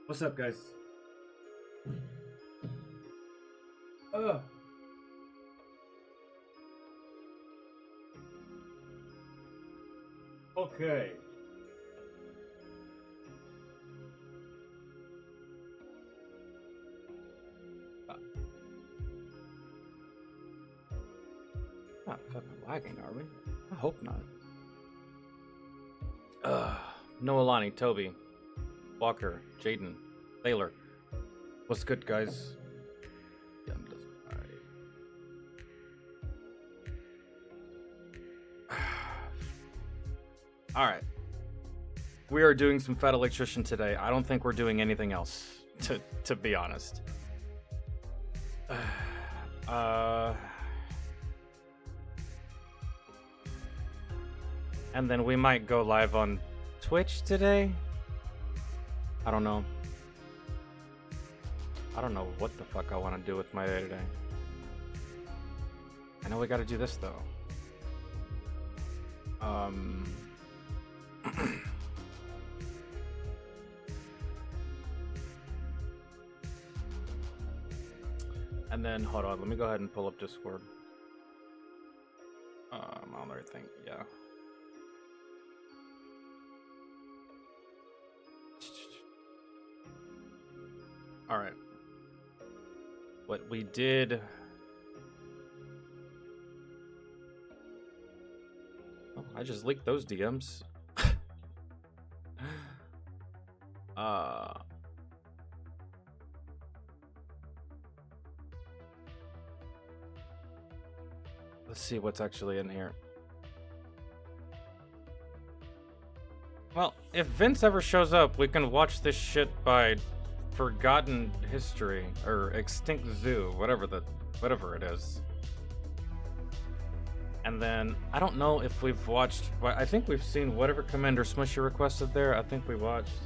What's up, guys? Okay. Not fucking lagging, are we? I hope not. Noelani, Toby, Walker, Jaden, Taylor. What's good, guys? Yeah, Alright. We are doing some Fat Electrician today. I don't think we're doing anything else, to be honest. And then we might go live on Twitch today. I don't know. I don't know what the fuck I want to do with my day today. I know we got to do this though. And then hold on, let me go ahead and pull up Discord. I'm on there, thing, yeah. All right. What we did. Oh, I just leaked those DMs. Let's see what's actually in here. Well, if Vince ever shows up, we can watch this shit by Forgotten History or Extinct Zoo, whatever it is. And then I don't know if we've watched, but I think we've seen whatever Commander Smushy requested there. I think we watched.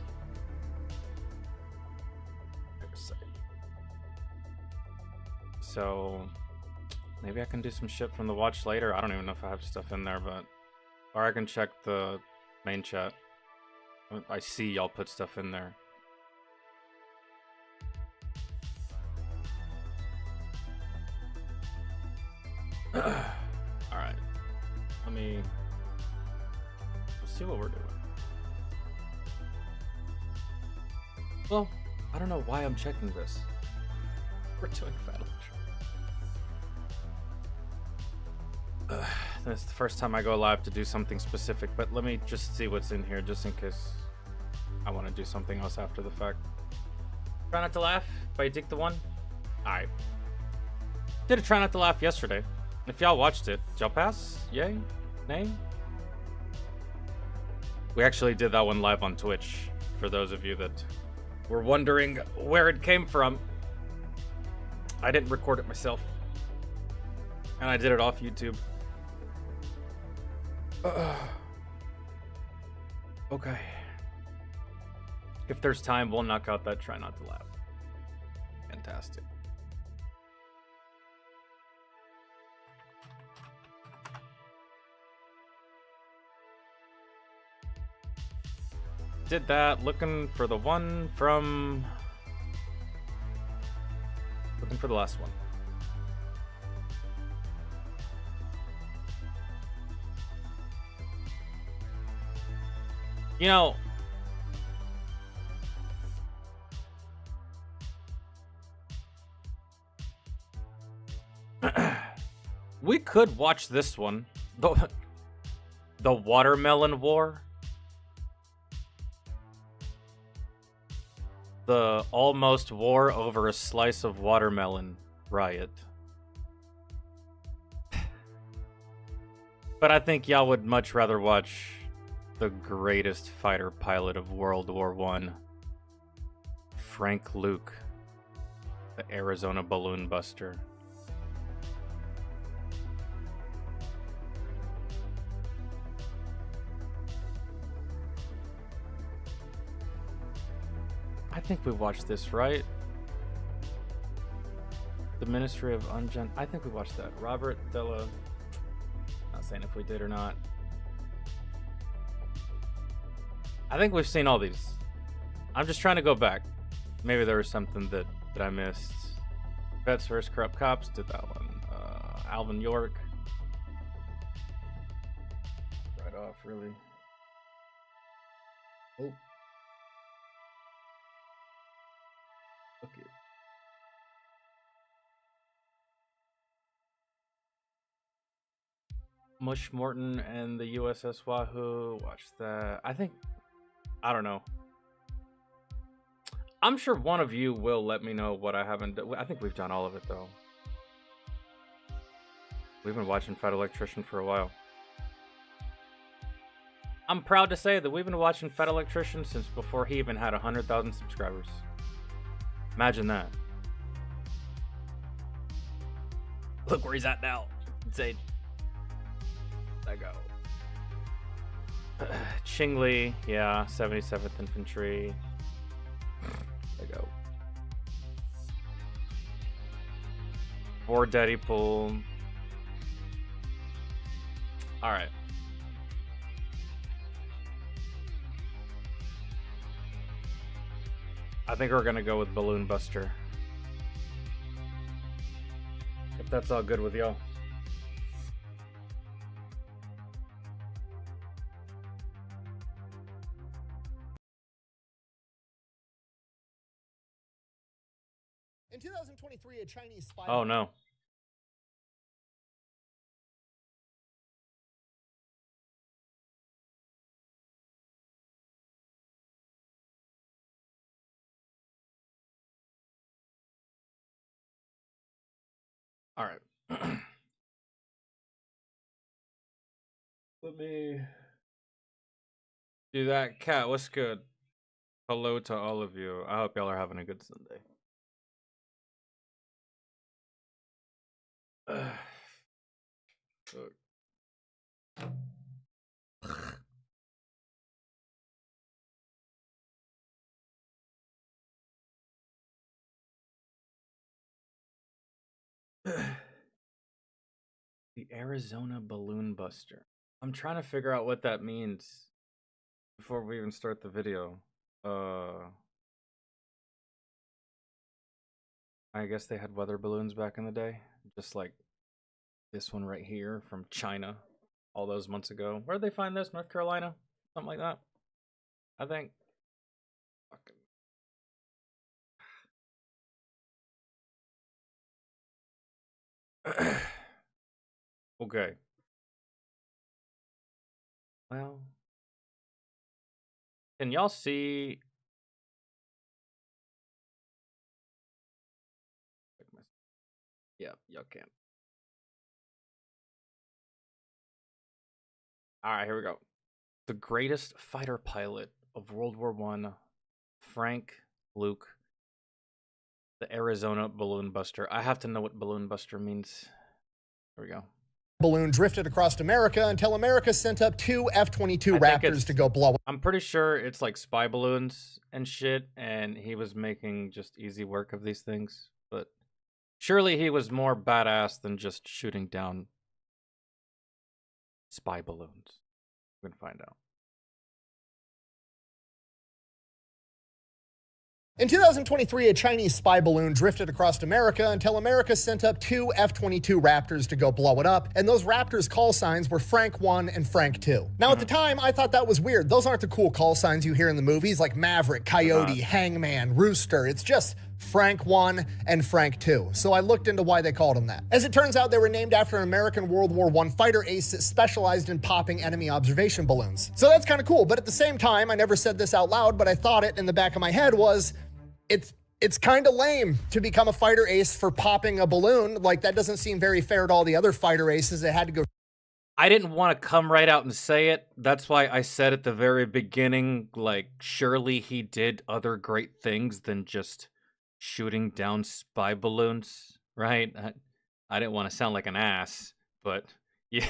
So maybe I can do some shit from the watch later. I don't even know if I have stuff in there, but or I can check the main chat. I see y'all put stuff in there. Alright. Let's see what we're doing. Well, I don't know why I'm checking this. We're doing Fat Electrician. This is the first time I go live to do something specific, but let me just see what's in here just in case I want to do something else after the fact. Try Not to Laugh by Dick the One. Alright. Did a Try Not to Laugh yesterday. If y'all watched it, did y'all pass? Yay? Nay? We actually did that one live on Twitch, for those of you that were wondering where it came from. I didn't record it myself. And I did it off YouTube. Okay. If there's time, we'll knock out that Try Not to Laugh. Fantastic. Did that, looking for the one from... Looking for the last one. You know... we could watch this one. The Watermelon War. The almost war over a slice of watermelon riot. But I think y'all would much rather watch the greatest fighter pilot of World War I, Frank Luke, the Arizona Balloon Buster. I think we watched this, right? The Ministry of Ungen. I think we watched that. Robert Della. Not saying if we did or not. I think we've seen all these. I'm just trying to go back. Maybe there was something that I missed. Vets vs. Corrupt Cops did that one. Alvin York. Right off, really. Oh. Okay. Mush Morton and the USS Wahoo. Watch that. I don't know. I'm sure one of you will let me know what I haven't done. I think we've done all of it, though. We've been watching Fat Electrician for a while. I'm proud to say that we've been watching Fat Electrician since before he even had 100,000 subscribers. Imagine that. Look where he's at now. Insane. There go. Chingley, yeah, 77th Infantry. There go. War Daddy Pool. Alright. I think we're gonna go with Balloon Buster. If that's all good with y'all. In 2023, a Chinese spy... Oh no. All right. Let me do that. Cat, what's good? Hello to all of you. I hope y'all are having a good Sunday. The Arizona Balloon Buster. I'm trying to figure out what that means before we even start the video. I guess they had weather balloons back in the day, just like this one right here from China all those months ago. Where'd they find this? North Carolina? Something like that, I think. Okay. Well, can y'all see? Yeah, y'all can. All right, here we go. The greatest fighter pilot of World War I, Frank Luke, the Arizona Balloon Buster. I have to know what Balloon Buster means. Here we go. Balloon drifted across America until America sent up 2 F-22 Raptors to go blow up. I'm pretty sure it's like spy balloons and shit, and he was making just easy work of these things. But surely he was more badass than just shooting down spy balloons. We're gonna find out. In 2023, a Chinese spy balloon drifted across America until America sent up 2 F-22 Raptors to go blow it up, and those Raptors' call signs were Frank 1 and Frank 2. Now, at the time, I thought that was weird. Those aren't the cool call signs you hear in the movies, like Maverick, Coyote, Hangman, Rooster. It's just Frank 1 and Frank 2. So I looked into why they called them that. As it turns out, they were named after an American World War I fighter ace that specialized in popping enemy observation balloons. So that's kind of cool, but at the same time, I never said this out loud, but I thought it in the back of my head was, it's kind of lame to become a fighter ace for popping a balloon. Like, that doesn't seem very fair to all the other fighter aces that had to go. I didn't want to come right out and say it. That's why I said at the very beginning, like, surely he did other great things than just shooting down spy balloons, right? I didn't want to sound like an ass, but yeah.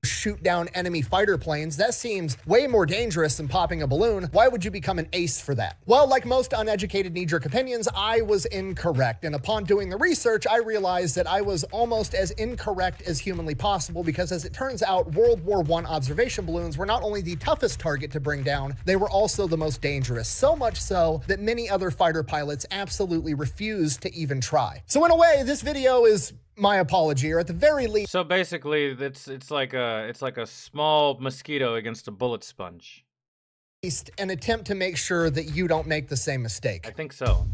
shoot down enemy fighter planes. That seems way more dangerous than popping a balloon. Why would you become an ace for that? Well, like most uneducated knee-jerk opinions, I was incorrect. And upon doing the research, I realized that I was almost as incorrect as humanly possible because, as it turns out, World War I observation balloons were not only the toughest target to bring down, they were also the most dangerous. So much so that many other fighter pilots absolutely refused to even try. So in a way, this video is my apology, or at the very least. So basically, it's like a small mosquito against a bullet sponge. An attempt to make sure that you don't make the same mistake. I think so.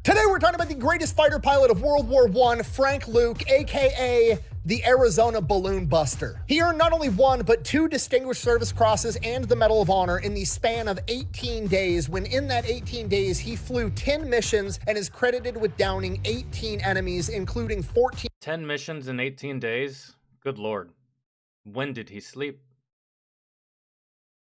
Today we're talking about the greatest fighter pilot of World War I, Frank Luke, aka the Arizona Balloon Buster. He earned not only one, but 2 Distinguished Service Crosses and the Medal of Honor in the span of 18 days, when in that 18 days he flew 10 missions and is credited with downing 18 enemies, including 14. 10 missions in 18 days? Good Lord. When did he sleep?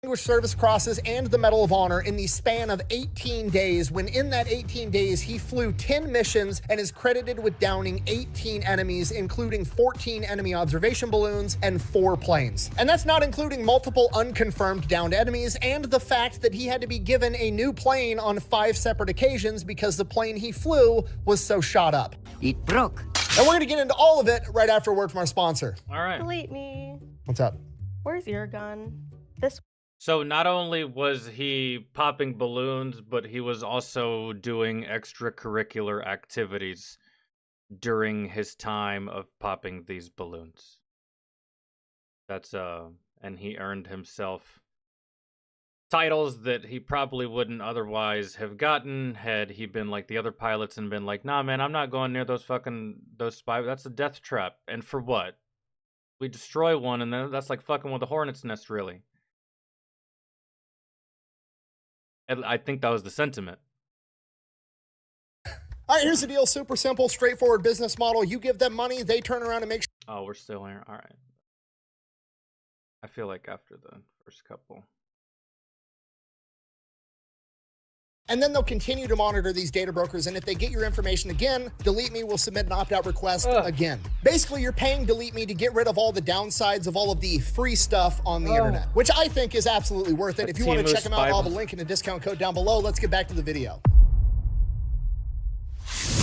Distinguished Service Crosses and the Medal of Honor in the span of 18 days, when in that 18 days he flew 10 missions and is credited with downing 18 enemies, including 14 enemy observation balloons and 4 planes. And that's not including multiple unconfirmed downed enemies and the fact that he had to be given a new plane on 5 separate occasions because the plane he flew was so shot up. It broke. And we're gonna get into all of it right after a word from our sponsor. All right. Delete me. What's up? Where's your gun? This. So not only was he popping balloons, but he was also doing extracurricular activities during his time of popping these balloons. That's and he earned himself titles that he probably wouldn't otherwise have gotten had he been like the other pilots and been like, nah man, I'm not going near those spy, that's a death trap. And for what? We destroy one and then that's like fucking with a hornet's nest, really. And I think that was the sentiment. All right, here's the deal. Super simple, straightforward business model. You give them money, they turn around and make sure. Oh, we're still here. All right. I feel like after the first couple. And then they'll continue to monitor these data brokers, and if they get your information again, Delete Me will submit an opt-out request again. Basically, you're paying Delete Me to get rid of all the downsides of all of the free stuff on the internet, which I think is absolutely worth it. If you want to check them out, I'll have a link and a discount code down below. Let's get back to the video.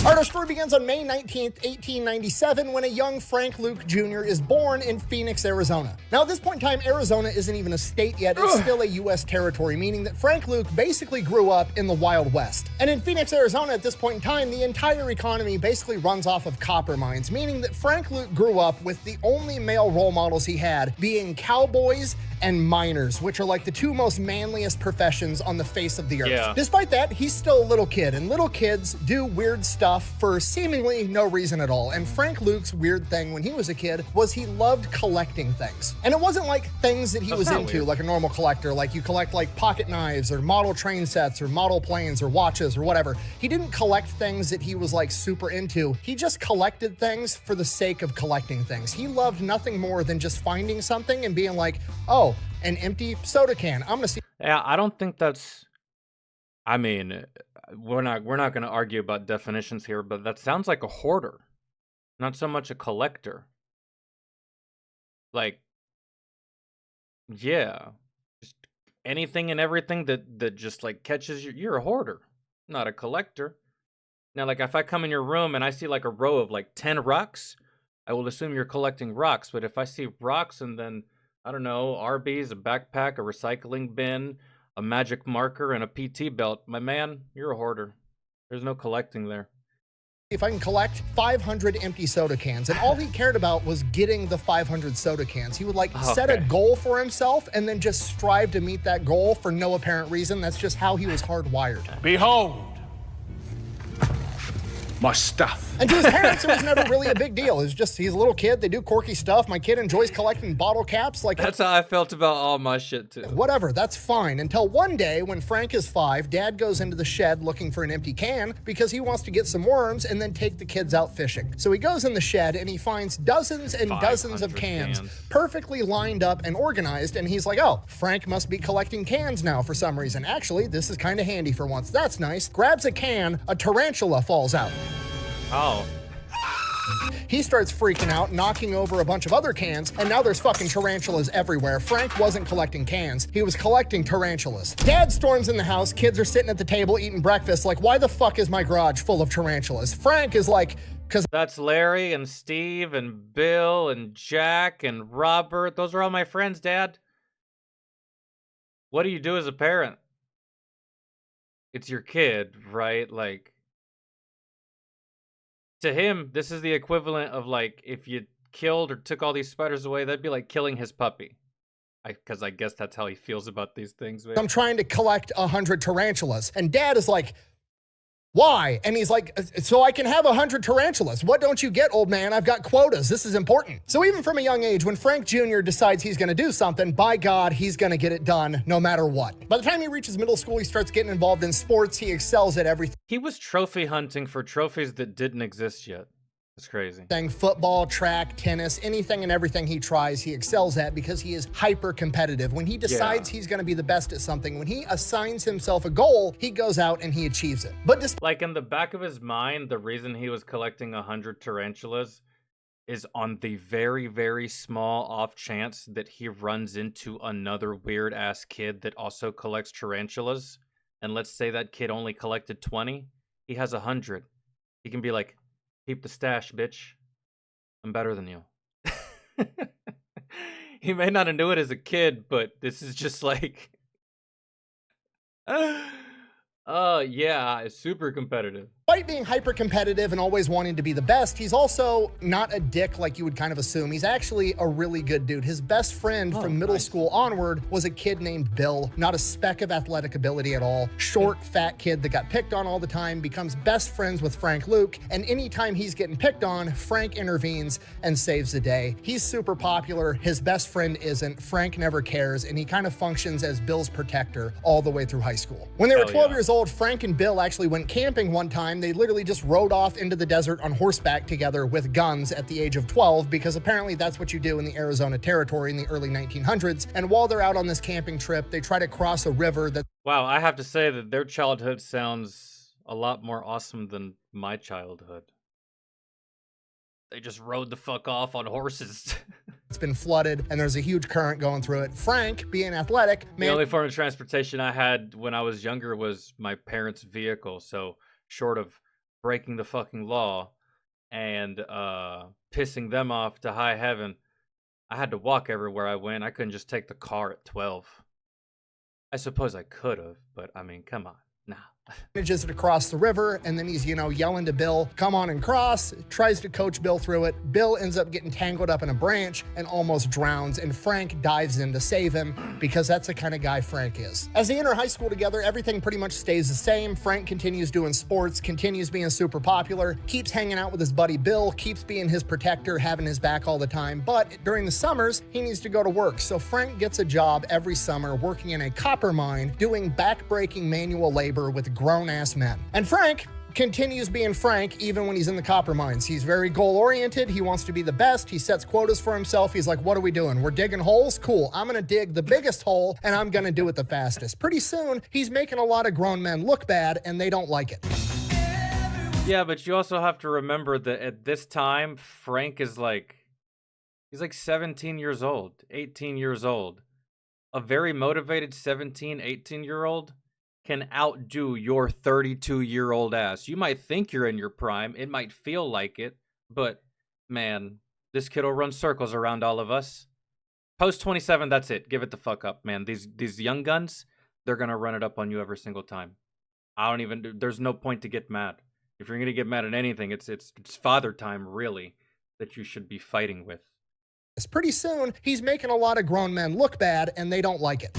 All right, our story begins on May 19th, 1897, when a young Frank Luke Jr. is born in Phoenix, Arizona. Now, at this point in time, Arizona isn't even a state yet. It's still a U.S. territory, meaning that Frank Luke basically grew up in the Wild West. And in Phoenix, Arizona, at this point in time, the entire economy basically runs off of copper mines, meaning that Frank Luke grew up with the only male role models he had being cowboys and miners, which are like the 2 most manliest professions on the face of the earth. Yeah. Despite that, he's still a little kid, and little kids do weird stuff for seemingly no reason at all. And Frank Luke's weird thing when he was a kid was he loved collecting things. And it wasn't like things that he was into, weird. like a normal collector, like you collect like pocket knives or model train sets or model planes or watches or whatever. He didn't collect things that he was like super into. He just collected things for the sake of collecting things. He loved nothing more than just finding something and being like, oh, an empty soda can. I'm gonna see. Yeah, I don't think that's. I mean, we're not going to argue about definitions here, but that sounds like a hoarder, not so much a collector. Like, yeah, just anything and everything that just like catches you. You're a hoarder, not a collector. Now, like if I come in your room and I see like a row of like 10 rocks, I will assume you're collecting rocks. But if I see rocks and then, I don't know, RBs, a backpack, a recycling bin, a magic marker, and a PT belt, my man, you're a hoarder. There's no collecting there. If I can collect 500 empty soda cans, and all he cared about was getting the 500 soda cans. He would like set a goal for himself and then just strive to meet that goal for no apparent reason. That's just how he was hardwired. Behold, my stuff. And to his parents, it was never really a big deal. It's just, he's a little kid, they do quirky stuff. My kid enjoys collecting bottle caps. Like, that's how I felt about all my shit too. Whatever, that's fine. Until one day, when Frank is 5, Dad goes into the shed looking for an empty can because he wants to get some worms and then take the kids out fishing. So he goes in the shed and he finds dozens and dozens of cans perfectly lined up and organized. And he's like, oh, Frank must be collecting cans now for some reason. Actually, this is kind of handy for once. That's nice. Grabs a can, a tarantula falls out. Oh. He starts freaking out, knocking over a bunch of other cans, and now there's fucking tarantulas everywhere. Frank wasn't collecting cans, he was collecting tarantulas. Dad storms in the house, kids are sitting at the table eating breakfast, like, why the fuck is my garage full of tarantulas? Frank is like, cause That's Larry and Steve and Bill and Jack and Robert. Those are all my friends, Dad. What do you do as a parent? It's your kid, right? Like, to him, this is the equivalent of, like, if you killed or took all these spiders away, that'd be like killing his puppy. Because I guess that's how he feels about these things. I'm trying to collect 100 tarantulas. And Dad is like, why? And he's like, so I can have 100 tarantulas. What don't you get, old man? I've got quotas. This is important. So even from a young age, when Frank Jr. decides he's going to do something, by God, he's going to get it done no matter what. By the time he reaches middle school, he starts getting involved in sports. He excels at everything. He was trophy hunting for trophies that didn't exist yet. It's crazy. Football, track, tennis, anything and everything he tries, he excels at because he is hyper competitive. When he decides he's going to be the best at something, when he assigns himself a goal, he goes out and he achieves it. But like, in the back of his mind, the reason he was collecting 100 tarantulas is on the very, very small off chance that he runs into another weird ass kid that also collects tarantulas. And let's say that kid only collected 20. He has 100. He can be like, keep the stash, bitch. I'm better than you. He may not have knew it as a kid, but this is just like... yeah, it's super competitive. Despite being hyper competitive and always wanting to be the best, he's also not a dick like you would kind of assume. He's actually a really good dude. His best friend from middle school onward was a kid named Bill, not a speck of athletic ability at all. Short, fat kid that got picked on all the time, becomes best friends with Frank Luke, and anytime he's getting picked on, Frank intervenes and saves the day. He's super popular, his best friend isn't, Frank never cares, and he kind of functions as Bill's protector all the way through high school. When they were 12 years old, Frank and Bill actually went camping one time. They literally just rode off into the desert on horseback together with guns at the age of 12, because apparently that's what you do in the Arizona Territory in the early 1900s. And while they're out on this camping trip, they try to cross a river that... Wow, I have to say that their childhood sounds a lot more awesome than my childhood. They just rode the fuck off on horses. It's been flooded and there's a huge current going through it. Frank, being athletic, the only form of transportation I had when I was younger was my parents' vehicle. So short of breaking the fucking law and pissing them off to high heaven, I had to walk everywhere I went. I couldn't just take the car at 12. I suppose I could have, but I mean, come on. Nah. Manages to cross the river, and then he's, yelling to Bill, come on and cross, tries to coach Bill through it. Bill ends up getting tangled up in a branch and almost drowns, and Frank dives in to save him because that's the kind of guy Frank is. As they enter high school together, everything pretty much stays the same. Frank continues doing sports, continues being super popular, keeps hanging out with his buddy Bill, keeps being his protector, having his back all the time, but during the summers, he needs to go to work. So Frank gets a job every summer working in a copper mine, doing back-breaking manual labor with grown-ass men. And Frank continues being Frank even when he's in the copper mines. He's very goal-oriented. He wants to be the best. He sets quotas for himself. He's like, what are we doing? We're digging holes? Cool. I'm going to dig the biggest hole, and I'm going to do it the fastest. Pretty soon, he's making a lot of grown men look bad, and they don't like it. Yeah, but you also have to remember that at this time, Frank is he's like 17 years old, 18 years old. A very motivated 17, 18-year-old can outdo your 32-year-old ass. You might think you're in your prime. It might feel like it, but man, this kid will run circles around all of us. Post 27, that's it. Give it the fuck up, man. These young guns, they're gonna run it up on you every single time. There's no point to get mad. If you're gonna get mad at anything, it's father time, really, that you should be fighting with. Pretty soon, he's making a lot of grown men look bad, and they don't like it.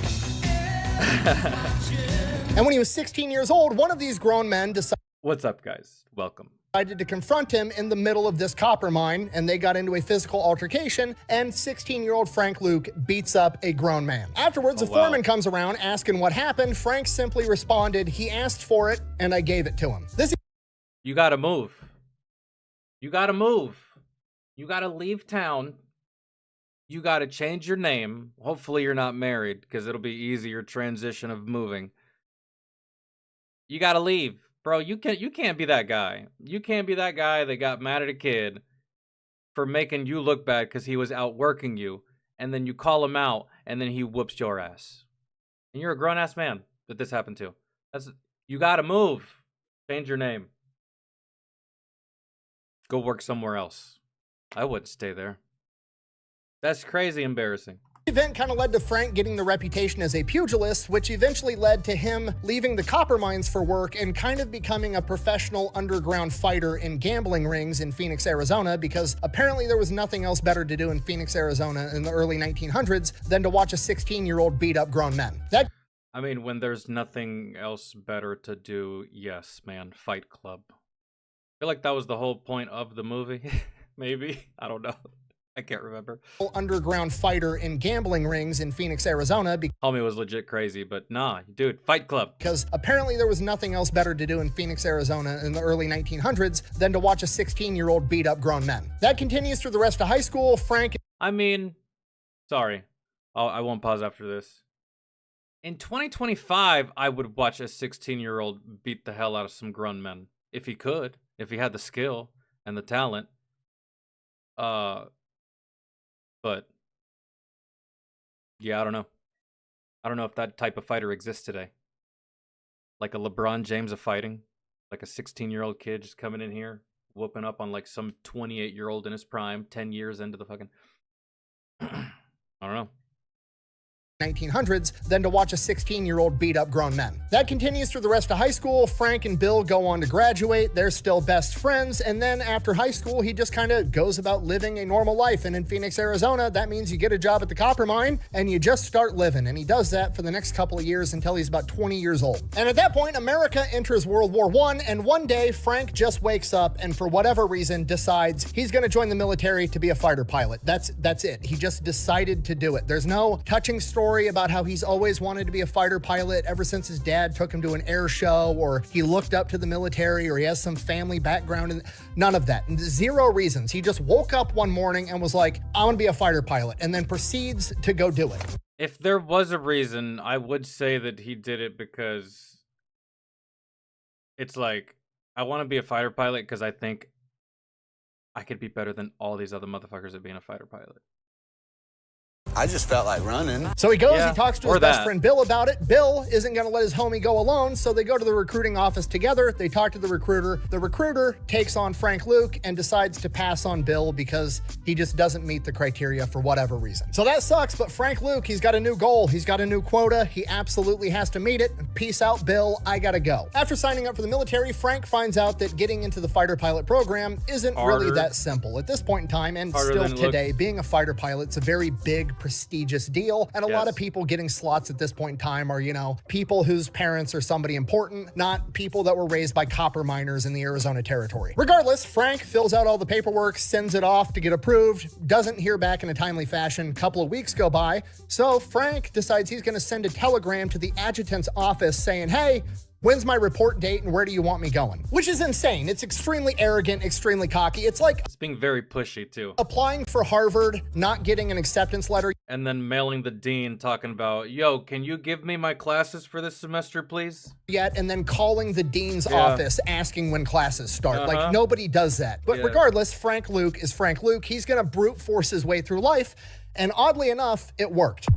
And when he was 16 years old, one of these grown men decided... What's up, guys? Welcome. ...to confront him in the middle of this copper mine, and they got into a physical altercation, and 16-year-old Frank Luke beats up a grown man. Afterwards, the foreman comes around asking what happened. Frank simply responded, he asked for it, and I gave it to him. You gotta move. You gotta move. You gotta leave town. You gotta change your name. Hopefully you're not married, because it'll be easier transition of moving. You gotta leave. Bro, you can't be that guy. You can't be that guy that got mad at a kid for making you look bad because he was outworking you, and then you call him out, and then he whoops your ass. And you're a grown-ass man that this happened to. You gotta move. Change your name. Go work somewhere else. I wouldn't stay there. That's crazy embarrassing. The event kind of led to Frank getting the reputation as a pugilist, which eventually led to him leaving the copper mines for work and kind of becoming a professional underground fighter in gambling rings in Phoenix, Arizona, because apparently there was nothing else better to do in Phoenix, Arizona in the early 1900s than to watch a 16-year-old beat up grown men. I mean, when there's nothing else better to do, yes, man, Fight Club. I feel like that was the whole point of the movie. Maybe. I don't know. I can't remember. Underground fighter in gambling rings in Phoenix, Arizona. Homie was legit crazy, but nah, dude, Fight Club. Because apparently there was nothing else better to do in Phoenix, Arizona in the early 1900s than to watch a 16-year-old beat up grown men. That continues through the rest of high school. Frank... I mean, sorry. I won't pause after this. In 2025, I would watch a 16-year-old beat the hell out of some grown men. If he could. If he had the skill and the talent. But yeah, I don't know. I don't know if that type of fighter exists today. Like a LeBron James of fighting. Like a 16-year-old kid just coming in here, whooping up on like some 28-year-old in his prime, 10 years into the fucking... I don't know. 1900s than to watch a 16-year-old beat up grown men. That continues through the rest of high school. Frank and Bill go on to graduate. They're still best friends. And then after high school, he just kind of goes about living a normal life. And in Phoenix, Arizona, that means you get a job at the copper mine and you just start living. And he does that for the next couple of years until he's about 20 years old. And at that point, America enters World War I. And one day, Frank just wakes up and for whatever reason decides he's going to join the military to be a fighter pilot. That's it. He just decided to do it. There's no touching story about how he's always wanted to be a fighter pilot ever since his dad took him to an air show, or he looked up to the military, or he has some family background, and none of that. And zero reasons. He just woke up one morning and was like, I want to be a fighter pilot, and then proceeds to go do it. If there was a reason, I would say that he did it because it's like, I want to be a fighter pilot because I think I could be better than all these other motherfuckers at being a fighter pilot. I just felt like running. So he goes, Yeah, he talks to or his best that. friend Bill about it. Bill isn't going to let his homie go alone, so they go to the recruiting office together. They talk to the recruiter. The recruiter takes on Frank Luke and decides to pass on Bill because he just doesn't meet the criteria for whatever reason. So that sucks, but Frank Luke, he's got a new goal. He's got a new quota. He absolutely has to meet it. Peace out, Bill. I gotta go. After signing up for the military, Frank finds out that getting into the fighter pilot program isn't really Harder. that simple. At this point in time, and Harder still than it looks. today, being a fighter pilot's a very big, prestigious deal. And a lot Yes. of people getting slots at this point in time are, you know, people whose parents are somebody important, not people that were raised by copper miners in the Arizona territory. Regardless, Frank fills out all the paperwork, sends it off to get approved, doesn't hear back in a timely fashion. A couple of weeks go by. So Frank decides he's going to send a telegram to the adjutant's office saying, hey, when's my report date and where do you want me going? Which is insane. It's extremely arrogant, extremely cocky. It's like It's being very pushy too. applying for Harvard, not getting an acceptance letter And then mailing the dean talking about, yo, can you give me my classes for this semester, please? yet, and then calling the dean's Yeah. office asking when classes start. Like, nobody does that. But Yeah. regardless, Frank Luke is Frank Luke. He's going to brute force his way through life. And oddly enough, it worked.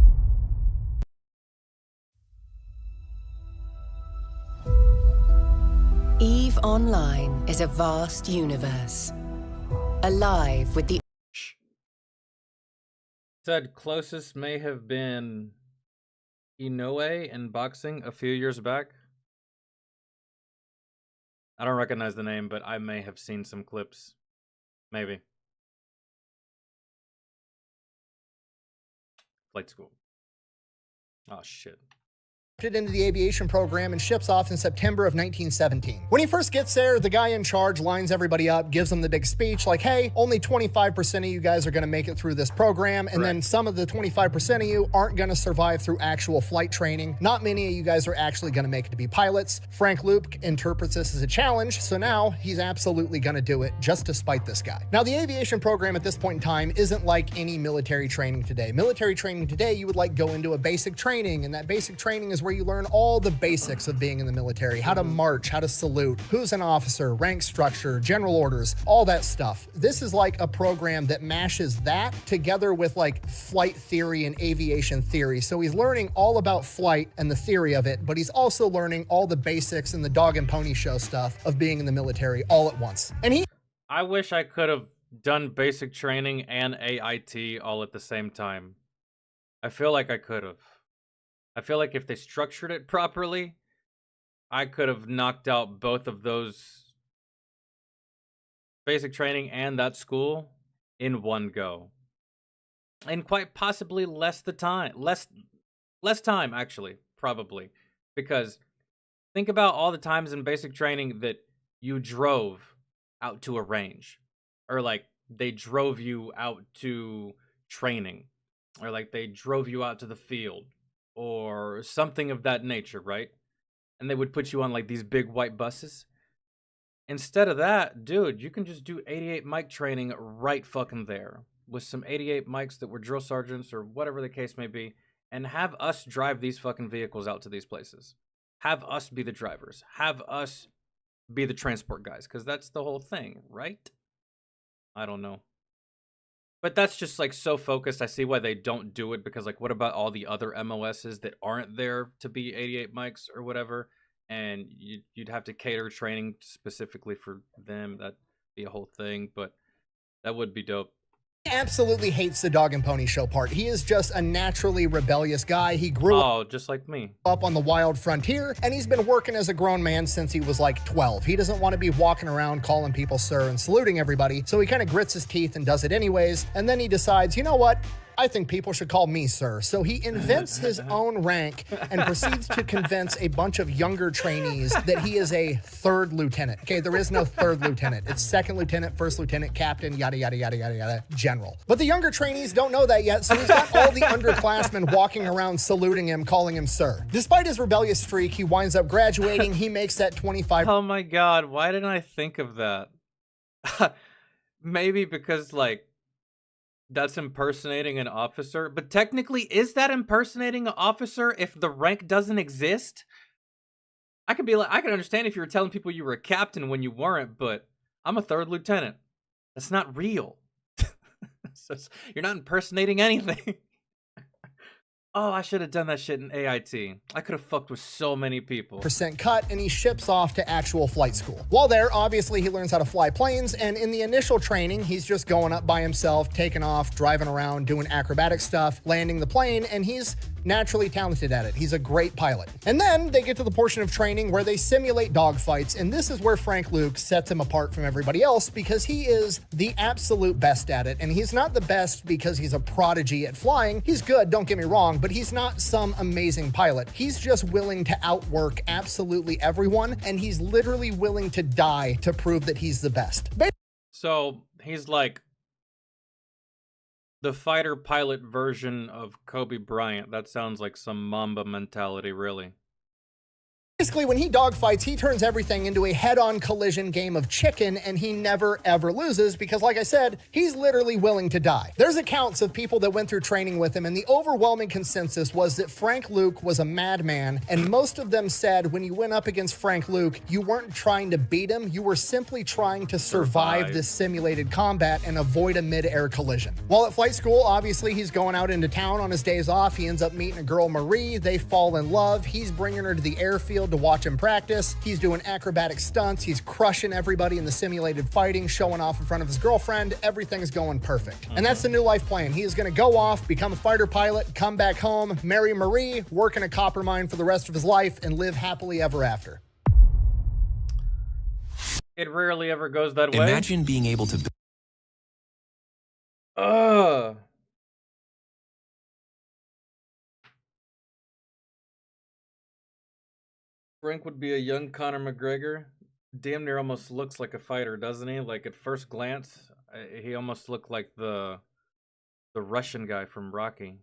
EVE Online is a vast universe, alive with the Said closest may have been Inoue in boxing a few years back. I don't recognize the name, but I may have seen some clips. Maybe. Flight school. Oh, shit. Into the aviation program and ships off in September of 1917. When he first gets there, the guy in charge lines everybody up, gives them the big speech like, hey, only 25% of you guys are going to make it through this program, and then some of the 25% of you aren't going to survive through actual flight training. Not many of you guys are actually going to make it to be pilots. Frank Luke interprets this as a challenge, so now he's absolutely going to do it just to spite this guy. Now, the aviation program at this point in time isn't like any military training today. Military training today, you would like go into a basic training, and that basic training is where where you learn all the basics of being in the military, how to march, how to salute, who's an officer, rank structure, general orders, all that stuff. This is like a program that mashes that together with like flight theory and aviation theory. So he's learning all about flight and the theory of it, but he's also learning all the basics and the dog and pony show stuff of being in the military all at once. And I wish I could have done basic training and AIT all at the same time. I feel like I could have. I feel like if they structured it properly, I could have knocked out both of those, basic training and that school, in one go. And quite possibly less time actually, probably. Because think about all the times in basic training that you drove out to a range, or like they drove you out to training, or like they drove you out to the field, or something of that nature, right? And they would put you on like these big white buses. Instead of that, dude, you can just do 88 mic training right fucking there with some 88 mics that were drill sergeants or whatever the case may be, and have us drive these fucking vehicles out to these places. Have us be the drivers. Have us be the transport guys, because that's the whole thing, right? I don't know. But that's just like so focused. I see why they don't do it, because like what about all the other MOSs that aren't there to be 88 mics or whatever, and you'd have to cater training specifically for them. That'd be a whole thing, but that would be dope. absolutely hates the dog and pony show part. He is just a naturally rebellious guy. He grew just like me, up on the wild frontier, and he's been working as a grown man since he was like 12. He doesn't want to be walking around calling people sir and saluting everybody, so he kind of grits his teeth and does it anyways, and then he decides, you know what? I think people should call me sir. So he invents his own rank and proceeds to convince a bunch of younger trainees that he is a third lieutenant. Okay, there is no third lieutenant. It's second lieutenant, first lieutenant, captain, yada, yada, yada, yada, yada, general. But the younger trainees don't know that yet, so he's got all the underclassmen walking around saluting him, calling him sir. Despite his rebellious streak, he winds up graduating. He makes that 25. Oh my god, why didn't I think of that? Maybe because, like, that's impersonating an officer, but technically, is that impersonating an officer if the rank doesn't exist? I could be like, I can understand if you were telling people you were a captain when you weren't, but I'm a third lieutenant. That's not real. You're not impersonating anything. Oh, I should have done that shit in AIT. I could have fucked with so many people. Percent cut, and he ships off to actual flight school. While there, obviously, he learns how to fly planes, and in the initial training, he's just going up by himself, taking off, driving around, doing acrobatic stuff, landing the plane, and he's naturally talented at it. He's a great pilot. And then they get to the portion of training where they simulate dogfights, and this is where Frank Luke sets him apart from everybody else, because he is the absolute best at it, and he's not the best because he's a prodigy at flying. He's good, don't get me wrong, but he's not some amazing pilot. He's just willing to outwork absolutely everyone, and he's literally willing to die to prove that he's the best. So he's like the fighter pilot version of Kobe Bryant. That sounds like some Mamba mentality, really. Basically, when he dogfights, he turns everything into a head-on collision game of chicken, and he never, ever loses because, like I said, he's literally willing to die. There's accounts of people that went through training with him, and the overwhelming consensus was that Frank Luke was a madman, and most of them said when you went up against Frank Luke, you weren't trying to beat him, you were simply trying to survive this simulated combat and avoid a mid-air collision. While at flight school, obviously, he's going out into town on his days off. He ends up meeting a girl, Marie. They fall in love. He's bringing her to the airfield to watch him practice. He's doing acrobatic stunts. He's crushing everybody in the simulated fighting, showing off in front of his girlfriend. Everything's going perfect. And that's the new life plan. He is going to go off, become a fighter pilot, come back home, marry Marie, work in a copper mine for the rest of his life, and live happily ever after. It rarely ever goes that way. Imagine being able to... Frank would be a young Conor McGregor. Damn near almost looks like a fighter, doesn't he? Like at first glance, he almost looked like the Russian guy from Rocky.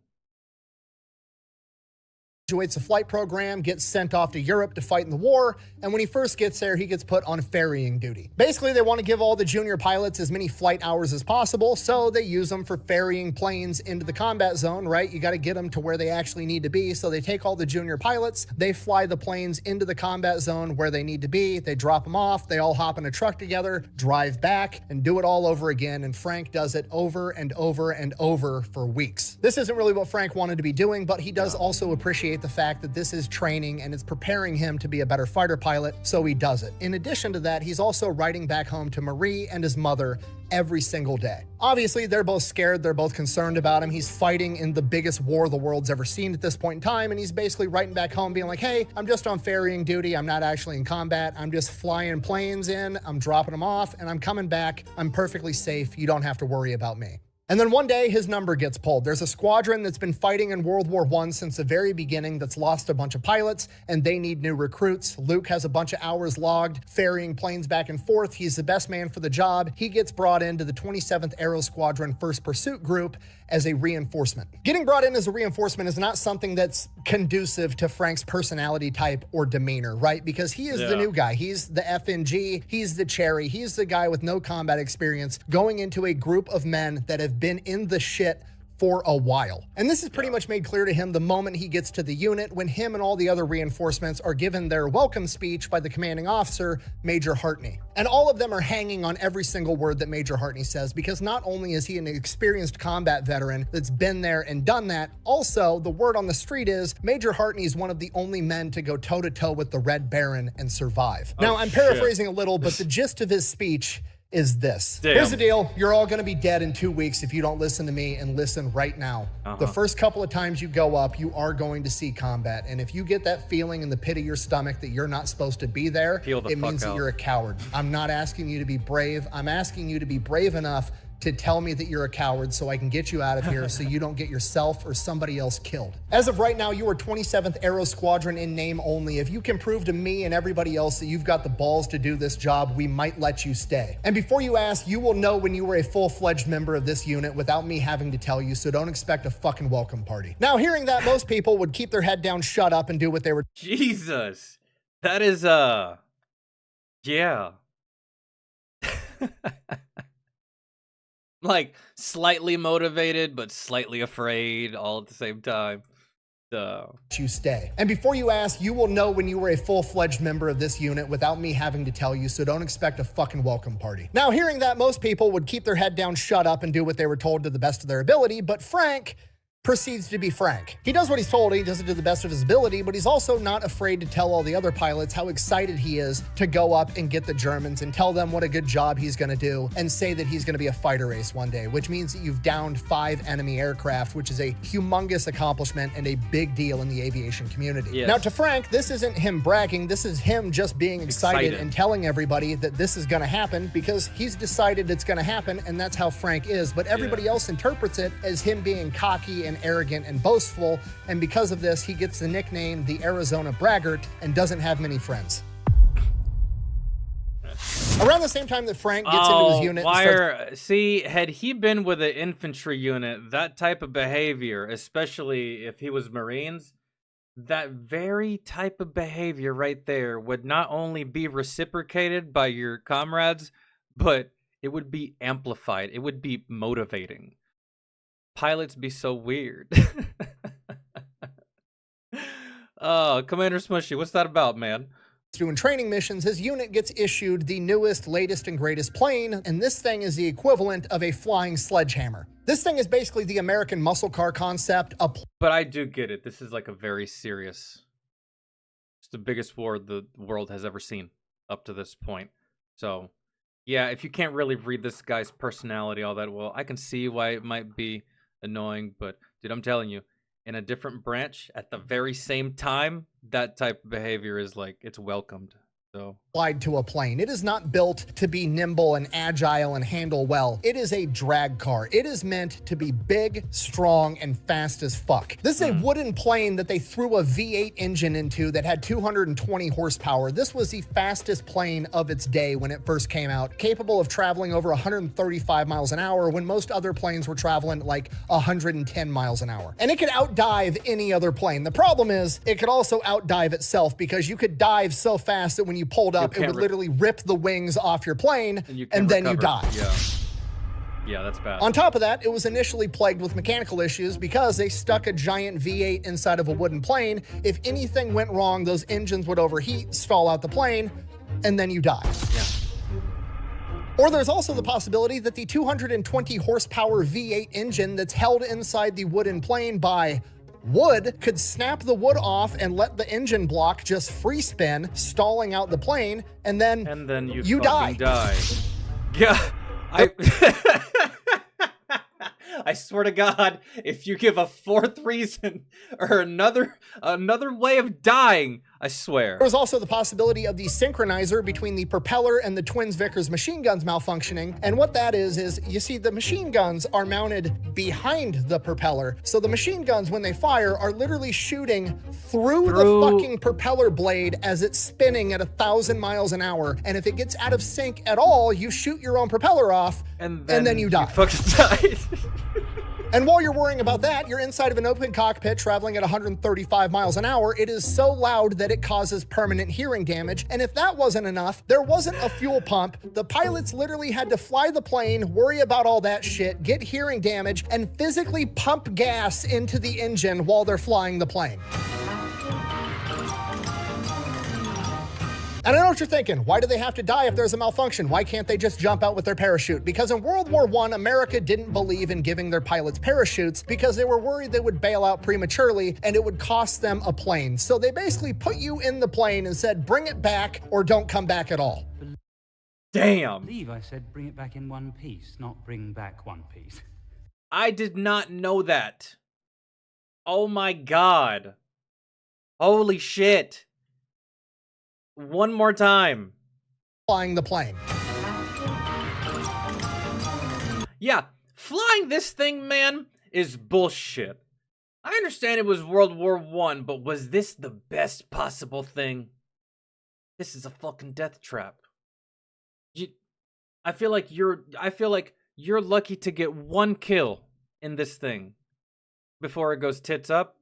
graduates a flight program, gets sent off to Europe to fight in the war, and when he first gets there, he gets put on ferrying duty. Basically, they want to give all the junior pilots as many flight hours as possible, so they use them for ferrying planes into the combat zone, right? You got to get them to where they actually need to be, so they take all the junior pilots, they fly the planes into the combat zone where they need to be, they drop them off, they all hop in a truck together, drive back, and do it all over again, and Frank does it over and over and over for weeks. This isn't really what Frank wanted to be doing, but he does also appreciate the fact that this is training and it's preparing him to be a better fighter pilot, so he does it. In addition to that, he's also writing back home to Marie and his mother every single day. Obviously, they're both scared, they're both concerned about him. He's fighting in the biggest war the world's ever seen at this point in time, and he's basically writing back home being like, hey, I'm just on ferrying duty, I'm not actually in combat, I'm just flying planes in, I'm dropping them off, and I'm coming back, I'm perfectly safe, you don't have to worry about me. And then one day, his number gets pulled. There's a squadron that's been fighting in World War I since the very beginning that's lost a bunch of pilots, and they need new recruits. Luke has a bunch of hours logged, ferrying planes back and forth. He's the best man for the job. He gets brought into the 27th Aero Squadron 1st Pursuit Group as a reinforcement. Getting brought in as a reinforcement is not something that's conducive to Frank's personality type or demeanor, right? Because he is the new guy. He's the FNG, he's the cherry, he's the guy with no combat experience going into a group of men that have been in the shit for a while. And this is pretty much made clear to him the moment he gets to the unit, when him and all the other reinforcements are given their welcome speech by the commanding officer, Major Hartney. And all of them are hanging on every single word that Major Hartney says, because not only is he an experienced combat veteran that's been there and done that, also the word on the street is Major Hartney is one of the only men to go toe-to-toe with the Red Baron and survive. Now, I'm paraphrasing a little, but the gist of his speech is this. Damn. Here's the deal. You're all going to be dead in 2 weeks if you don't listen to me and listen right now. The first couple of times you go up, you are going to see combat. And if you get that feeling in the pit of your stomach that you're not supposed to be there, it means that you're a coward. I'm not asking you to be brave. I'm asking you to be brave enough to tell me that you're a coward so I can get you out of here so you don't get yourself or somebody else killed. As of right now, you are 27th Aero Squadron in name only. If you can prove to me and everybody else that you've got the balls to do this job, we might let you stay. And before you ask, you will know when you were a full-fledged member of this unit without me having to tell you, so don't expect a fucking welcome party. Now, hearing that, most people would keep their head down, shut up, and do what they were. Jesus. That is, yeah. Like, slightly motivated, but slightly afraid all at the same time. You stay. And before you ask, you will know when you were a full-fledged member of this unit without me having to tell you, so don't expect a fucking welcome party. Now, hearing that, most people would keep their head down, shut up, and do what they were told to the best of their ability, but Frank proceeds to be Frank. He does what he's told, he does it to the best of his ability, but he's also not afraid to tell all the other pilots how excited he is to go up and get the Germans and tell them what a good job he's gonna do and say that he's gonna be a fighter ace one day, which means that you've downed 5 enemy aircraft, which is a humongous accomplishment and a big deal in the aviation community. Yes. Now, to Frank, this isn't him bragging, this is him just being excited and telling everybody that this is gonna happen because he's decided it's gonna happen, and that's how Frank is, but everybody else interprets it as him being cocky and arrogant and boastful, and because of this, he gets the nickname the Arizona Braggart and doesn't have many friends. Around the same time that Frank gets into his unit... See, had he been with an infantry unit, that type of behavior, especially if he was Marines, that very type of behavior right there would not only be reciprocated by your comrades, but it would be amplified. It would be motivating. Pilots be so weird. Oh, Commander Smushy, what's that about, man? Doing training missions, his unit gets issued the newest, latest, and greatest plane, and this thing is the equivalent of a flying sledgehammer. This thing is basically the American muscle car concept. But I do get it. This is like a very serious... It's the biggest war the world has ever seen up to this point. So, yeah, if you can't really read this guy's personality all that well, I can see why it might be annoying, but dude, I'm telling you, in a different branch at the very same time, that type of behavior is like, it's welcomed. So applied to a plane. It is not built to be nimble and agile and handle well. It is a drag car. It is meant to be big, strong, and fast as fuck. This is a wooden plane that they threw a V8 engine into that had 220 horsepower. This was the fastest plane of its day when it first came out, capable of traveling over 135 miles an hour when most other planes were traveling like 110 miles an hour. And it could outdive any other plane. The problem is it could also outdive itself because you could dive so fast that when you pulled up, it would literally rip the wings off your plane and then you die. Yeah, that's bad. On top of that, it was initially plagued with mechanical issues because they stuck a giant V8 inside of a wooden plane. If anything went wrong, those engines would overheat, stall out the plane, and then you die. Yeah. Or there's also the possibility that the 220 horsepower V8 engine that's held inside the wooden plane by wood could snap the wood off and let the engine block just free spin, stalling out the plane, and then you die. Yeah, I swear to God, if you give a fourth reason or another way of dying, I swear. There's also the possibility of the synchronizer between the propeller and the twins Vickers machine guns malfunctioning. And what that is you see the machine guns are mounted behind the propeller. So the machine guns, when they fire, are literally shooting through the fucking propeller blade as it's spinning at 1,000 miles an hour. And if it gets out of sync at all, you shoot your own propeller off and then you die. You fucking died. And while you're worrying about that, you're inside of an open cockpit traveling at 135 miles an hour. It is so loud that it causes permanent hearing damage. And if that wasn't enough, there wasn't a fuel pump. The pilots literally had to fly the plane, worry about all that shit, get hearing damage, and physically pump gas into the engine while they're flying the plane. And I know what you're thinking. Why do they have to die if there's a malfunction? Why can't they just jump out with their parachute? Because in World War I, America didn't believe in giving their pilots parachutes because they were worried they would bail out prematurely and it would cost them a plane. So they basically put you in the plane and said, bring it back or don't come back at all. Damn. I believe I said bring it back in one piece, not bring back one piece. I did not know that. Oh my God. Holy shit. One more time. Flying the plane. Yeah, flying this thing, man, is bullshit. I understand it was World War I, but was this the best possible thing? This is a fucking death trap. I feel like you're lucky to get one kill in this thing before it goes tits up.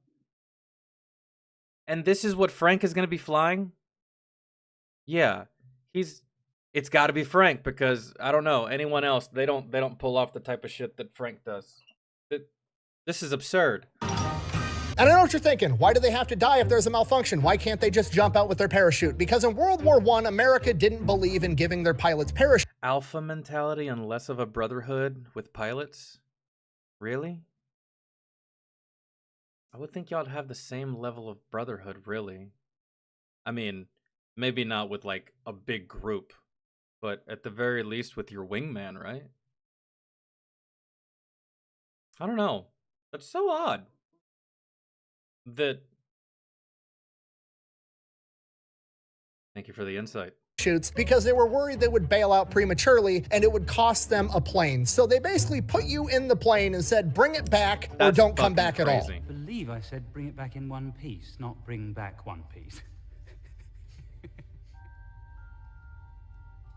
And this is what Frank is going to be flying? Yeah, it's got to be Frank because I don't know anyone else. They don't pull off the type of shit that Frank does. This is absurd. And I know what you're thinking. Why do they have to die if there's a malfunction? Why can't they just jump out with their parachute? Because in World War I, America didn't believe in giving their pilots parachutes. Alpha mentality and less of a brotherhood with pilots? Really? I would think y'all'd have the same level of brotherhood, really. I mean, maybe not with, like, a big group, but at the very least with your wingman, right? I don't know. That's so odd. Thank you for the insight. Because they were worried they would bail out prematurely and it would cost them a plane. So they basically put you in the plane and said, bring it back or don't come back at all. I believe I said bring it back in one piece, not bring back one piece.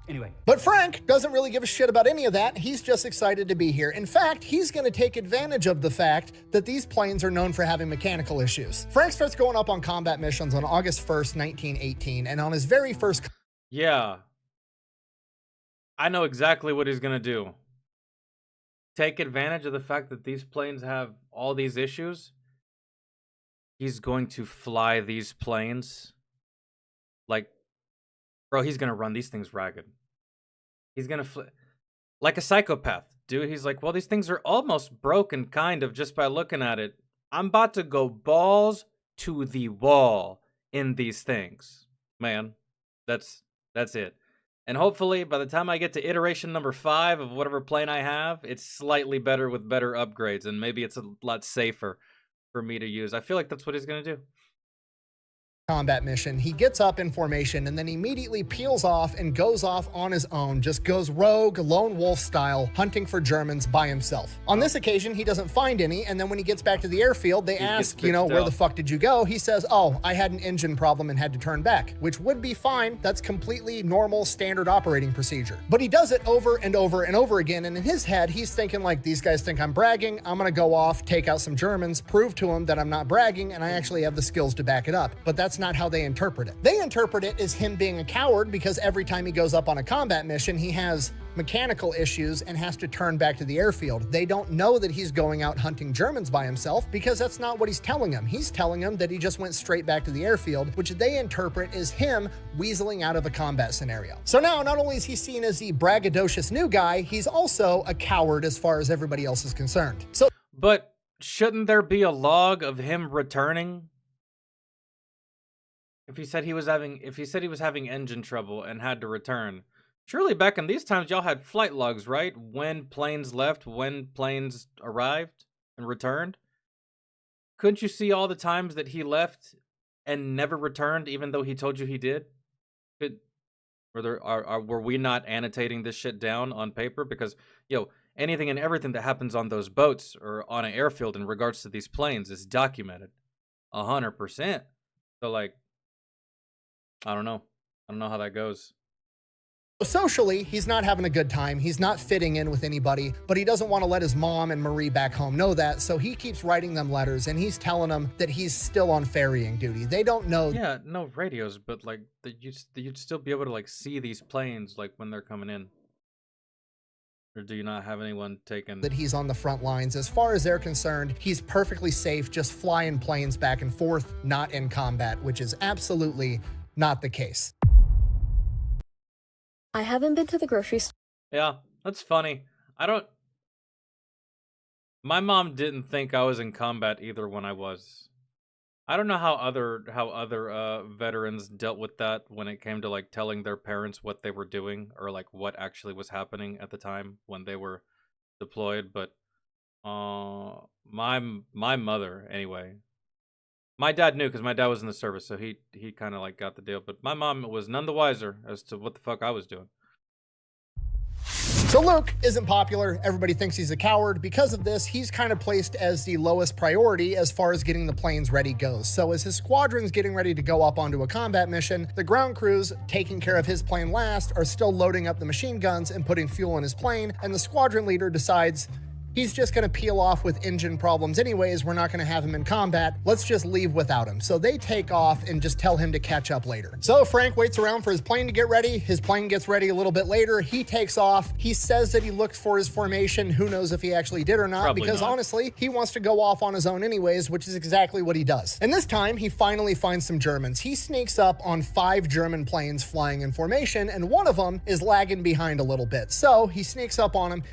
Anyway. But Frank doesn't really give a shit about any of that. He's just excited to be here. In fact, he's going to take advantage of the fact that these planes are known for having mechanical issues. Frank starts going up on combat missions on August 1st, 1918, and on his very first... Yeah. I know exactly what he's going to do. Take advantage of the fact that these planes have all these issues. He's going to fly these planes. Like, bro, he's going to run these things ragged. He's going to like a psychopath, dude. He's like, well, these things are almost broken, kind of, just by looking at it. I'm about to go balls to the wall in these things. Man, that's it. And hopefully, by the time I get to iteration number 5 of whatever plane I have, it's slightly better with better upgrades, and maybe it's a lot safer for me to use. I feel like that's what he's going to do. combat mission, he gets up in formation and then immediately peels off and goes off on his own, just goes rogue, lone wolf style, hunting for Germans by himself. On this occasion, he doesn't find any, and then when he gets back to the airfield, they ask, you know, where the fuck did you go? He says, oh, I had an engine problem and had to turn back, which would be fine. That's completely normal, standard operating procedure. But he does it over and over and over again, and in his head, he's thinking like, these guys think I'm bragging, I'm gonna go off, take out some Germans, prove to them that I'm not bragging, and I actually have the skills to back it up. But that's not how they interpret it. They interpret it as him being a coward because every time he goes up on a combat mission, he has mechanical issues and has to turn back to the airfield. They don't know that he's going out hunting Germans by himself because that's not what he's telling them. He's telling them that he just went straight back to the airfield, which they interpret as him weaseling out of a combat scenario. So now, not only is he seen as the braggadocious new guy, he's also a coward as far as everybody else is concerned. But shouldn't there be a log of him returning? If he said he was having engine trouble and had to return, surely back in these times y'all had flight logs, right? When planes left, when planes arrived and returned. Couldn't you see all the times that he left and never returned, even though he told you he did? Were we not annotating this shit down on paper? Because anything and everything that happens on those boats or on an airfield in regards to these planes is documented 100%. So like, I don't know how that goes. Socially, he's not having a good time. He's not fitting in with anybody, but he doesn't want to let his mom and Marie back home know that, so he keeps writing them letters, and he's telling them that he's still on ferrying duty. They don't know. Yeah, no radios, but like you'd still be able to like see these planes like when they're coming in. Or do you not have anyone taken that he's on the front lines? As far as they're concerned, he's perfectly safe just flying planes back and forth, not in combat, which is absolutely not the case. I haven't been to the grocery store. Yeah, that's funny. My mom didn't think I was in combat either when I was. I don't know how other veterans dealt with that when it came to like telling their parents what they were doing or like what actually was happening at the time when they were deployed, but my mother anyway. My dad knew because my dad was in the service, so he kind of like got the deal. But my mom was none the wiser as to what the fuck I was doing. So Luke isn't popular. Everybody thinks he's a coward. Because of this, he's kind of placed as the lowest priority as far as getting the planes ready goes. So as his squadron's getting ready to go up onto a combat mission, the ground crews taking care of his plane last are still loading up the machine guns and putting fuel in his plane, and the squadron leader decides he's just going to peel off with engine problems anyways. We're not going to have him in combat. Let's just leave without him. So they take off and just tell him to catch up later. So Frank waits around for his plane to get ready. His plane gets ready a little bit later. He takes off. He says that he looked for his formation. Who knows if he actually did or not? Probably because not. Honestly, he wants to go off on his own anyways, which is exactly what he does. And this time, he finally finds some Germans. He sneaks up on 5 German planes flying in formation, and one of them is lagging behind a little bit. So he sneaks up on him.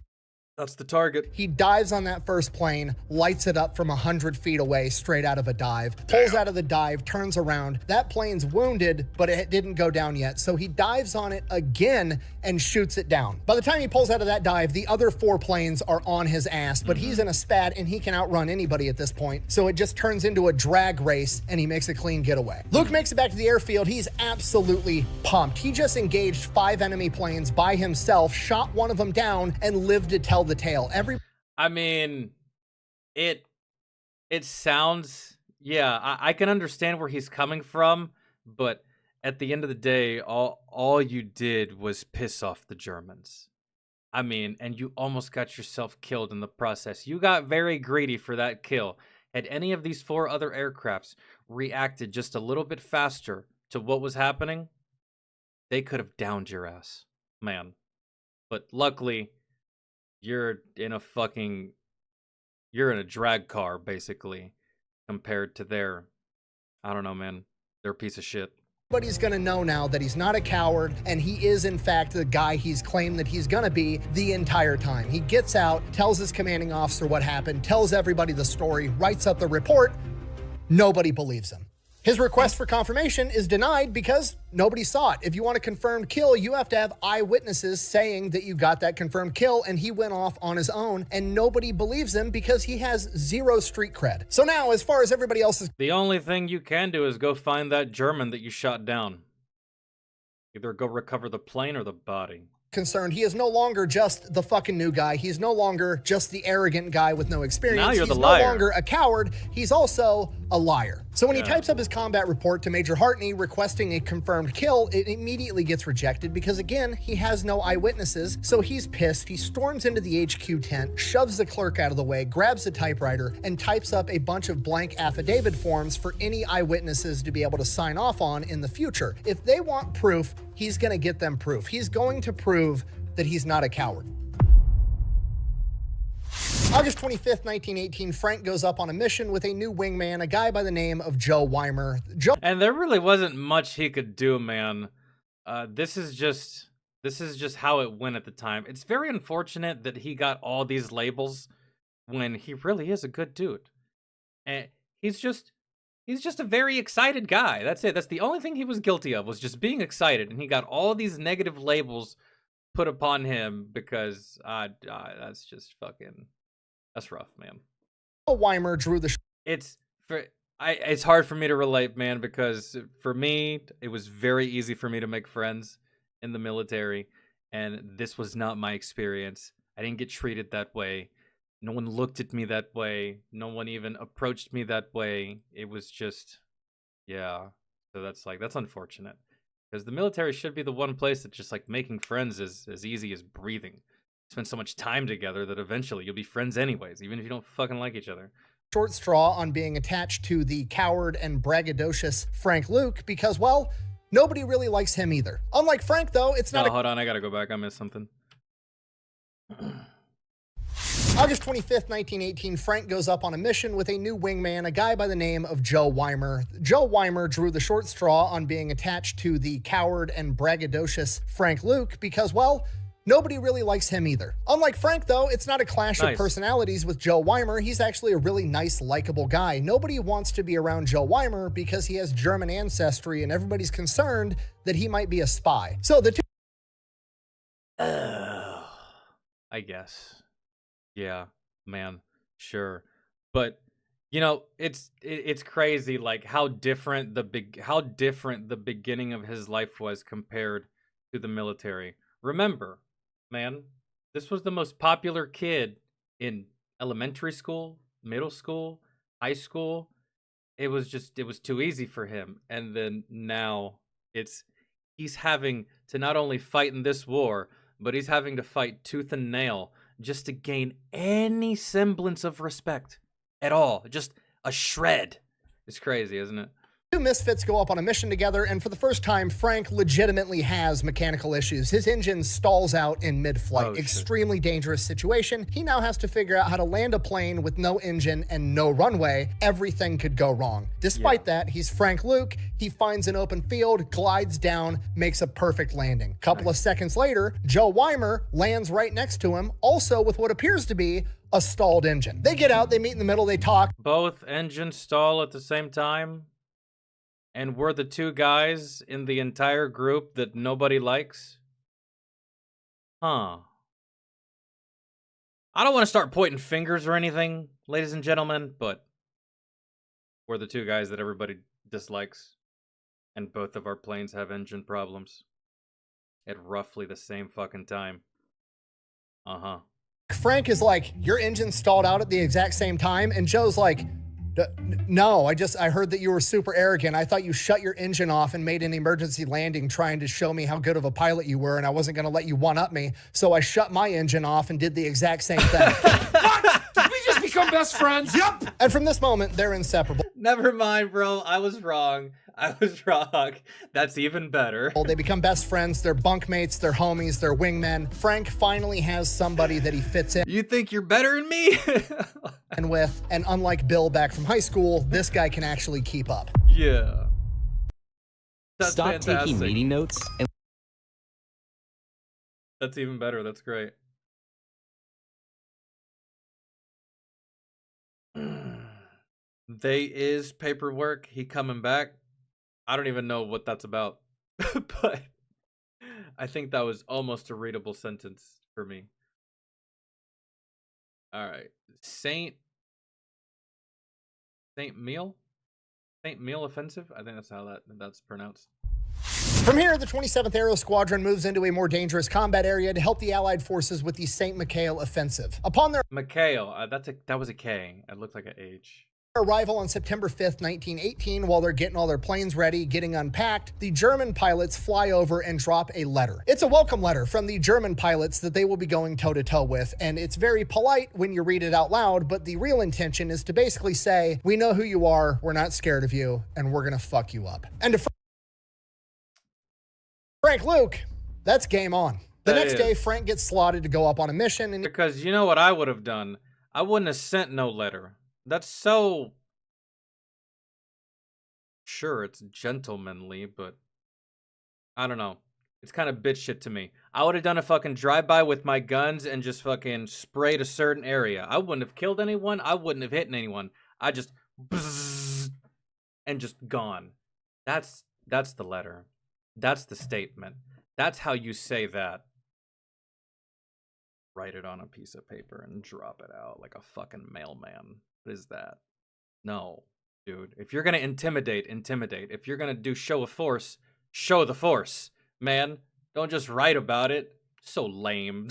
That's the target. He dives on that first plane, lights it up from 100 feet away, straight out of a dive, pulls out of the dive, turns around. That plane's wounded, but it didn't go down yet. So he dives on it again and shoots it down. By the time he pulls out of that dive, the other 4 planes are on his ass, but he's in a spat and he can outrun anybody at this point. So it just turns into a drag race and he makes a clean getaway. Luke makes it back to the airfield. He's absolutely pumped. He just engaged 5 enemy planes by himself, shot one of them down, and lived to tell the tale. I mean, it sounds, yeah, I can understand where he's coming from, but at the end of the day, all you did was piss off the Germans. I mean, and you almost got yourself killed in the process. You got very greedy for that kill. Had any of these 4 other aircrafts reacted just a little bit faster to what was happening, they could have downed your ass, man. But luckily, you're in a drag car, basically, compared to their, I don't know, man, they're a piece of shit. Everybody's gonna know now that he's not a coward, and he is, in fact, the guy he's claimed that he's gonna be the entire time. He gets out, tells his commanding officer what happened, tells everybody the story, writes up the report. Nobody believes him. His request for confirmation is denied because nobody saw it. If you want a confirmed kill, you have to have eyewitnesses saying that you got that confirmed kill, and he went off on his own, and nobody believes him because he has zero street cred. So now, as far as everybody else is The only thing you can do is go find that German that you shot down. Either go recover the plane or the body. concerned, he is no longer just the fucking new guy. He's no longer just the arrogant guy with no experience. Now you're the He's liar. no longer a coward. He's also a liar. So when he types up his combat report to Major Hartney requesting a confirmed kill, it immediately gets rejected because, again, he has no eyewitnesses. So he's pissed. He storms into the HQ tent, shoves the clerk out of the way, grabs a typewriter, and types up a bunch of blank affidavit forms for any eyewitnesses to be able to sign off on in the future. If they want proof, he's going to get them proof. He's going to prove that he's not a coward. August 25th, 1918, Frank goes up on a mission with a new wingman, a guy by the name of Joe Weimer. And there really wasn't much he could do, man. This is just how it went at the time. It's very unfortunate that he got all these labels when he really is a good dude. And he's just a very excited guy. That's it. That's the only thing he was guilty of, was just being excited. And he got all these negative labels put upon him because that's just fucking... That's rough, man. Weimer drew the It's hard for me to relate, man, because for me, it was very easy for me to make friends in the military, and this was not my experience. I didn't get treated that way. No one looked at me that way. No one even approached me that way. It was just, yeah. So that's unfortunate, because the military should be the one place that just like making friends is as easy as breathing. Spend so much time together that eventually you'll be friends anyways, even if you don't fucking like each other. short straw on being attached to the coward and braggadocious Frank Luke because, well, nobody really likes him either. Unlike Frank, though, it's not hold on, I gotta go back. I missed something. August 25th, 1918, Frank goes up on a mission with a new wingman, a guy by the name of Joe Weimer. Joe Weimer drew the short straw on being attached to the coward and braggadocious Frank Luke because, well, nobody really likes him either. Unlike Frank, though, it's not a clash of personalities with Joe Weimer. He's actually a really nice, likable guy. Nobody wants to be around Joe Weimer because he has German ancestry, and everybody's concerned that he might be a spy. So the two... I guess. Yeah, man, sure. But, you know, it's crazy, like, how different the beginning of his life was compared to the military. Remember, man, this was the most popular kid in elementary school, middle school, high school. It was too easy for him. And then now he's having to not only fight in this war, but he's having to fight tooth and nail just to gain any semblance of respect at all. Just a shred. It's crazy, isn't it? Two misfits go up on a mission together, and for the first time, Frank legitimately has mechanical issues. His engine stalls out in mid-flight. Extremely dangerous situation. He now has to figure out how to land a plane with no engine and no runway. Everything could go wrong. Despite that, he's Frank Luke. He finds an open field, glides down, makes a perfect landing. Couple of seconds later, Joe Weimer lands right next to him, also with what appears to be a stalled engine. They get out, they meet in the middle, they talk. Both engines stall at the same time? And we're the two guys in the entire group that nobody likes? Huh. I don't want to start pointing fingers or anything, ladies and gentlemen, but we're the two guys that everybody dislikes. And both of our planes have engine problems. At roughly the same fucking time. Uh-huh. Frank is like, your engine stalled out at the exact same time, and Joe's like, no, I heard that you were super arrogant. I thought you shut your engine off and made an emergency landing trying to show me how good of a pilot you were, and I wasn't going to let you one-up me. So I shut my engine off and did the exact same thing. What? Did we just become best friends? Yep. And from this moment, they're inseparable. Never mind, bro. I was wrong. That's even better. They become best friends. They're bunkmates. They're homies. They're wingmen. Frank finally has somebody that he fits in. You think you're better than me? And unlike Bill back from high school, this guy can actually keep up. Yeah. That's Stop fantastic. taking meeting notes and... That's even better. That's great. They is paperwork. He coming back. I don't even know what that's about. But I think that was almost a readable sentence for me. All right. Saint Meal? Saint Meal Offensive? I think that's how that's pronounced. From here, the 27th Aero Squadron moves into a more dangerous combat area to help the Allied forces with the St. Michael offensive. Upon their Mikhail, that was a K. It looked like an H. arrival on September 5th, 1918, while they're getting all their planes ready, getting unpacked, the German pilots fly over and drop a letter. It's a welcome letter from the German pilots that they will be going toe-to-toe with, and it's very polite when you read it out loud, but the real intention is to basically say, we know who you are, we're not scared of you, and we're gonna fuck you up. And to Frank Luke, that's game on. The next day, Frank gets slotted to go up on a mission, and because you know what I would have done? I wouldn't have sent no letter. That's so... Sure, it's gentlemanly, but... I don't know. It's kind of bitch shit to me. I would have done a fucking drive-by with my guns and just fucking sprayed a certain area. I wouldn't have killed anyone. I wouldn't have hit anyone. I just... Bzzz, and just gone. That's the letter. That's the statement. That's how you say that. Write it on a piece of paper and drop it out like a fucking mailman. What is that? No, dude. If you're gonna intimidate, intimidate. If you're gonna do show of force, show the force, man. Don't just write about it. So lame.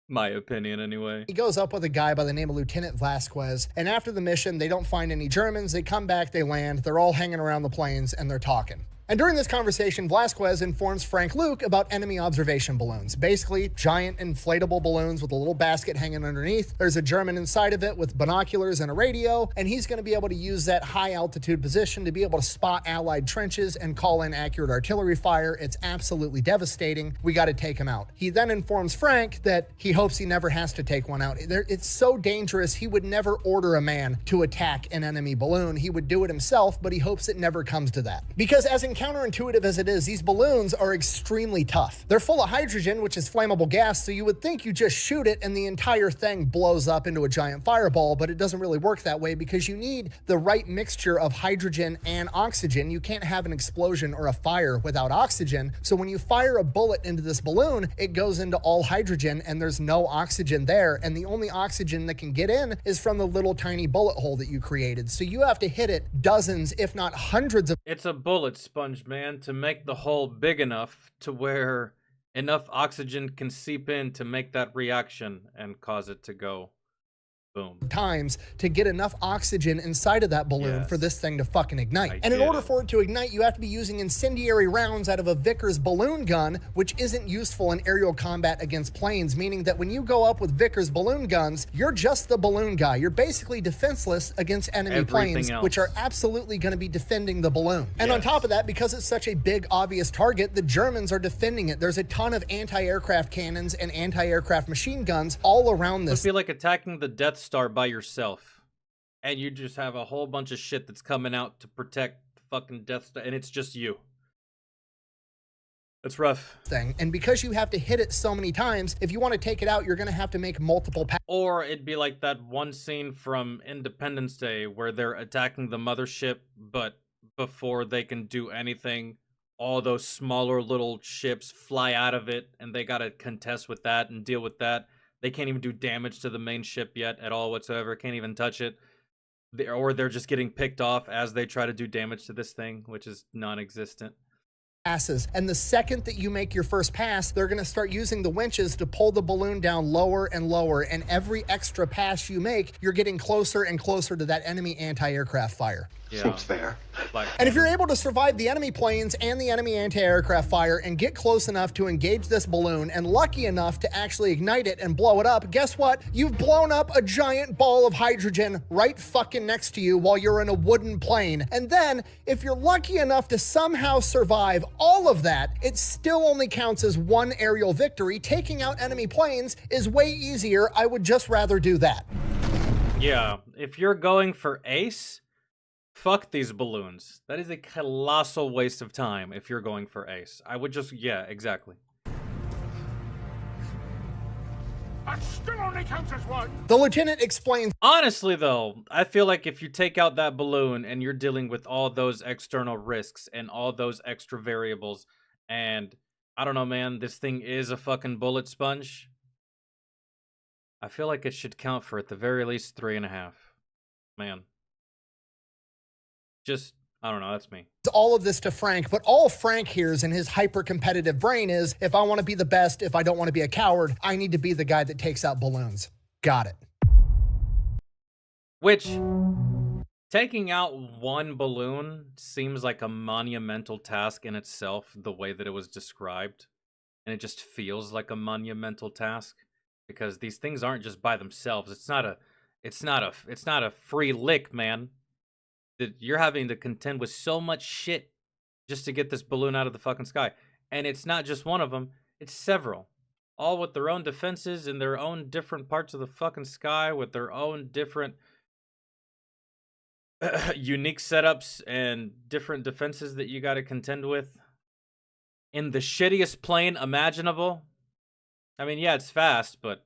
My opinion, anyway. He goes up with a guy by the name of Lieutenant Vasquez, and after the mission, they don't find any Germans. They come back, they land, they're all hanging around the planes, and they're talking. And during this conversation, Vasquez informs Frank Luke about enemy observation balloons. Basically, giant inflatable balloons with a little basket hanging underneath. There's a German inside of it with binoculars and a radio, and he's going to be able to use that high altitude position to be able to spot Allied trenches and call in accurate artillery fire. It's absolutely devastating. We got to take him out. He then informs Frank that he hopes he never has to take one out. It's so dangerous, he would never order a man to attack an enemy balloon. He would do it himself, but he hopes it never comes to that. Because as counterintuitive as it is, these balloons are extremely tough. They're full of hydrogen, which is flammable gas, so you would think you just shoot it and the entire thing blows up into a giant fireball, but it doesn't really work that way because you need the right mixture of hydrogen and oxygen. You can't have an explosion or a fire without oxygen, so when you fire a bullet into this balloon, it goes into all hydrogen and there's no oxygen there, and the only oxygen that can get in is from the little tiny bullet hole that you created. So you have to hit it dozens, if not hundreds of... It's a bullet sponge, man, to make the hole big enough to where enough oxygen can seep in to make that reaction and cause it to go boom. Times to get enough oxygen inside of that balloon for this thing to fucking ignite. And in order for it to ignite, you have to be using incendiary rounds out of a Vickers balloon gun, which isn't useful in aerial combat against planes, meaning that when you go up with Vickers balloon guns, you're just the balloon guy. You're basically defenseless against enemy planes, which are absolutely going to be defending the balloon. And on top of that, because it's such a big, obvious target, the Germans are defending it. There's a ton of anti-aircraft cannons and anti-aircraft machine guns all around this. It would be like attacking the Death Star by yourself, and you just have a whole bunch of shit that's coming out to protect the fucking Death Star, and it's just you. It's rough. And because you have to hit it so many times, if you want to take it out, you're going to have to make multiple Or it'd be like that one scene from Independence Day where they're attacking the mothership, but before they can do anything, all those smaller little ships fly out of it, and they got to contest with that and deal with that. They can't even do damage to the main ship yet at all whatsoever. Can't even touch it. Or they're just getting picked off as they try to do damage to this thing, which is non-existent. passes. And the second that you make your first pass, they're going to start using the winches to pull the balloon down lower and lower. And every extra pass you make, you're getting closer and closer to that enemy anti-aircraft fire. Yeah. Seems fair. And if you're able to survive the enemy planes and the enemy anti-aircraft fire and get close enough to engage this balloon and lucky enough to actually ignite it and blow it up, guess what? You've blown up a giant ball of hydrogen right fucking next to you while you're in a wooden plane. And then, if you're lucky enough to somehow survive all of that, it still only counts as one aerial victory. Taking out enemy planes is way easier. I would just rather do that. Yeah, if you're going for ace, fuck these balloons. That is a colossal waste of time if you're going for ace. I would just, yeah, exactly. I but still only counts as one. The lieutenant explains Honestly, though, I feel like if you take out that balloon and you're dealing with all those external risks and all those extra variables, and I don't know, man, this thing is a fucking bullet sponge. I feel like it should count for at the very least 3.5. Man. Just, I don't know, that's me. all of this to Frank, but all Frank hears in his hyper-competitive brain is, if I want to be the best, if I don't want to be a coward, I need to be the guy that takes out balloons. Got it. Which, taking out one balloon seems like a monumental task in itself, the way that it was described. And it just feels like a monumental task, because these things aren't just by themselves. It's not a free lick, man. That you're having to contend with so much shit just to get this balloon out of the fucking sky. And it's not just one of them, it's several. All with their own defenses in their own different parts of the fucking sky, with their own different unique setups and different defenses that you got to contend with in the shittiest plane imaginable. I mean, yeah, it's fast, but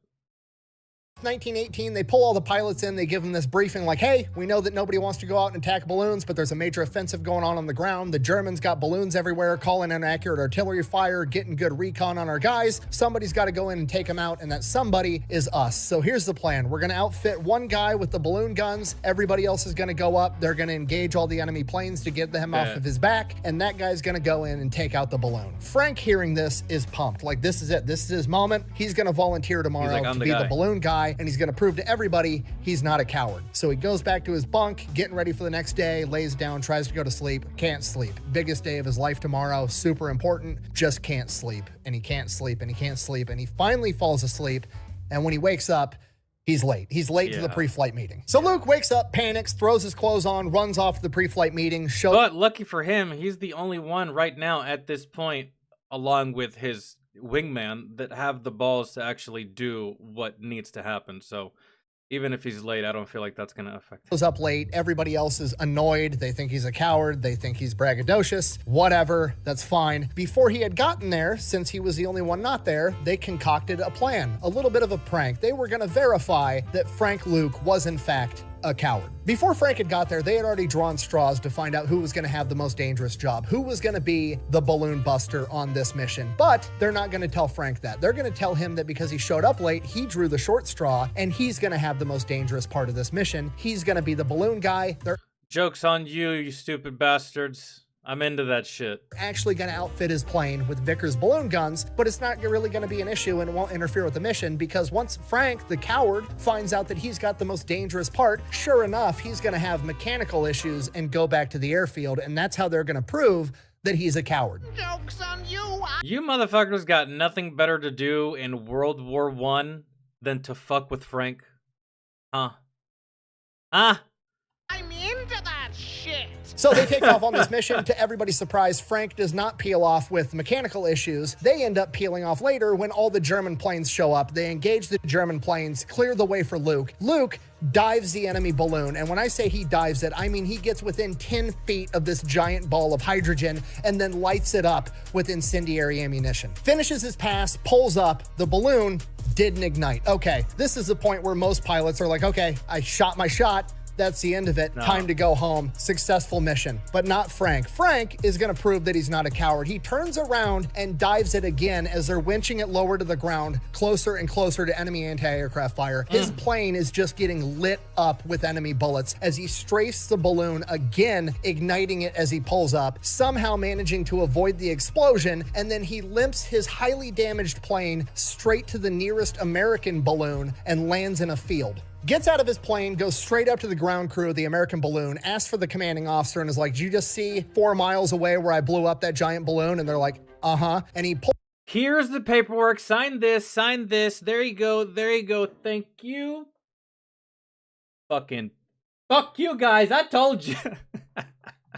1918, they pull all the pilots in, they give them this briefing like, hey, we know that nobody wants to go out and attack balloons, but there's a major offensive going on the ground. The Germans got balloons everywhere, calling in accurate artillery fire, getting good recon on our guys. Somebody's got to go in and take them out, and that somebody is us. So here's the plan. We're going to outfit one guy with the balloon guns. Everybody else is going to go up. They're going to engage all the enemy planes to get him off of his back, and that guy's going to go in and take out the balloon. Frank, hearing this, is pumped. Like, this is it. This is his moment. He's going to volunteer tomorrow to be the balloon guy, and he's going to prove to everybody he's not a coward. So he goes back to his bunk, getting ready for the next day, lays down, tries to go to sleep, can't sleep. Biggest day of his life tomorrow, super important, just can't sleep. And he can't sleep, and he can't sleep, and he finally falls asleep, and when he wakes up, he's late. He's late to the pre-flight meeting. So Luke wakes up, panics, throws his clothes on, runs off to the pre-flight meeting. But lucky for him, he's the only one right now at this point, along with his wingman, that have the balls to actually do what needs to happen. So even if he's late, I don't feel like that's going to affect him. Goes up late. Everybody else is annoyed. They think he's a coward. They think he's braggadocious. Whatever. That's fine. Before he had gotten there, since he was the only one not there, they concocted a plan. A little bit of a prank. They were going to verify that Frank Luke was, in fact, a coward. Before Frank had got there, they had already drawn straws to find out who was going to have the most dangerous job, who was going to be the balloon buster on this mission. But they're not going to tell Frank that. They're going to tell him that because he showed up late, he drew the short straw, and he's going to have the most dangerous part of this mission. He's going to be the balloon guy. Joke's on you, you stupid bastards. I'm into that shit. Actually going to outfit his plane with Vickers balloon guns, but it's not really going to be an issue and it won't interfere with the mission, because once Frank, the coward, finds out that he's got the most dangerous part, sure enough, he's going to have mechanical issues and go back to the airfield, and that's how they're going to prove that he's a coward. Joke's on you! You motherfuckers got nothing better to do in World War I than to fuck with Frank. Huh? I'm into that shit! So they take off on this mission. To everybody's surprise, Frank does not peel off with mechanical issues. They end up peeling off later when all the German planes show up. They engage the German planes, clear the way for Luke. Luke dives the enemy balloon, and when I say he dives it, I mean he gets within 10 feet of this giant ball of hydrogen and then lights it up with incendiary ammunition. Finishes his pass, pulls up, the balloon didn't ignite. Okay, this is the point where most pilots are like, okay, I shot my shot. That's the end of it. No. Time to go home. Successful mission. But not Frank. Frank is going to prove that he's not a coward. He turns around and dives it again as they're winching it lower to the ground, closer and closer to enemy anti-aircraft fire. His plane is just getting lit up with enemy bullets as he strafes the balloon again, igniting it as he pulls up, somehow managing to avoid the explosion, and then he limps his highly damaged plane straight to the nearest American balloon and lands in a field. Gets out of his plane, goes straight up to the ground crew of the American balloon, asks for the commanding officer, and is like, did you just see 4 miles away where I blew up that giant balloon? And they're like, uh-huh. And he pulls... Here's the paperwork. Sign this. Sign this. There you go. There you go. Thank you. Fucking... Fuck you guys. I told you.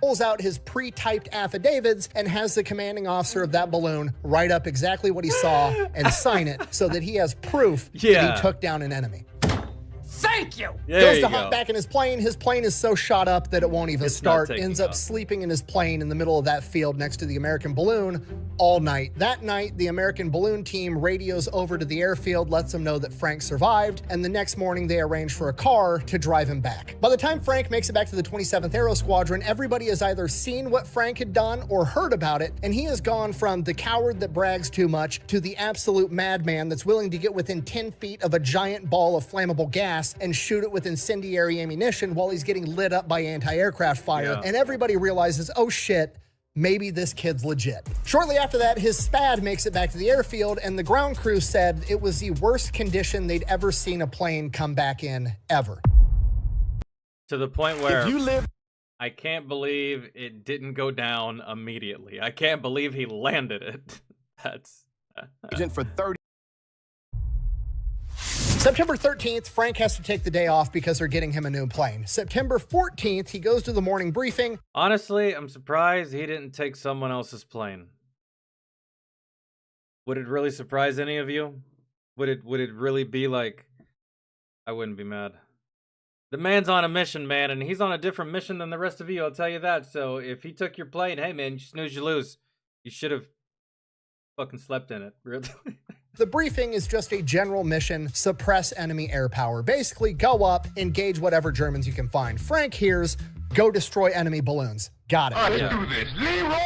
Pulls out his pre-typed affidavits and has the commanding officer of that balloon write up exactly what he saw and sign it so that he has proof that he took down an enemy. Thank you! There Goes you to go. hop back in his plane. His plane is so shot up that it won't even It's not start. taking Ends up off. sleeping in his plane in the middle of that field next to the American balloon all night. That night, the American balloon team radios over to the airfield, lets them know that Frank survived, and the next morning they arrange for a car to drive him back. By the time Frank makes it back to the 27th Aero Squadron, everybody has either seen what Frank had done or heard about it, and he has gone from the coward that brags too much to the absolute madman that's willing to get within 10 feet of a giant ball of flammable gas and shoot it with incendiary ammunition while he's getting lit up by anti-aircraft fire. Yeah. And everybody realizes, oh shit, maybe this kid's legit. Shortly after that, his SPAD makes it back to the airfield, and the ground crew said it was the worst condition they'd ever seen a plane come back in, ever. To the point where If you live I can't believe it didn't go down immediately. I can't believe he landed it. That's for 30 September 13th, Frank has to take the day off because they're getting him a new plane. September 14th, he goes to the morning briefing. honestly, I'm surprised he didn't take someone else's plane. Would it really surprise any of you? Would it really be like, I wouldn't be mad. The man's on a mission, man, and he's on a different mission than the rest of you, I'll tell you that. So if he took your plane, hey man, you snooze, you lose. You should have fucking slept in it. Really. The briefing is just a general mission, suppress enemy air power. Basically, go up, engage whatever Germans you can find. Frank hears, go destroy enemy balloons. Got it. Yeah. Do this. Leroy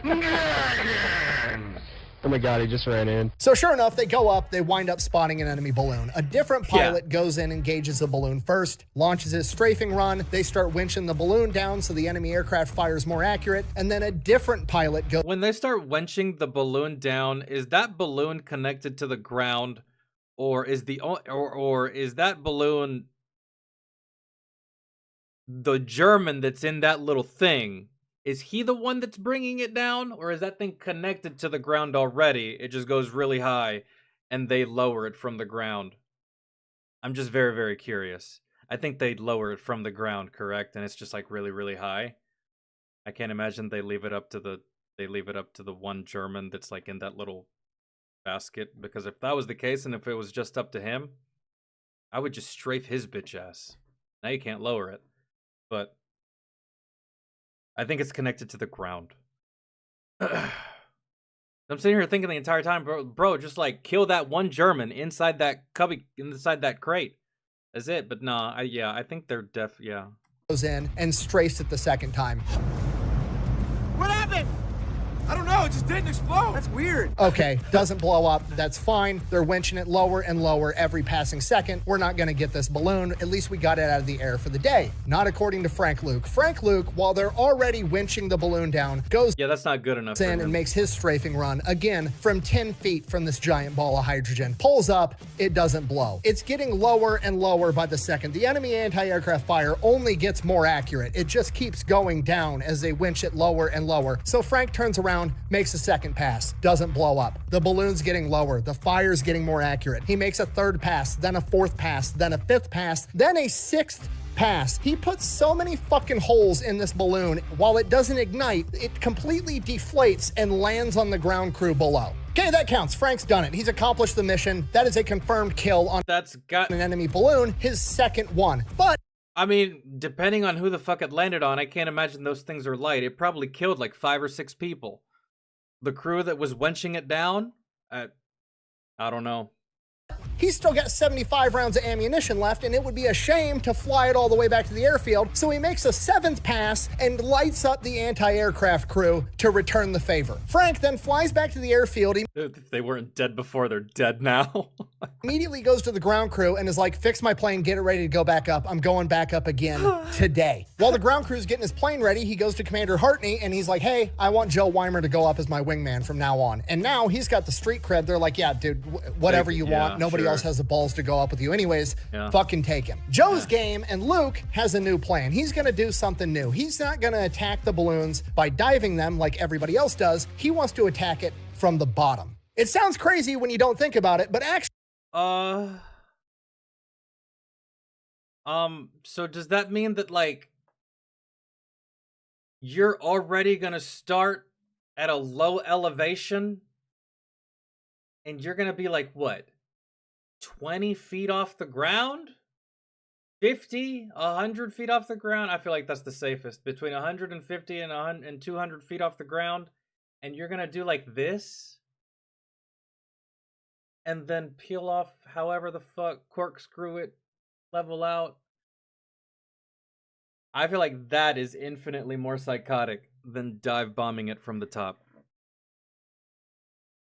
Jenkins! Oh my god, he just ran in. So sure enough, they go up, they wind up spotting an enemy balloon. A different pilot goes in, engages the balloon first, launches his strafing run. They start winching the balloon down so the enemy aircraft fires more accurate. And then a different pilot goes When they start wenching the balloon down, is that balloon connected to the ground, or is is that balloon the German that's in that little thing? Is he the one that's bringing it down, or is that thing connected to the ground already? It just goes really high, and they lower it from the ground. I'm just very, very curious. I think they lower it from the ground, correct? And it's just like really, really high. I can't imagine they leave it up to the one German that's like in that little basket, because if that was the case and if it was just up to him, I would just strafe his bitch ass. Now you can't lower it, but I think it's connected to the ground. I'm sitting here thinking the entire time, bro, just like kill that one German inside that inside that crate. That's it. But nah, I think they're goes in and strafes it the second time. What happened? I don't know, it just didn't explode. That's weird. Okay, doesn't blow up. That's fine. They're winching it lower and lower every passing second. We're not going to get this balloon. At least we got it out of the air for the day. Not according to Frank Luke. Frank Luke, while they're already winching the balloon down, goes that's not good enough. For in him. and makes his strafing run again from 10 feet from this giant ball of hydrogen. Pulls up, it doesn't blow. It's getting lower and lower by the second. The enemy anti-aircraft fire only gets more accurate. It just keeps going down as they winch it lower and lower. So Frank turns around, makes a second pass, doesn't blow up. The balloon's getting lower, the fire's getting more accurate. He makes a third pass, then a fourth pass, then a fifth pass, then a sixth pass. He puts so many fucking holes in this balloon. While it doesn't ignite, it completely deflates and lands on the ground crew below. Okay, that counts. Frank's done it. He's accomplished the mission. That is a confirmed kill on That's got an enemy balloon, his second one. But I mean, depending on who the fuck it landed on, I can't imagine those things are light. It probably killed like 5 or 6 people. The crew that was wenching it down, I don't know. he's still got 75 rounds of ammunition left, and it would be a shame to fly it all the way back to the airfield. So he makes a 7th pass and lights up the anti-aircraft crew to return the favor. Frank then flies back to the airfield. He If they weren't dead before, they're dead now. immediately goes to the ground crew and is like, fix my plane, get it ready to go back up. I'm going back up again today. While the ground crew's getting his plane ready, he goes to Commander Hartney and he's like, hey, I want Joe Weimer to go up as my wingman from now on. And now he's got the street cred. They're like, yeah, dude, whatever you Yeah, want. Nobody sure. else has the balls to go up with you anyways. Yeah. Fucking take him. Joe's game, and Luke has a new plan. He's going to do something new. He's not going to attack the balloons by diving them like everybody else does. He wants to attack it from the bottom. It sounds crazy when you don't think about it, but actually, so does that mean that, like, you're already gonna start at a low elevation? And you're gonna be like, what? 20 feet off the ground? 50, 100 feet off the ground? I feel like that's the safest. Between 150 and 200 feet off the ground. And you're going to do like this? And then peel off however the fuck, corkscrew it, level out. I feel like that is infinitely more psychotic than dive bombing it from the top.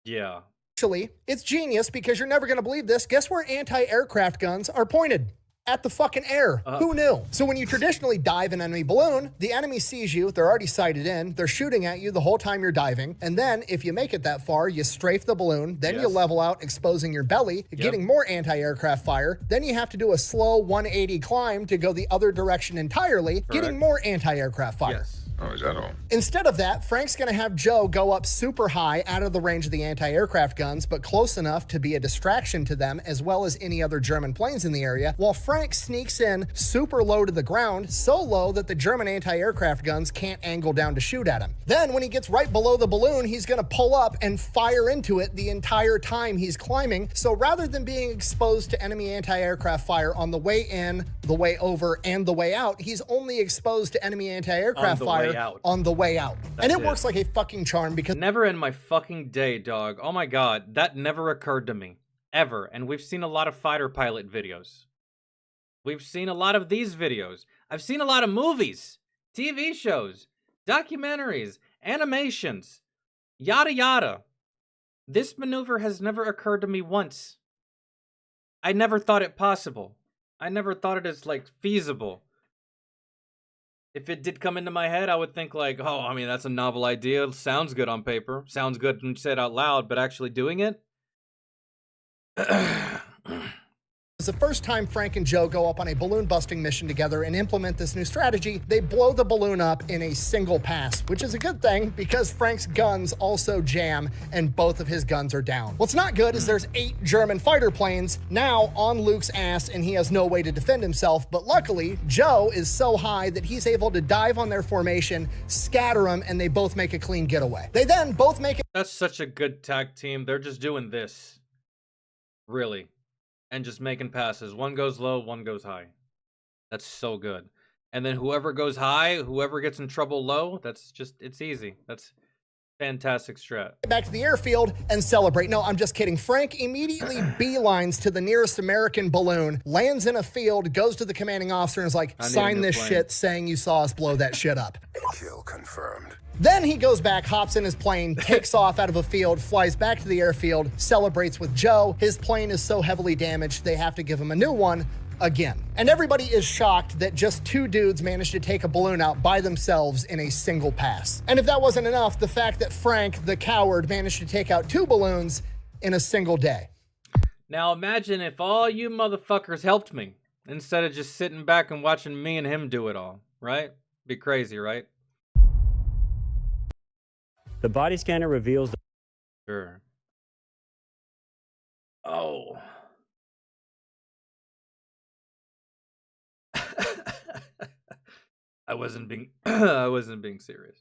Yeah. Actually, it's genius because you're never going to believe this. Guess where anti-aircraft guns are pointed? At the fucking air. Who knew? So when you traditionally dive an enemy balloon, the enemy sees you, they're already sighted in, they're shooting at you the whole time you're diving, and then if you make it that far, you strafe the balloon, then you level out, exposing your belly, getting more anti-aircraft fire, then you have to do a slow 180 climb to go the other direction entirely, getting more anti-aircraft fire. Oh, is that all? Instead of that, Frank's gonna have Joe go up super high out of the range of the anti-aircraft guns, but close enough to be a distraction to them as well as any other German planes in the area, while Frank sneaks in super low to the ground, so low that the German anti-aircraft guns can't angle down to shoot at him. Then when he gets right below the balloon, he's gonna pull up and fire into it the entire time he's climbing. So rather than being exposed to enemy anti-aircraft fire on the way in, the way over, and the way out, he's only exposed to enemy anti-aircraft fire on the way out. And it works like a fucking charm because never in my fucking day, dog. Oh my god, that never occurred to me. Ever. And we've seen a lot of fighter pilot videos. We've seen a lot of these videos. I've seen a lot of movies, TV shows, documentaries, animations, yada yada. This maneuver has never occurred to me once. I never thought it possible. I never thought it as, like, feasible. If it did come into my head, I would think like, oh, I mean, that's a novel idea. Sounds good on paper. Sounds good when you say it out loud, but actually doing it? It's the first time Frank and Joe go up on a balloon busting mission together and implement this new strategy. They blow the balloon up in a single pass, which is a good thing because Frank's guns also jam and both of his guns are down. What's not good is there's 8 German fighter planes now on Luke's ass and he has no way to defend himself, but luckily Joe is so high that he's able to dive on their formation, scatter them, and they both make a clean getaway. They then both make it. That's such a good tag team. They're just doing this. Really. And just making passes. One goes low, one goes high. That's so good. And then whoever goes high, whoever gets in trouble low, that's just, it's easy. That's fantastic strat. Back to the airfield and celebrate. No, I'm just kidding. Frank immediately beelines to the nearest American balloon, lands in a field, goes to the commanding officer and is like, sign this shit saying you saw us blow that shit up. Kill confirmed. Then he goes back, hops in his plane, takes off out of a field, flies back to the airfield, celebrates with Joe. His plane is so heavily damaged, they have to give him a new one again. And everybody is shocked that just 2 dudes managed to take a balloon out by themselves in a single pass. And if that wasn't enough, the fact that Frank, the coward, managed to take out 2 balloons in a single day. Now imagine if all you motherfuckers helped me instead of just sitting back and watching me and him do it all, right? Be crazy, right? The body scanner reveals the Sure. Oh. I wasn't being serious.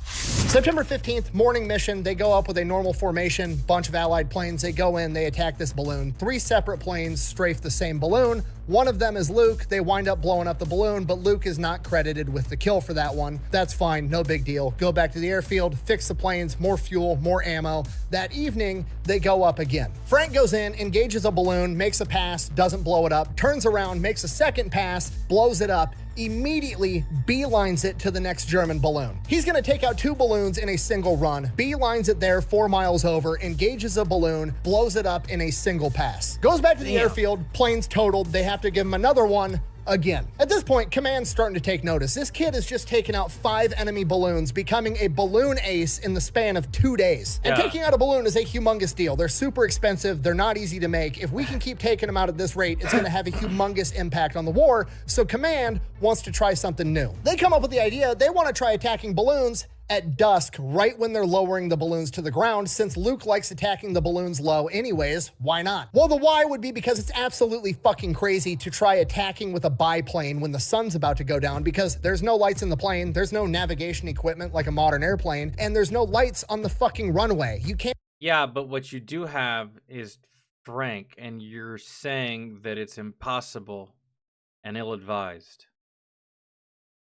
September 15th, morning mission. They go up with a normal formation, bunch of allied planes. They go in, they attack this balloon. 3 separate planes strafe the same balloon. One of them is Luke. They wind up blowing up the balloon, but Luke is not credited with the kill for that one. That's fine, no big deal. Go back to the airfield, fix the planes, more fuel, more ammo. That evening, they go up again. Frank goes in, engages a balloon, makes a pass, doesn't blow it up, turns around, makes a second pass, blows it up, immediately beelines it to the next German balloon. He's gonna take out 2 balloons in a single run, beelines it there 4 miles over, engages a balloon, blows it up in a single pass. Goes back to the airfield, planes totaled, they have to give him another one again. At this point, command's starting to take notice. This kid has just taken out 5 enemy balloons, becoming a balloon ace in the span of 2 days. And taking out a balloon is a humongous deal. They're super expensive. They're not easy to make. If we can keep taking them out at this rate, it's going to have a humongous impact on the war. So command wants to try something new. They come up with the idea they want to try attacking balloons at dusk, right when they're lowering the balloons to the ground. Since Luke likes attacking the balloons low anyways, why not? Well, the why would be because it's absolutely fucking crazy to try attacking with a biplane when the sun's about to go down, because there's no lights in the plane, there's no navigation equipment like a modern airplane, and there's no lights on the fucking runway. You can't Yeah, but what you do have is Frank, and you're saying that it's impossible and ill-advised.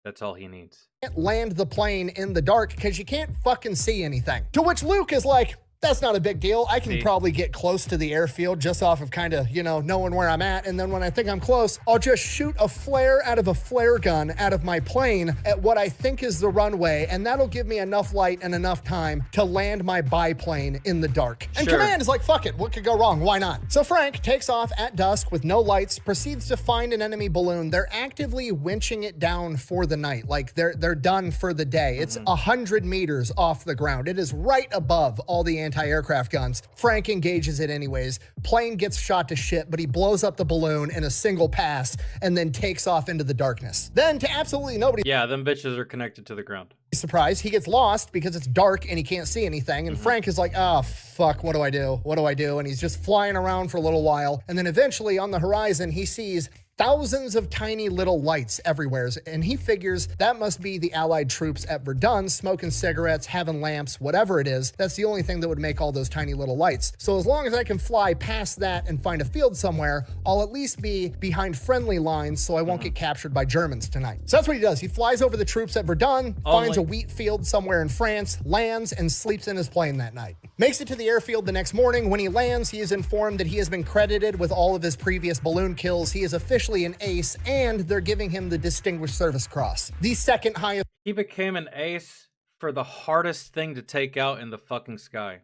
That's all he needs. Can't land the plane in the dark because you can't fucking see anything. To which Luke is like, that's not a big deal. I can probably get close to the airfield just off of kind of, you know, knowing where I'm at. And then when I think I'm close, I'll just shoot a flare out of a flare gun out of my plane at what I think is the runway. And that'll give me enough light and enough time to land my biplane in the dark. And Command is like, fuck it. What could go wrong? Why not? So Frank takes off at dusk with no lights, proceeds to find an enemy balloon. They're actively winching it down for the night. Like they're done for the day. It's 100 meters off the ground. It is right above all the anti-aircraft guns. Frank engages it anyways. Plane gets shot to shit, but he blows up the balloon in a single pass and then takes off into the darkness. Then to absolutely nobody. Yeah, them bitches are connected to the ground. Surprise, he gets lost because it's dark and he can't see anything. And Frank is like, oh, fuck, what do I do? What do I do? And he's just flying around for a little while. And then eventually on the horizon, he sees thousands of tiny little lights everywhere. And he figures that must be the Allied troops at Verdun smoking cigarettes, having lamps, whatever it is. That's the only thing that would make all those tiny little lights. So as long as I can fly past that and find a field somewhere, I'll at least be behind friendly lines so I won't get captured by Germans tonight. So that's what he does. He flies over the troops at Verdun, finds a wheat field somewhere in France, lands, and sleeps in his plane that night. Makes it to the airfield the next morning. When he lands, he is informed that he has been credited with all of his previous balloon kills. He is officially an ace, and they're giving him the Distinguished Service Cross, the second highest. He became an ace for the hardest thing to take out in the fucking sky.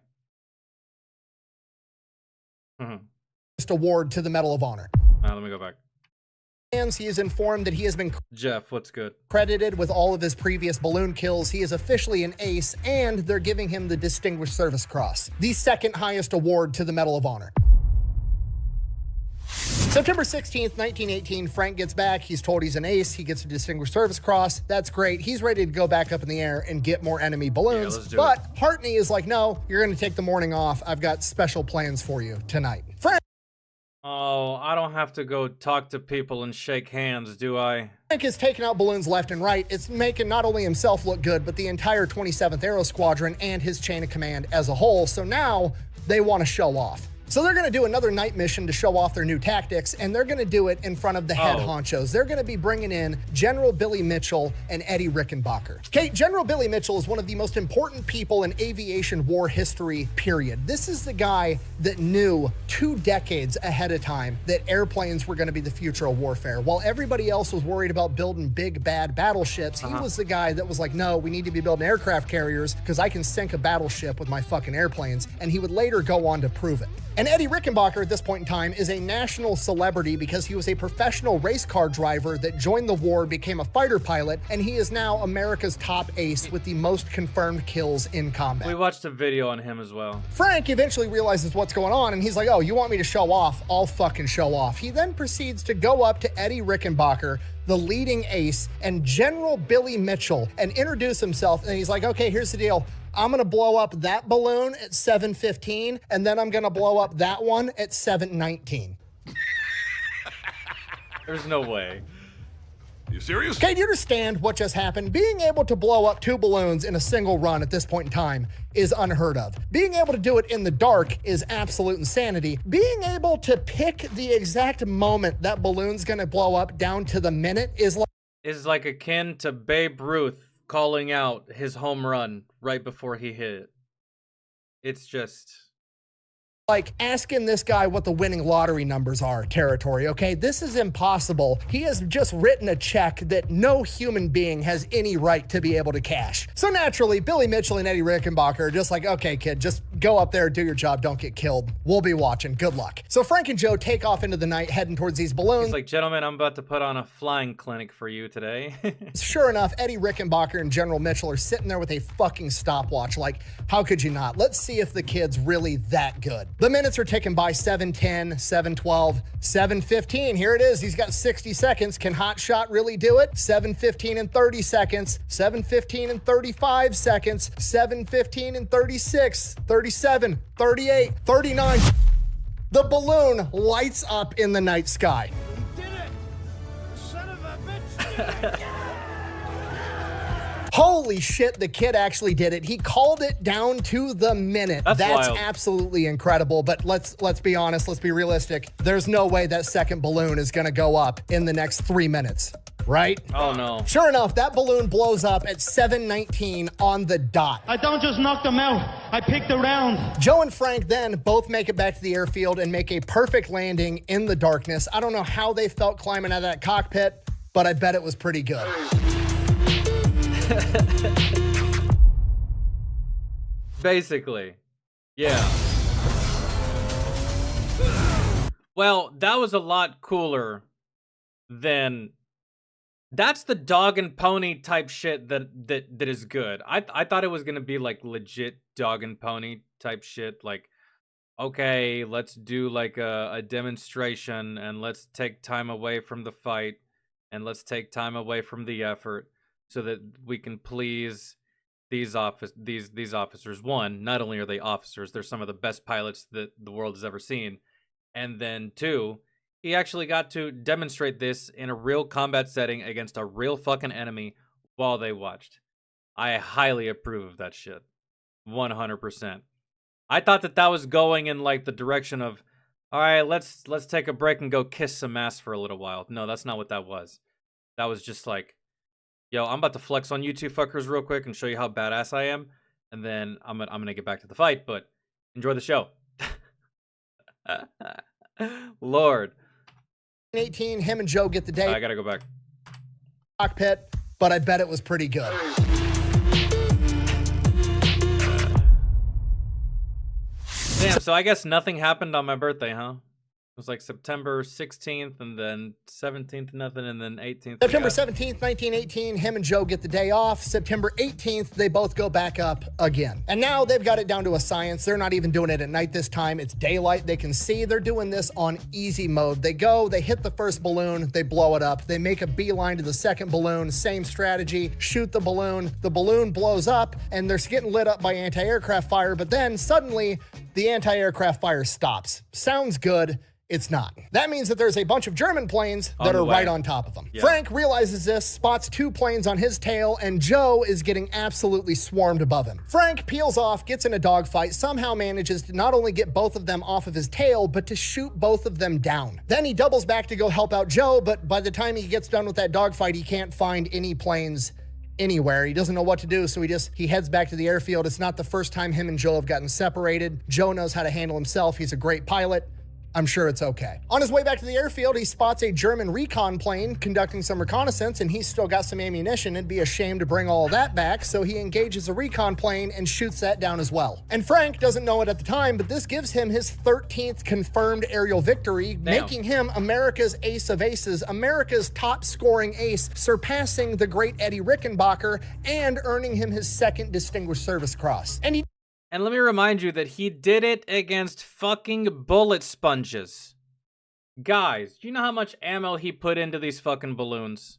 Award to the Medal of Honor. Let me go back. He is informed that he has been Jeff, what's good? Credited with all of his previous balloon kills. He is officially an ace, and they're giving him the Distinguished Service Cross, the second highest award to the Medal of Honor. September 16th, 1918, Frank gets back. He's told he's an ace. He gets a Distinguished Service Cross. That's great. He's ready to go back up in the air and get more enemy balloons. But Hartney is like, no, you're going to take the morning off. I've got special plans for you tonight. Frank. Oh, I don't have to go talk to people and shake hands, do I? Frank is taking out balloons left and right. It's making not only himself look good, but the entire 27th Aero Squadron and his chain of command as a whole. So now they want to show off. So they're going to do another night mission to show off their new tactics, and they're going to do it in front of the head honchos. They're going to be bringing in General Billy Mitchell and Eddie Rickenbacker. Okay, General Billy Mitchell is one of the most important people in aviation war history, period. This is the guy that knew 2 decades ahead of time that airplanes were going to be the future of warfare. While everybody else was worried about building big, bad battleships, he was the guy that was like, no, we need to be building aircraft carriers because I can sink a battleship with my fucking airplanes. And he would later go on to prove it. And Eddie Rickenbacker at this point in time is a national celebrity because he was a professional race car driver that joined the war, became a fighter pilot, and he is now America's top ace with the most confirmed kills in combat. We watched a video on him as well. Frank eventually realizes what's going on, and he's like, oh, you want me to show off? I'll fucking show off. He then proceeds to go up to Eddie Rickenbacker, the leading ace, and General Billy Mitchell, and introduce himself, and he's like, okay, here's the deal. I'm going to blow up that balloon at 7:15, and then I'm going to blow up that one at 7:19. There's no way. You serious? Okay, do you understand what just happened? Being able to blow up 2 balloons in a single run at this point in time is unheard of. Being able to do it in the dark is absolute insanity. Being able to pick the exact moment that balloon's going to blow up down to the minute is like akin to Babe Ruth calling out his home run right before he hit it. It's just like asking this guy what the winning lottery numbers are territory, okay? This is impossible. He has just written a check that no human being has any right to be able to cash. So naturally, Billy Mitchell and Eddie Rickenbacker are just like, okay, kid, just go up there, do your job, don't get killed. We'll be watching. Good luck. So Frank and Joe take off into the night, heading towards these balloons. He's like, gentlemen, I'm about to put on a flying clinic for you today. Sure enough, Eddie Rickenbacker and General Mitchell are sitting there with a fucking stopwatch. Like, how could you not? Let's see if the kid's really that good. The minutes are ticking by. 7:10, 7:12, 7:15. Here it is. He's got 60 seconds. Can Hot Shot really do it? 7:15 and 30 seconds. 7:15 and 35 seconds. 7:15 and 36, 37, 38, 39. The balloon lights up in the night sky. He did it! Son of a bitch! Holy shit, the kid actually did it. He called it down to the minute. That's wild. Absolutely incredible. But let's be honest, let's be realistic. There's no way that second balloon is gonna go up in the next 3 minutes, right? Oh no. Sure enough, that balloon blows up at 7:19 on the dot. I don't just knock them out. I picked the round. Joe and Frank then both make it back to the airfield and make a perfect landing in the darkness. I don't know how they felt climbing out of that cockpit, but I bet it was pretty good. Basically. Yeah. Well, that was a lot cooler than... That's the dog and pony type shit that is good. I thought it was gonna be like legit dog and pony type shit. Like, okay, let's do like a demonstration and let's take time away from the fight and let's take time away from the effort so that we can please these officers. One, not only are they officers, they're some of the best pilots that the world has ever seen. And then two, he actually got to demonstrate this in a real combat setting against a real fucking enemy while they watched. I highly approve of that shit. 100%. I thought that was going in like the direction of, all right, let's take a break and go kiss some ass for a little while. No, that's not what that was. That was just like, yo, I'm about to flex on you two fuckers real quick and show you how badass I am, and then I'm gonna get back to the fight, but enjoy the show. Lord. 18, him and Joe get the day. I gotta go back. Cockpit, but I bet it was pretty good. Damn, so I guess nothing happened on my birthday, huh? It was like September 16th, and then 17th, nothing, and then 18th. September 17th, 1918, him and Joe get the day off. September 18th, they both go back up again. And now they've got it down to a science. They're not even doing it at night this time. It's daylight. They can see. They're doing this on easy mode. They go, they hit the first balloon, they blow it up. They make a beeline to the second balloon, same strategy, shoot the balloon blows up, and they're getting lit up by anti-aircraft fire, but then suddenly the anti-aircraft fire stops. Sounds good. It's not. That means that there's a bunch of German planes that are right on top of them. Yeah. Frank realizes this, spots 2 planes on his tail, and Joe is getting absolutely swarmed above him. Frank peels off, gets in a dogfight, somehow manages to not only get both of them off of his tail, but to shoot both of them down. Then he doubles back to go help out Joe, but by the time he gets done with that dogfight, he can't find any planes anywhere. He doesn't know what to do, so he heads back to the airfield. It's not the first time him and Joe have gotten separated. Joe knows how to handle himself. He's a great pilot. I'm sure it's okay. On his way back to the airfield, he spots a German recon plane conducting some reconnaissance, and he's still got some ammunition. It'd be a shame to bring all that back, so he engages a recon plane and shoots that down as well. And Frank doesn't know it at the time, but this gives him his 13th confirmed aerial victory, making him America's ace of aces, America's top scoring ace, surpassing the great Eddie Rickenbacker and earning him his 2nd Distinguished Service Cross. And let me remind you that he did it against fucking bullet sponges. Guys, do you know how much ammo he put into these fucking balloons?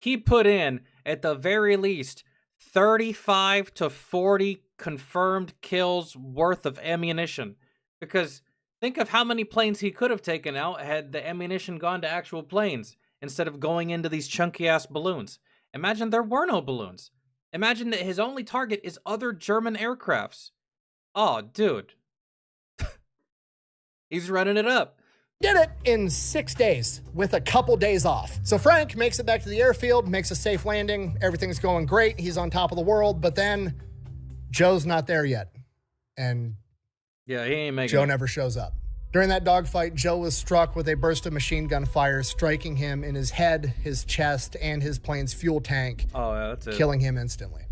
He put in, at the very least, 35 to 40 confirmed kills worth of ammunition. Because think of how many planes he could have taken out had the ammunition gone to actual planes instead of going into these chunky-ass balloons. Imagine there were no balloons. Imagine that his only target is other German aircrafts. Oh, dude. He's running it up. Did it in 6 days with a couple days off. So Frank makes it back to the airfield, makes a safe landing. Everything's going great. He's on top of the world, but then Joe's not there yet. And yeah, he ain't making Joe never shows up. During that dogfight, Joe was struck with a burst of machine gun fire, striking him in his head, his chest, and his plane's fuel tank, killing him instantly.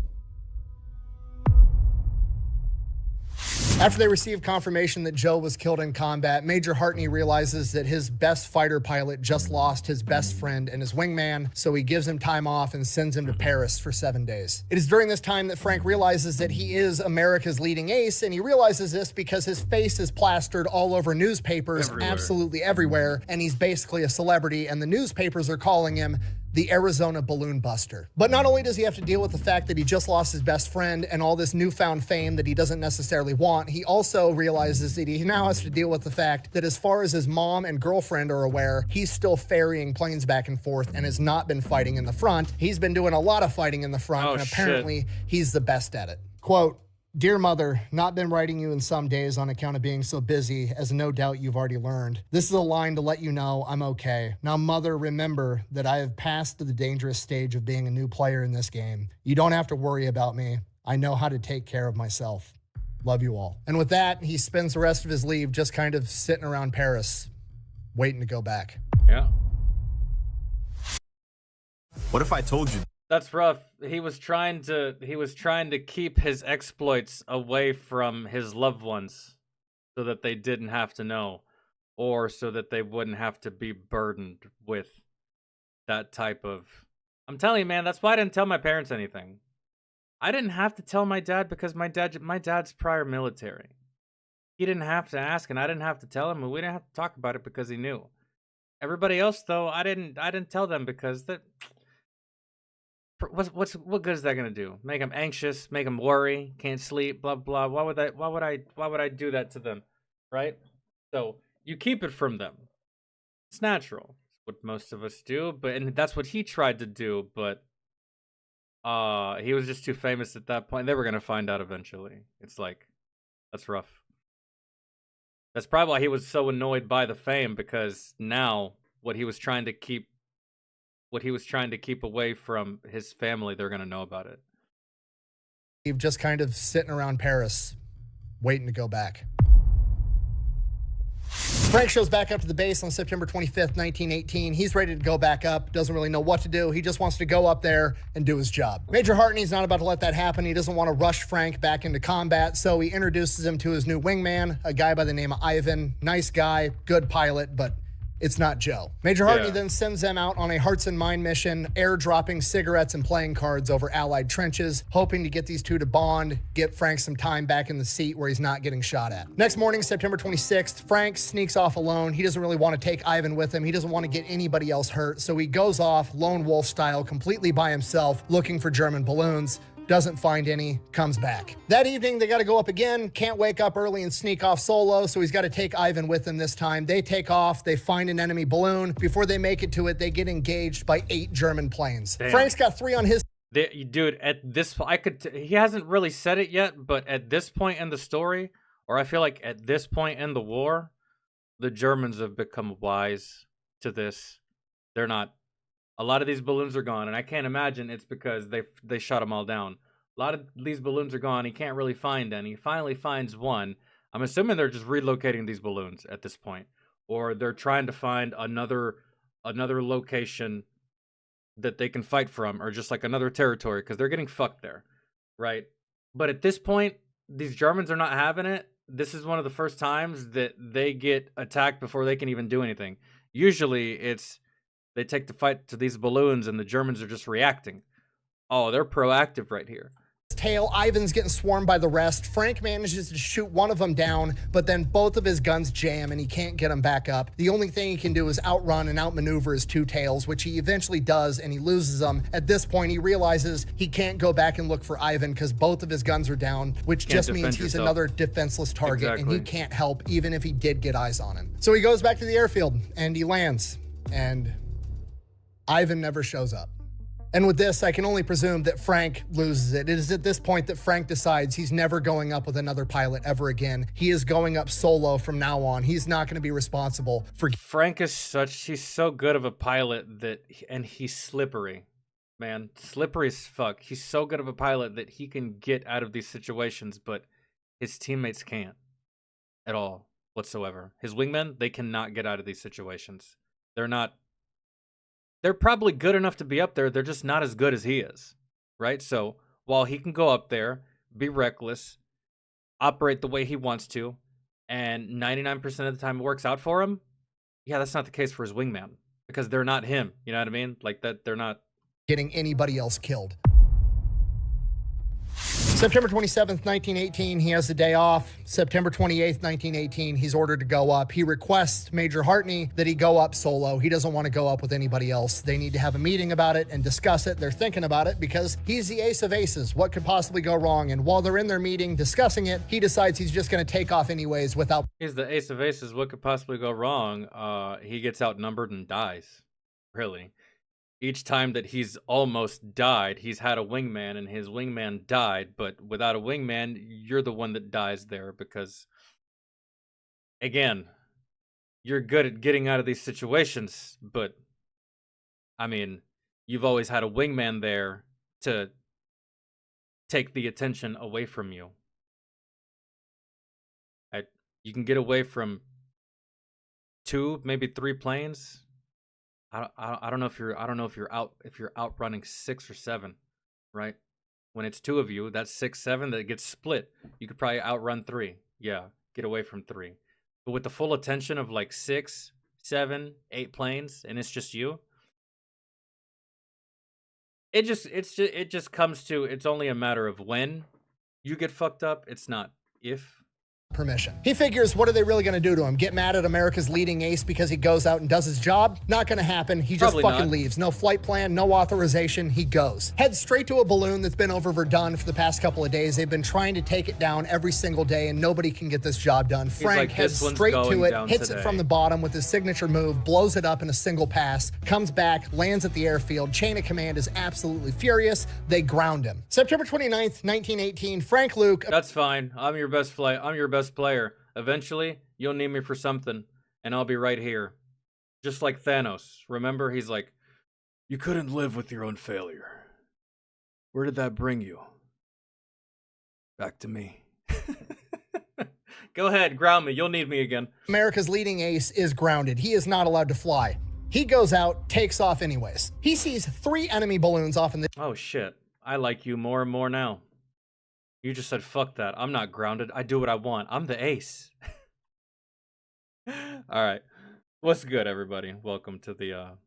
After they received confirmation that Joe was killed in combat, Major Hartney realizes that his best fighter pilot just lost his best friend and his wingman, so he gives him time off and sends him to Paris for 7 days. It is during this time that Frank realizes that he is America's leading ace, and he realizes this because his face is plastered all over newspapers, absolutely everywhere, and he's basically a celebrity, and the newspapers are calling him the Arizona balloon buster. But not only does he have to deal with the fact that he just lost his best friend and all this newfound fame that he doesn't necessarily want, he also realizes that he now has to deal with the fact that as far as his mom and girlfriend are aware, he's still ferrying planes back and forth and has not been fighting in the front. He's been doing a lot of fighting in the front, and apparently he's the best at it. Quote, "Dear mother, not been writing you in some days on account of being so busy, as no doubt you've already learned. This is a line to let you know I'm okay. Now, mother, remember that I have passed to the dangerous stage of being a new player in this game. You don't have to worry about me. I know how to take care of myself. Love you all." And with that, he spends the rest of his leave just kind of sitting around Paris, waiting to go back. Yeah. What if I told you? That's rough. He was trying to keep his exploits away from his loved ones so that they didn't have to know, or so that they wouldn't have to be burdened with that type of... I'm telling you, man, that's why I didn't tell my parents anything. I didn't have to tell my dad because my dad's prior military. He didn't have to ask, and I didn't have to tell him, and we didn't have to talk about it because he knew. Everybody else, though, I didn't tell them because that... What good is that gonna do? Make them anxious, make them worry, can't sleep, blah blah. Why would I do that to them, right? So you keep it from them. It's natural. It's what most of us do, and that's what he tried to do. But he was just too famous at that point. They were gonna find out eventually. It's like, that's rough. That's probably why he was so annoyed by the fame, because now what he was trying to keep away from his family, they're going to know about it. He's just kind of sitting around Paris, waiting to go back. Frank shows back up to the base on September 25th, 1918. He's ready to go back up, doesn't really know what to do. He just wants to go up there and do his job. Major Hartney's not about to let that happen. He doesn't want to rush Frank back into combat, so he introduces him to his new wingman, a guy by the name of Ivan. Nice guy, good pilot, but it's not Joe. Major Hartney then sends them out on a hearts and mind mission, airdropping cigarettes and playing cards over Allied trenches, hoping to get these two to bond, get Frank some time back in the seat where he's not getting shot at. Next morning, September 26th, Frank sneaks off alone. He doesn't really want to take Ivan with him. He doesn't want to get anybody else hurt, so he goes off lone wolf style, completely by himself, looking for German balloons. Doesn't find any, comes back. That evening, they got to go up again. Can't wake up early and sneak off solo, so he's got to take Ivan with him this time. They take off, they find an enemy balloon. Before they make it to it, they get engaged by 8 German planes. Damn. Frank's got 3 on his... Dude, at this point, he hasn't really said it yet, but at this point in the story, or I feel like at this point in the war, the Germans have become wise to this. They're not... A lot of these balloons are gone, and I can't imagine it's because they shot them all down. A lot of these balloons are gone. He can't really find any. He finally finds one. I'm assuming they're just relocating these balloons at this point, or they're trying to find another location that they can fight from, or just like another territory, because they're getting fucked there, right? But at this point, these Germans are not having it. This is one of the first times that they get attacked before they can even do anything. Usually, it's they take the fight to these balloons, and the Germans are just reacting. Oh, they're proactive right here. Tail, Ivan's getting swarmed by the rest. Frank manages to shoot one of them down, but then both of his guns jam and he can't get them back up. The only thing he can do is outrun and outmaneuver his 2 tails, which he eventually does, and he loses them. At this point, he realizes he can't go back and look for Ivan because both of his guns are down, which just means he's another defenseless target, and he can't help even if he did get eyes on him. So he goes back to the airfield and he lands, and Ivan never shows up. And with this, I can only presume that Frank loses it. It is at this point that Frank decides he's never going up with another pilot ever again. He is going up solo from now on. He's not going to be responsible for... Frank is he's so good of a pilot and he's slippery, man. Slippery as fuck. He's so good of a pilot that he can get out of these situations, but his teammates can't at all whatsoever. His wingmen, they cannot get out of these situations. They're probably good enough to be up there. They're just not as good as he is, right? So while he can go up there, be reckless, operate the way he wants to, and 99% of the time it works out for him, yeah, that's not the case for his wingman because they're not him. You know what I mean? Like that, they're not getting anybody else killed. September 27th, 1918, he has the day off. September 28th, 1918, he's ordered to go up. He requests Major Hartney that he go up solo. He doesn't want to go up with anybody else. They need to have a meeting about it and discuss it. They're thinking about it because he's the ace of aces. What could possibly go wrong? And while they're in their meeting discussing it, he decides he's just going to take off anyways without... He's the ace of aces. What could possibly go wrong? He gets outnumbered and dies. Really. Each time that he's almost died, he's had a wingman and his wingman died. But without a wingman, you're the one that dies there because, again, you're good at getting out of these situations. But, I mean, you've always had a wingman there to take the attention away from you. You can get away from 2, maybe 3 planes. I don't know if you're outrunning 6 or 7, right? When it's 2 of you, that's 6, 7 that gets split. You could probably outrun 3. Yeah, get away from 3. But with the full attention of like 6, 7, 8 planes, and it's just you, it just comes to, it's only a matter of when you get fucked up. It's not if. Permission. He figures, what are they really going to do to him? Get mad at America's leading ace because he goes out and does his job? Not going to happen. He just fucking leaves. No flight plan, no authorization. He goes. Heads straight to a balloon that's been over Verdun for the past couple of days. They've been trying to take it down every single day, and nobody can get this job done. Frank heads straight to it, hits it from the bottom with his signature move, blows it up in a single pass, comes back, lands at the airfield. Chain of command is absolutely furious. They ground him. September 29th, 1918, Frank Luke. That's fine. I'm your best player. Eventually, you'll need me for something, and I'll be right here. Just like Thanos. Remember, he's like, you couldn't live with your own failure. Where did that bring you? Back to me. Go ahead, ground me. You'll need me again. America's leading ace is grounded. He is not allowed to fly. He goes out, takes off anyways. He sees 3 enemy balloons off in the... Oh, shit. I like you more and more now. You just said, fuck that. I'm not grounded. I do what I want. I'm the ace. All right. What's good, everybody? Welcome to the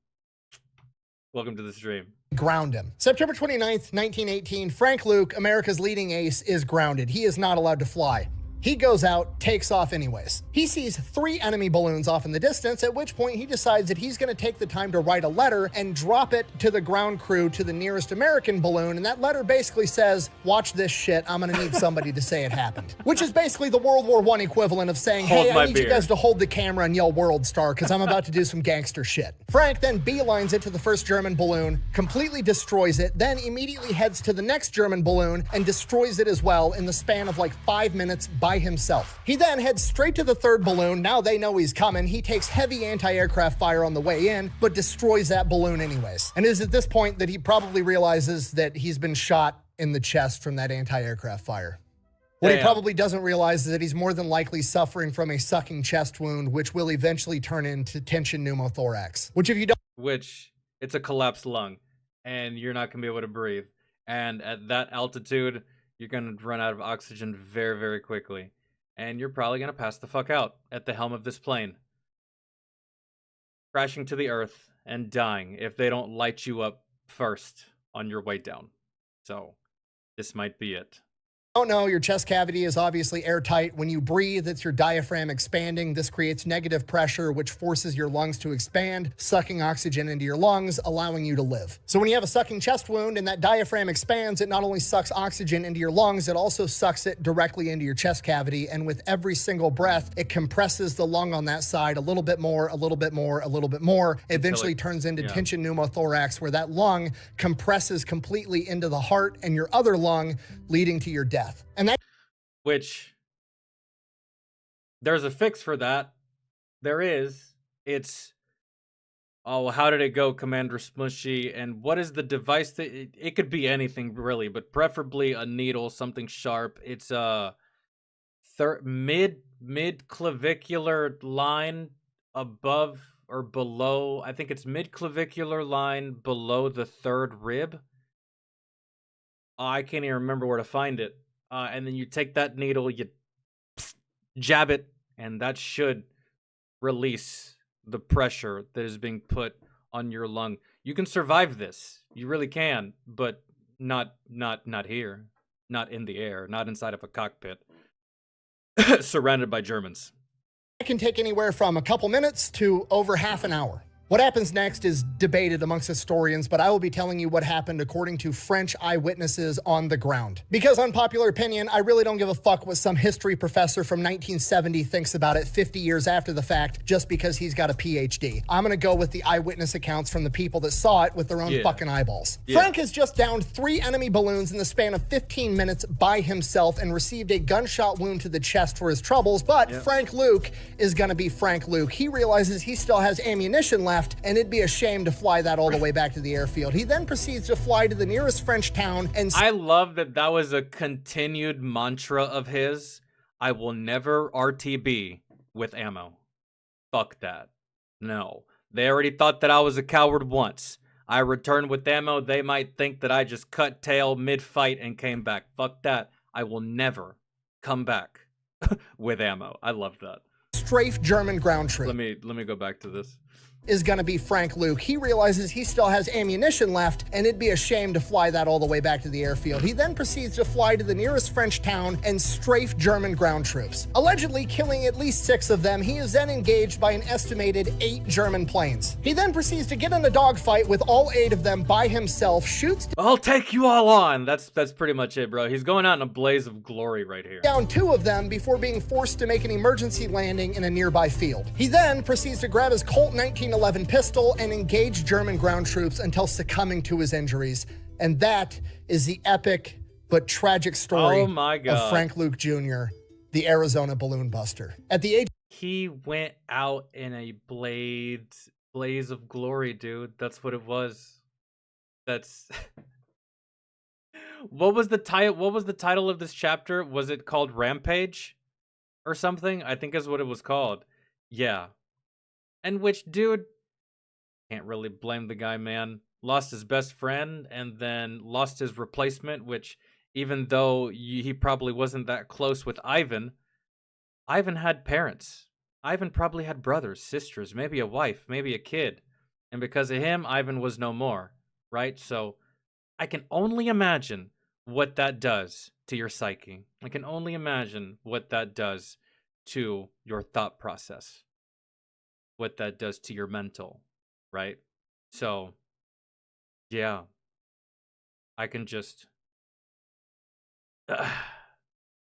stream. Ground him. September 29th, 1918, Frank Luke, America's leading ace, is grounded. He is not allowed to fly. He goes out, takes off anyways. He sees 3 enemy balloons off in the distance, at which point he decides that he's going to take the time to write a letter and drop it to the ground crew to the nearest American balloon, and that letter basically says, watch this shit, I'm going to need somebody to say it happened. Which is basically the World War I equivalent of saying, hey, I need you guys to hold the camera and yell World Star, because I'm about to do some gangster shit. Frank then beelines it to the first German balloon, completely destroys it, then immediately heads to the next German balloon and destroys it as well in the span of like 5 minutes by himself. He then heads straight to the third balloon. Now they know he's coming. He takes heavy anti-aircraft fire on the way in, but destroys that balloon anyways. And it is at this point that he probably realizes that he's been shot in the chest from that anti-aircraft fire. What he probably doesn't realize is that he's more than likely suffering from a sucking chest wound, which will eventually turn into tension pneumothorax. Which if you don't... Which, it's a collapsed lung, and you're not going to be able to breathe. And at that altitude, you're going to run out of oxygen very, very quickly. And you're probably going to pass the fuck out at the helm of this plane. Crashing to the earth and dying if they don't light you up first on your way down. So, this might be it. Oh no, your chest cavity is obviously airtight. When you breathe, it's your diaphragm expanding. This creates negative pressure, which forces your lungs to expand, sucking oxygen into your lungs, allowing you to live. So when you have a sucking chest wound and that diaphragm expands, it not only sucks oxygen into your lungs, it also sucks it directly into your chest cavity. And with every single breath, it compresses the lung on that side a little bit more, a little bit more, a little bit more. Eventually turns into tension pneumothorax, where that lung compresses completely into the heart and your other lung, leading to your death. And that, which there's a fix for that. There is. It's, oh, how did it go, Commander Smushy? And what is the device that it could be anything really, but preferably a needle, something sharp. It's a mid clavicular line above or below. I think it's mid clavicular line below the third rib. I can't even remember where to find it. And then you take that needle, you jab it, and that should release the pressure that is being put on your lung. You can survive this. You really can, but not here. not in the air, not inside of a cockpit, surrounded by Germans. It can take anywhere from a couple minutes to over half an hour. What happens next is debated amongst historians, but I will be telling you what happened according to French eyewitnesses on the ground. Because unpopular opinion, I really don't give a fuck what some history professor from 1970 thinks about it 50 years after the fact, just because he's got a PhD. I'm gonna go with the eyewitness accounts from the people that saw it with their own fucking eyeballs. Frank has just downed 3 enemy balloons in the span of 15 minutes by himself and received a gunshot wound to the chest for his troubles, but Frank Luke is gonna be Frank Luke. He realizes he still has ammunition left, and it'd be a shame to fly that all the way back to the airfield. He then proceeds to fly to the nearest French town and... I love that that was a continued mantra of his. I will never RTB with ammo. Fuck that. No. They already thought that I was a coward once. I returned with ammo. They might think that I just cut tail mid-fight and came back. Fuck that. I will never come back with ammo. I love that. Strafe German ground troop. Let me go back to this. Is gonna be Frank Luke. He realizes he still has ammunition left, and it'd be a shame to fly that all the way back to the airfield. He then proceeds to fly to the nearest French town and strafe German ground troops. Allegedly killing at least 6 of them, he is then engaged by an estimated 8 German planes. He then proceeds to get in a dogfight with all 8 of them by himself, shoots I'll take you all on. That's pretty much it, bro. He's going out in a blaze of glory right here. down 2 of them before being forced to make an emergency landing in a nearby field. He then proceeds to grab his Colt 1911 pistol and engage German ground troops until succumbing to his injuries. And that is the epic but tragic story of Frank Luke Jr., the Arizona balloon buster. At the age... He went out in a blaze of glory, dude. That's what it was. That's... What was the title of this chapter? Was it called Rampage or something? I think is what it was called. Yeah. And which, dude, can't really blame the guy, man. Lost his best friend and then lost his replacement, which even though he probably wasn't that close with Ivan, Ivan had parents. Ivan probably had brothers, sisters, maybe a wife, maybe a kid. And because of him, Ivan was no more, right? So I can only imagine what that does to your psyche. I can only imagine what that does to your thought process. What that does to your mental, right? So, yeah. I can just...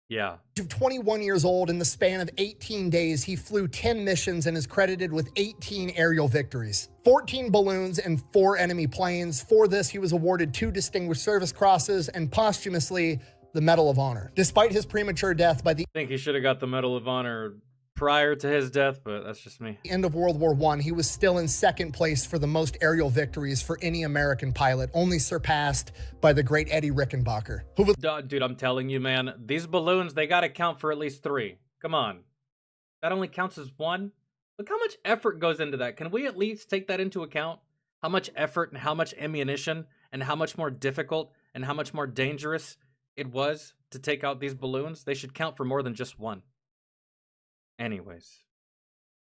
yeah. 21 years old, in the span of 18 days, he flew 10 missions and is credited with 18 aerial victories, 14 balloons, and 4 enemy planes. For this, he was awarded 2 Distinguished Service Crosses and posthumously the Medal of Honor. Despite his premature death by the... I think he should have got the Medal of Honor prior to his death, but that's just me. End of World War I, he was still in 2nd place for the most aerial victories for any American pilot, only surpassed by the great Eddie Rickenbacker, who was... Dude, I'm telling you, man, these balloons, they gotta count for at least 3. Come on. That only counts as 1? Look how much effort goes into that. Can we at least take that into account? How much effort and how much ammunition and how much more difficult and how much more dangerous it was to take out these balloons? They should count for more than just 1. Anyways.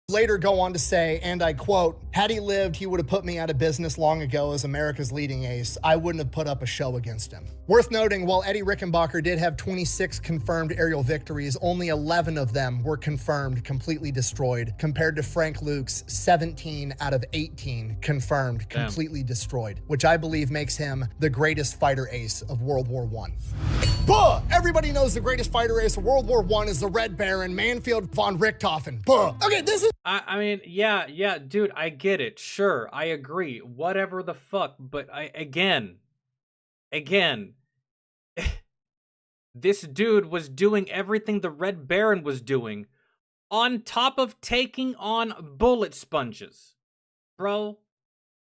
Later go on to say, and I quote, "Had he lived, he would have put me out of business long ago as America's leading ace. I wouldn't have put up a show against him." Worth noting, while Eddie Rickenbacker did have 26 confirmed aerial victories, only 11 of them were confirmed completely destroyed, compared to Frank Luke's 17 out of 18 confirmed completely destroyed, which I believe makes him the greatest fighter ace of World War I. Buh! Everybody knows the greatest fighter ace of World War I is the Red Baron, Manfred von Richthofen. Buh! Okay, this is... I mean, yeah, dude, I get it. Sure, I agree. Whatever the fuck, but again, this dude was doing everything the Red Baron was doing on top of taking on bullet sponges. Bro,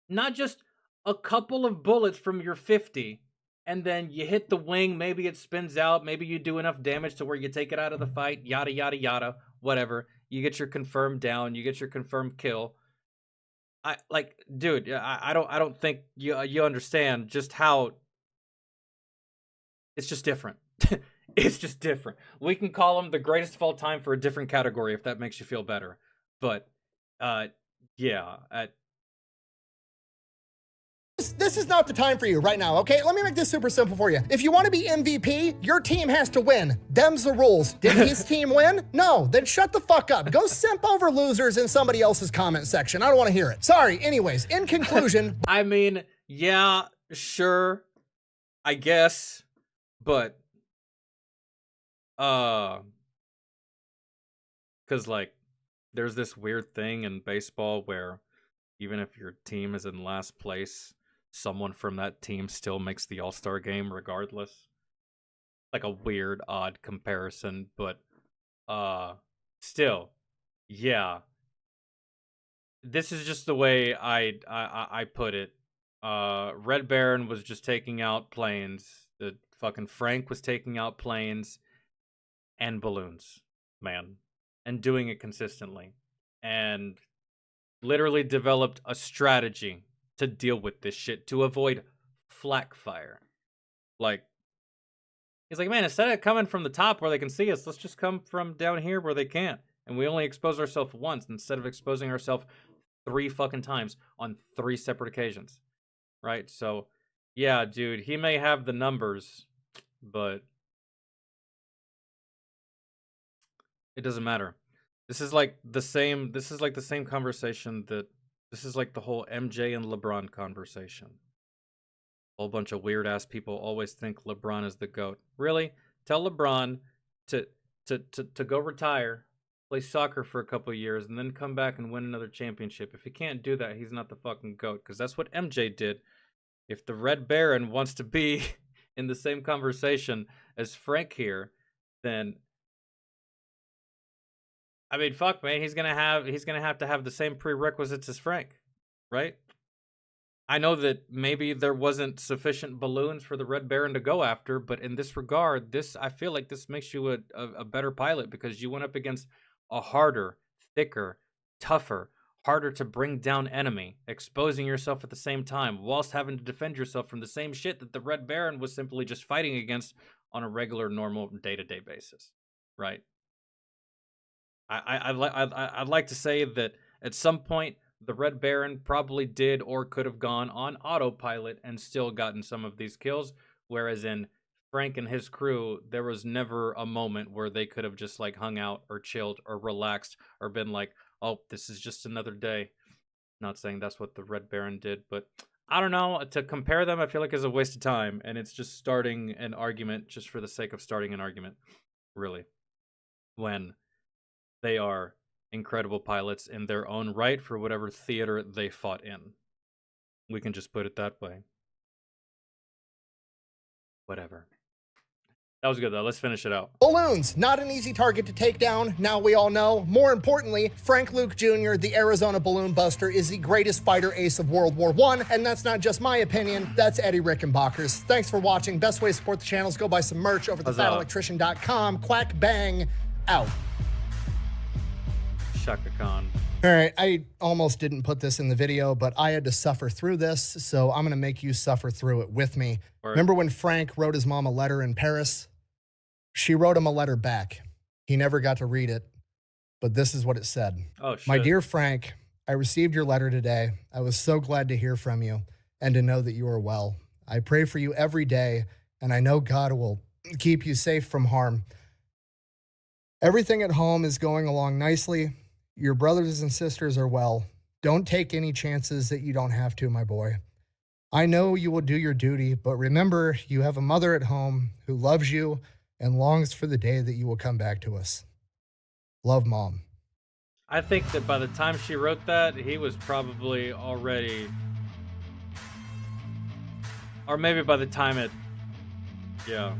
not just a couple of bullets from your 50 and then you hit the wing, maybe it spins out, maybe you do enough damage to where you take it out of the fight, yada, yada, yada, whatever. You get your confirmed down, you get your confirmed kill. Dude, I don't think you understand just how it's just different. It's just different. We can call him the greatest of all time for a different category if that makes you feel better. But yeah, This this is not the time for you right now, okay? Let me make this super simple for you. If you want to be MVP, your team has to win. Them's the rules. Did his team win? No, then shut the fuck up. Go simp over losers in somebody else's comment section. I don't want to hear it. Sorry. Anyways, in conclusion. I mean, yeah, sure, I guess, but, because, like, there's this weird thing in baseball where even if your team is in last place, someone from that team still makes the All-Star game regardless. Like a weird, odd comparison, but still, yeah. This is just the way I put it. Red Baron was just taking out planes. The fucking Frank was taking out planes and balloons, man. And doing it consistently. And literally developed a strategy to deal with this shit, to avoid flak fire. Like, he's like, man, instead of coming from the top where they can see us, let's just come from down here where they can't. And we only expose ourselves once instead of exposing ourselves 3 fucking times on 3 separate occasions. Right? So, yeah, dude, he may have the numbers, but it doesn't matter. This is like the same conversation this is like the whole MJ and LeBron conversation. A whole bunch of weird ass people always think LeBron is the GOAT. Really? Tell LeBron to go retire, play soccer for a couple of years, and then come back and win another championship. If he can't do that, he's not the fucking GOAT, because that's what MJ did. If the Red Baron wants to be in the same conversation as Frank here, then I mean, fuck, man, he's gonna have to have the same prerequisites as Frank, right? I know that maybe there wasn't sufficient balloons for the Red Baron to go after, but in this regard, I feel like this makes you a better pilot, because you went up against a harder, thicker, tougher, harder to bring down enemy, exposing yourself at the same time, whilst having to defend yourself from the same shit that the Red Baron was simply just fighting against on a regular, normal, day-to-day basis, right? I'd like to say that at some point the Red Baron probably did or could have gone on autopilot and still gotten some of these kills, whereas in Frank and his crew, there was never a moment where they could have just like hung out or chilled or relaxed or been like, oh, this is just another day. Not saying that's what the Red Baron did, but I don't know. To compare them, I feel like is a waste of time, and it's just starting an argument just for the sake of starting an argument, really, when they are incredible pilots in their own right for whatever theater they fought in. We can just put it that way. Whatever. That was good, though. Let's finish it out. Balloons, not an easy target to take down. Now we all know. More importantly, Frank Luke Jr., the Arizona Balloon Buster, is the greatest fighter ace of World War I, and that's not just my opinion. That's Eddie Rickenbacher's. Thanks for watching. Best way to support the channel is go buy some merch over at thefatelectrician.com. Quack bang out. Shaka Khan. All right, I almost didn't put this in the video, but I had to suffer through this, so I'm going to make you suffer through it with me. Right. Remember when Frank wrote his mom a letter in Paris? She wrote him a letter back. He never got to read it, but this is what it said. Oh, shit. My dear Frank, I received your letter today. I was so glad to hear from you and to know that you are well. I pray for you every day, and I know God will keep you safe from harm. Everything at home is going along nicely. Your brothers and sisters are well. Don't take any chances that you don't have to, my boy. I know you will do your duty, but remember, you have a mother at home who loves you and longs for the day that you will come back to us. Love, Mom. I think that by the time she wrote that, he was probably already... Or maybe by the time it... Yeah.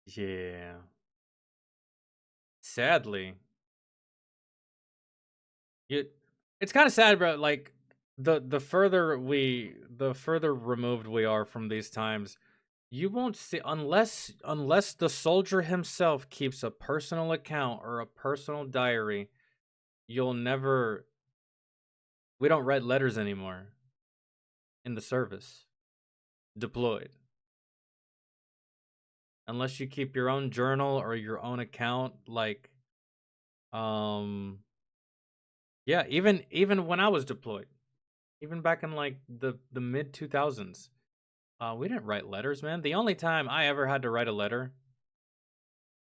Yeah. Sadly. It's kind of sad, bro. Like, the further removed we are from these times, you won't see, unless the soldier himself keeps a personal account or a personal diary, you'll never... We don't write letters anymore in the service. Deployed. Unless you keep your own journal or your own account, like, yeah, even when I was deployed, Even back in like the mid 2000s. We didn't write letters, man. The only time I ever had to write a letter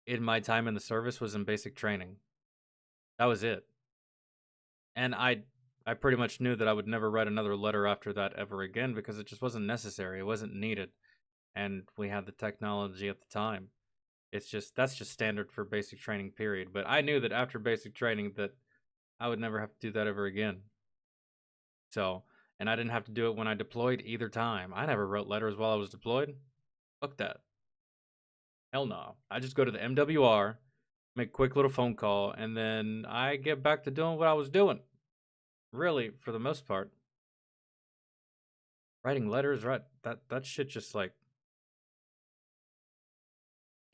in my time in the service was in basic training. That was it. And I pretty much knew that I would never write another letter after that ever again because it just wasn't necessary. It wasn't needed. And we had the technology at the time. It's just, that's just standard for basic training, period. But I knew that after basic training that I would never have to do that ever again. So, and I didn't have to do it when I deployed either time. I never wrote letters while I was deployed. Fuck that. Hell no. I just go to the MWR, make a quick little phone call, and then I get back to doing what I was doing. Really, for the most part. Writing letters, right? That shit just like,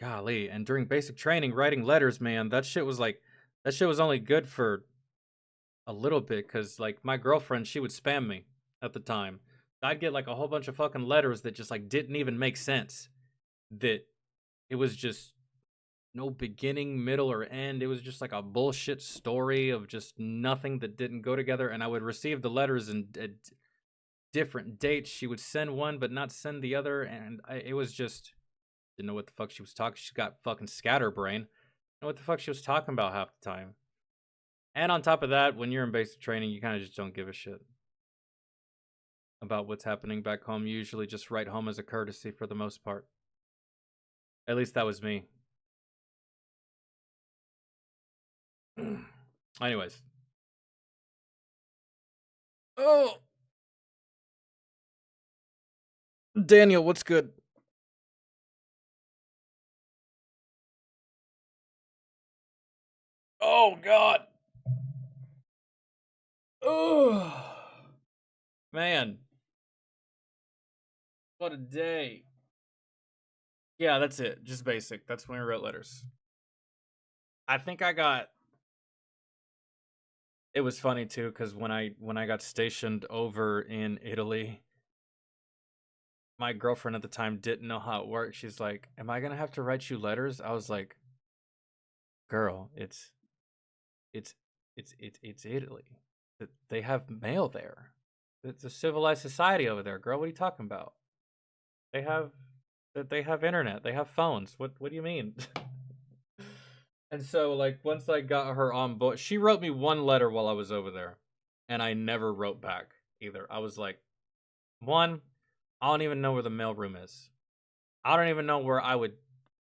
golly. And during basic training, writing letters, man, that shit was only good for a little bit, because like my girlfriend, she would spam me at the time. I'd get like a whole bunch of fucking letters that just like didn't even make sense. That it was just no beginning, middle, or end. It was just like a bullshit story of just nothing that didn't go together. And I would receive the letters in different dates. She would send one but not send the other, and it was just, didn't know what the fuck she was talking. She got fucking scatterbrain. Know what the fuck she was talking about half the time. And on top of that, when you're in basic training, you kind of just don't give a shit about what's happening back home. You usually just write home as a courtesy for the most part. At least that was me. Anyways. Oh! Daniel, what's good? Oh, God. Oh. Man. What a day. Yeah, that's it. Just basic. That's when I wrote letters. I think I got... It was funny, too, because when I got stationed over in Italy, my girlfriend at the time didn't know how it worked. She's like, am I going to have to write you letters? I was like, girl, it's Italy. They have mail there. It's a civilized society over there, girl. What are you talking about? They have internet. They have phones. What do you mean? And so, like, once I got her on board, she wrote me one letter while I was over there, and I never wrote back either. I was like, one, I don't even know where the mailroom is. I don't even know where I would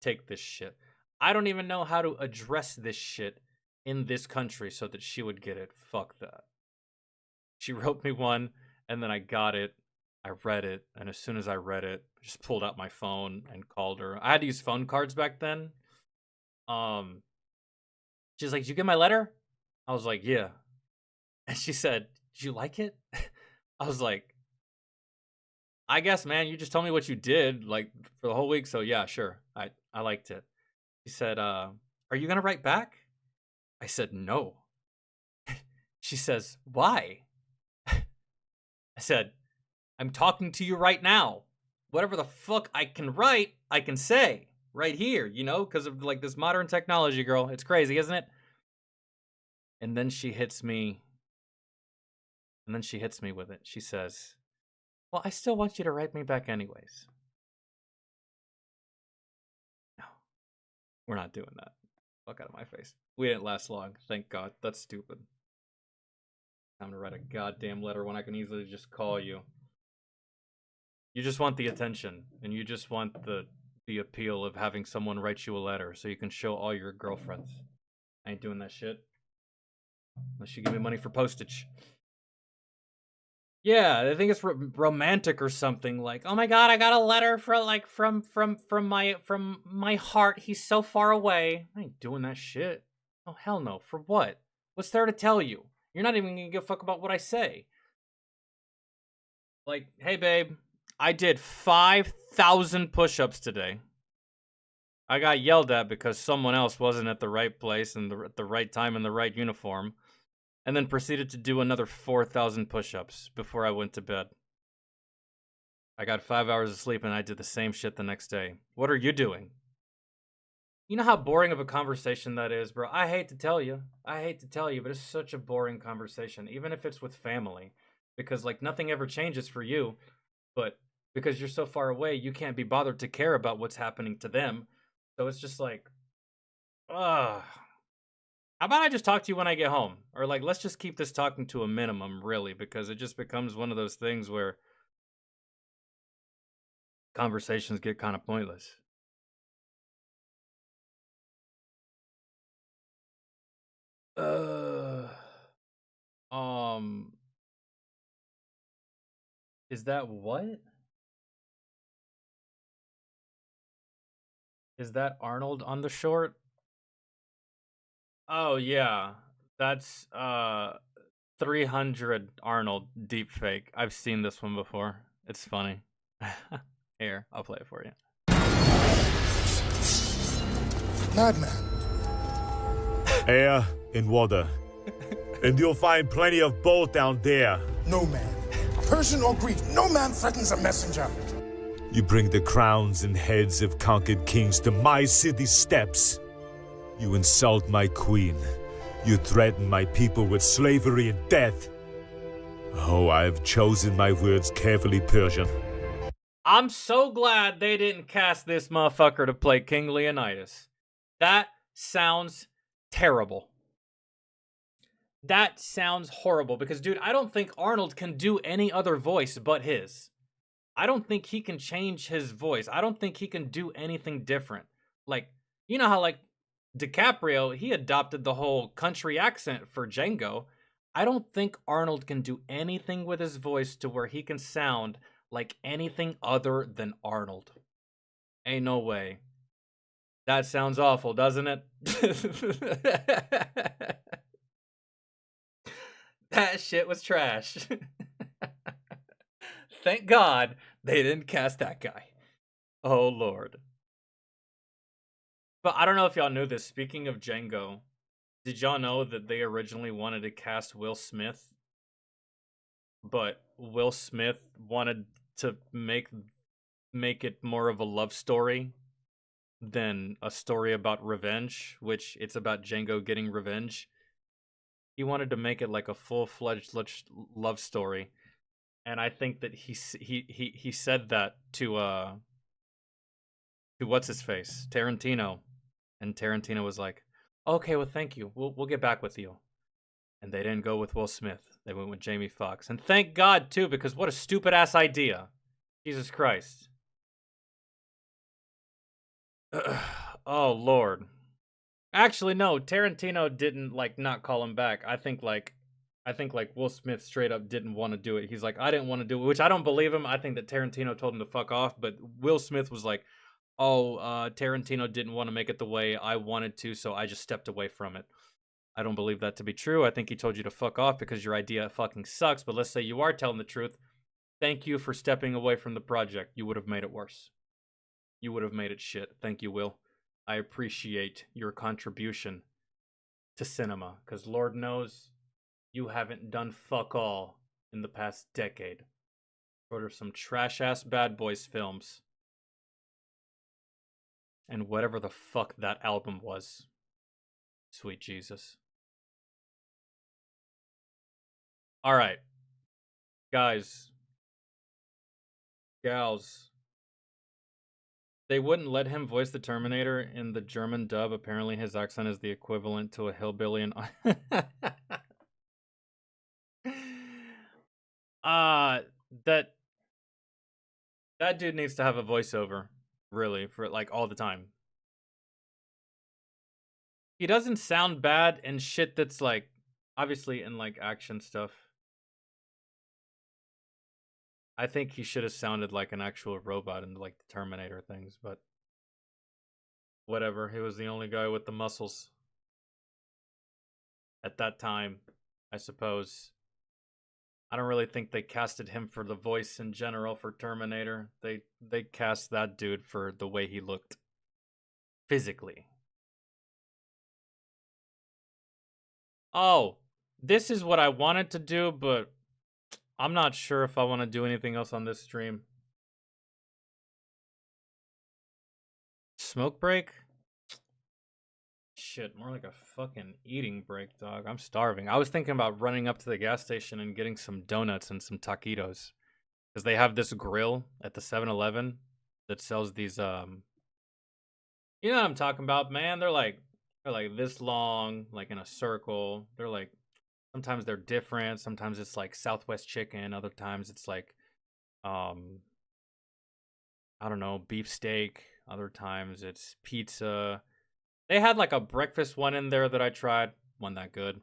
take this shit. I don't even know how to address this shit in this country so that she would get it. Fuck that. She wrote me one, and then I got it. I read it, and as soon as I read it, I just pulled out my phone and called her. I had to use phone cards back then. She's like, did you get my letter? I was like, yeah. And she said, did you like it? I was like, I guess, man, you just told me what you did, like, for the whole week, so yeah, sure. I liked it. She said, are you going to write back? I said, no. She says, why? I said, I'm talking to you right now. Whatever the fuck I can write, I can say right here, you know, because of like this modern technology, girl. It's crazy, isn't it? And then she hits me. And then she hits me with it. She says, well, I still want you to write me back anyways. No, we're not doing that. Fuck out of my face. We didn't last long. Thank God. That's stupid. Time to write a goddamn letter when I can easily just call you. You just want the attention, and you just want the appeal of having someone write you a letter so you can show all your girlfriends. I ain't doing that shit. Unless you give me money for postage. Yeah, I think it's romantic or something. Like, oh my God, I got a letter from my heart. He's so far away. I ain't doing that shit. Oh hell no. For what? What's there to tell you? You're not even gonna give a fuck about what I say. Like, hey babe, I did 5,000 push-ups today. I got yelled at because someone else wasn't at the right place and at the right time in the right uniform, and then proceeded to do another 4,000 push-ups before I went to bed. I got 5 hours of sleep and I did the same shit the next day. What are you doing? You know how boring of a conversation that is, bro? I hate to tell you, but it's such a boring conversation, even if it's with family. because like nothing ever changes for you, but because you're so far away, you can't be bothered to care about what's happening to them. So it's just like, how about I just talk to you when I get home? Or like, let's just keep this talking to a minimum, really, because it just becomes one of those things where conversations get kind of pointless. Is that what? Is that Arnold on the short? Oh yeah. That's 300 Arnold deepfake. I've seen this one before. It's funny. Here, I'll play it for you. Madman. Air and water. And you'll find plenty of both down there. No man, Persian or Greek, no man threatens a messenger. You bring the crowns and heads of conquered kings to my city steps. You insult my queen. You threaten my people with slavery and death. Oh, I have chosen my words carefully, Persian. I'm so glad they didn't cast this motherfucker to play King Leonidas. That sounds terrible. That sounds horrible because, dude, I don't think Arnold can do any other voice but his. I don't think he can change his voice. I don't think he can do anything different. Like, you know how, like, DiCaprio, he adopted the whole country accent for Django. I don't think Arnold can do anything with his voice to where he can sound like anything other than Arnold. Ain't no way. That sounds awful, doesn't it? That shit was trash. Thank God they didn't cast that guy. Oh, Lord. But I don't know if y'all knew this. Speaking of Django, did y'all know that they originally wanted to cast Will Smith? But Will Smith wanted to make it more of a love story than a story about revenge, which it's about Django getting revenge. He wanted to make it like a full-fledged love story, and I think that he said that to what's his face, Tarantino, and Tarantino was like, "Okay, well, thank you. We'll get back with you." And they didn't go with Will Smith. They went with Jamie Foxx, and thank God too, because what a stupid ass idea. Jesus Christ. Oh Lord. Actually, no. Tarantino didn't like not call him back. I think like Will Smith straight up didn't want to do it. He's like, I didn't want to do it, which I don't believe him. I think that Tarantino told him to fuck off. But Will Smith was like, Tarantino didn't want to make it the way I wanted to, so I just stepped away from it. I don't believe that to be true. I think he told you to fuck off because your idea fucking sucks. But let's say you are telling the truth. Thank you for stepping away from the project. You would have made it worse. You would have made it shit. Thank you, Will. I appreciate your contribution to cinema, because Lord knows you haven't done fuck all in the past decade. Short of some trash-ass Bad Boys films. And whatever the fuck that album was. Sweet Jesus. Alright. Guys. Gals. They wouldn't let him voice the Terminator in the German dub. Apparently his accent is the equivalent to a hillbilly in... that dude needs to have a voiceover, really, for like all the time. He doesn't sound bad in shit that's like, obviously in like action stuff. I think he should have sounded like an actual robot in like the Terminator things, but whatever. He was the only guy with the muscles at that time, I suppose. I don't really think they casted him for the voice in general for Terminator. They cast that dude for the way he looked physically. Oh, this is what I wanted to do, but I'm not sure if I want to do anything else on this stream. Smoke break? shit, more like a fucking eating break, dog. I'm starving. I was thinking about running up to the gas station and getting some donuts and some taquitos. Because they have this grill at the 7-Eleven that sells these, you know what I'm talking about, man? They're like this long, like in a circle. They're like, sometimes they're different. Sometimes it's like Southwest chicken. Other times it's like, I don't know, beef steak. Other times it's pizza. They had like a breakfast one in there that I tried. Wasn't that good.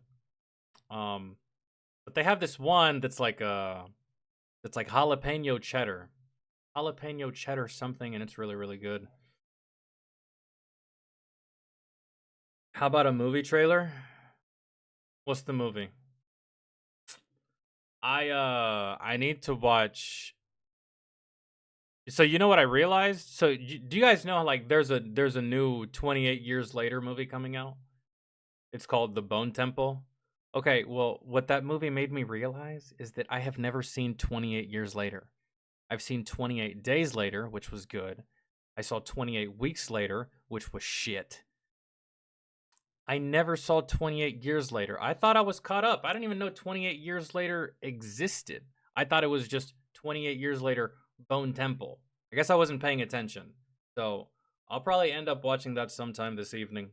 But they have this one that's like jalapeno cheddar. Jalapeno cheddar something, and it's really, really good. How about a movie trailer? What's the movie? I need to watch. So you know what I realized? So do you guys know like there's a new 28 Years Later movie coming out? It's called The Bone Temple. Okay, well, what that movie made me realize is that I have never seen 28 Years Later. I've seen 28 Days Later, which was good. I saw 28 Weeks Later, which was shit. I never saw 28 Years Later. I thought I was caught up. I didn't even know 28 Years Later existed. I thought it was just 28 Years Later Bone Temple. I guess I wasn't paying attention. So I'll probably end up watching that sometime this evening.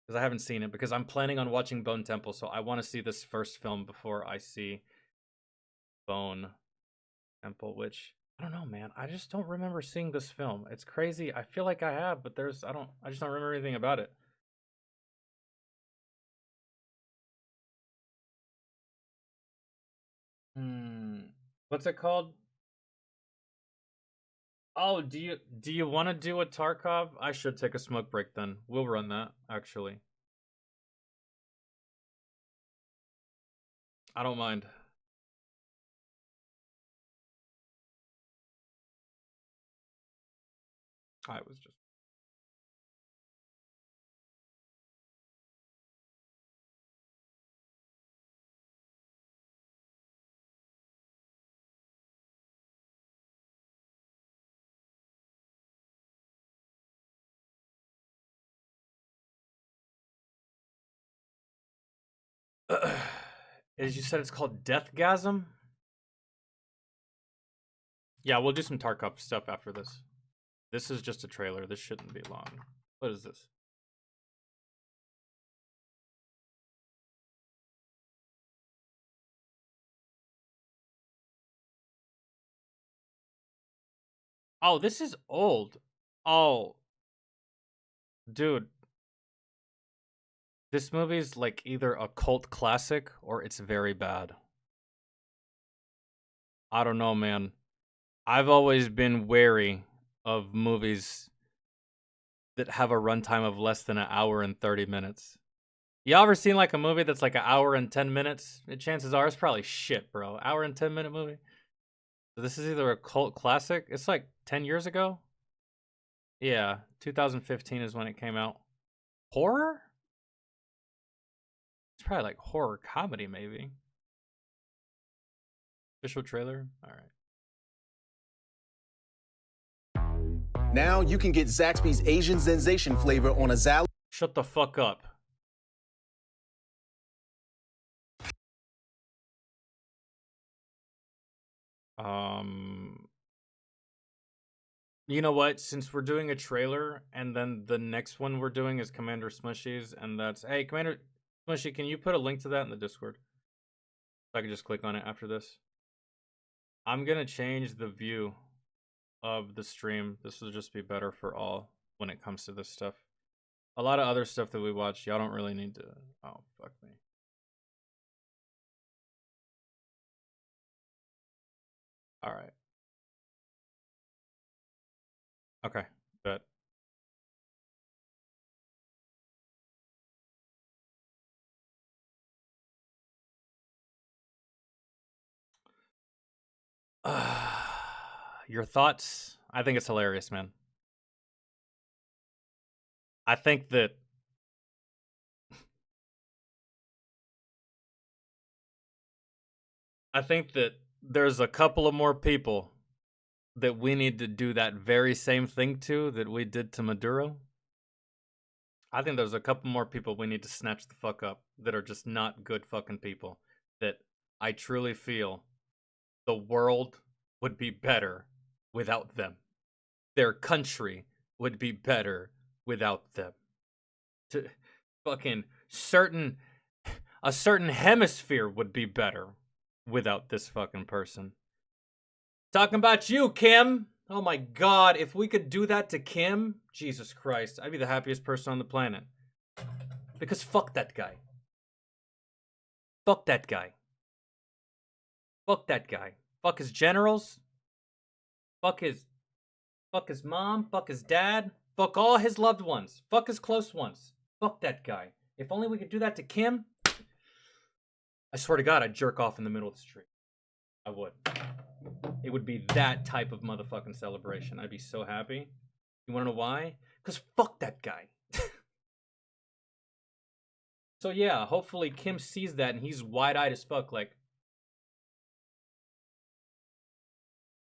Because I haven't seen it. Because I'm planning on watching Bone Temple. So I want to see this first film before I see Bone Temple. Which, I don't know, man. I just don't remember seeing this film. It's crazy. I feel like I have. But I just don't remember anything about it. What's it called? Oh, do you want to do a Tarkov? I should take a smoke break then. We'll run that, actually. I don't mind. I was just... As you said, it's called Deathgasm? Yeah, we'll do some Tarkov stuff after this. This is just a trailer. This shouldn't be long. What is this? Oh, this is old. Oh. Dude. This movie's like either a cult classic or it's very bad. I don't know, man. I've always been wary of movies that have a runtime of less than an hour and 30 minutes. You ever seen like a movie that's like an hour and 10 minutes? Chances are it's probably shit, bro. Hour and 10-minute movie. So this is either a cult classic. It's like 10 years ago. Yeah, 2015 is when it came out. Horror? It's probably like horror comedy, maybe. Official trailer? All right. Now you can get Zaxby's Asian Sensation flavor on a Zal. Shut the fuck up. You know what? Since we're doing a trailer, and then the next one we're doing is Commander Smushy's, and that's... Hey, Commander Smushy, can you put a link to that in the Discord? So I can just click on it after this. I'm gonna change the view of the stream. This will just be better for all when it comes to this stuff. A lot of other stuff that we watch, y'all don't really need to... Oh, fuck me. All right. Okay, bet. Your thoughts? I think it's hilarious, man. I think that there's a couple of more people that we need to do that very same thing to that we did to Maduro. I think there's a couple more people we need to snatch the fuck up that are just not good fucking people. That I truly feel the world would be better without them. Their country would be better without them. To fucking a certain hemisphere would be better without this fucking person. Talking about you, Kim. Oh my god, if we could do that to Kim, Jesus Christ, I'd be the happiest person on the planet. Because fuck that guy. Fuck that guy. Fuck that guy. Fuck his generals. Fuck his mom. Fuck his dad. Fuck all his loved ones. Fuck his close ones. Fuck that guy. If only we could do that to Kim, I swear to God, I'd jerk off in the middle of the street. I would. It would be that type of motherfucking celebration. I'd be so happy. You wanna know why? Because fuck that guy. So yeah, hopefully Kim sees that and he's wide-eyed as fuck, like,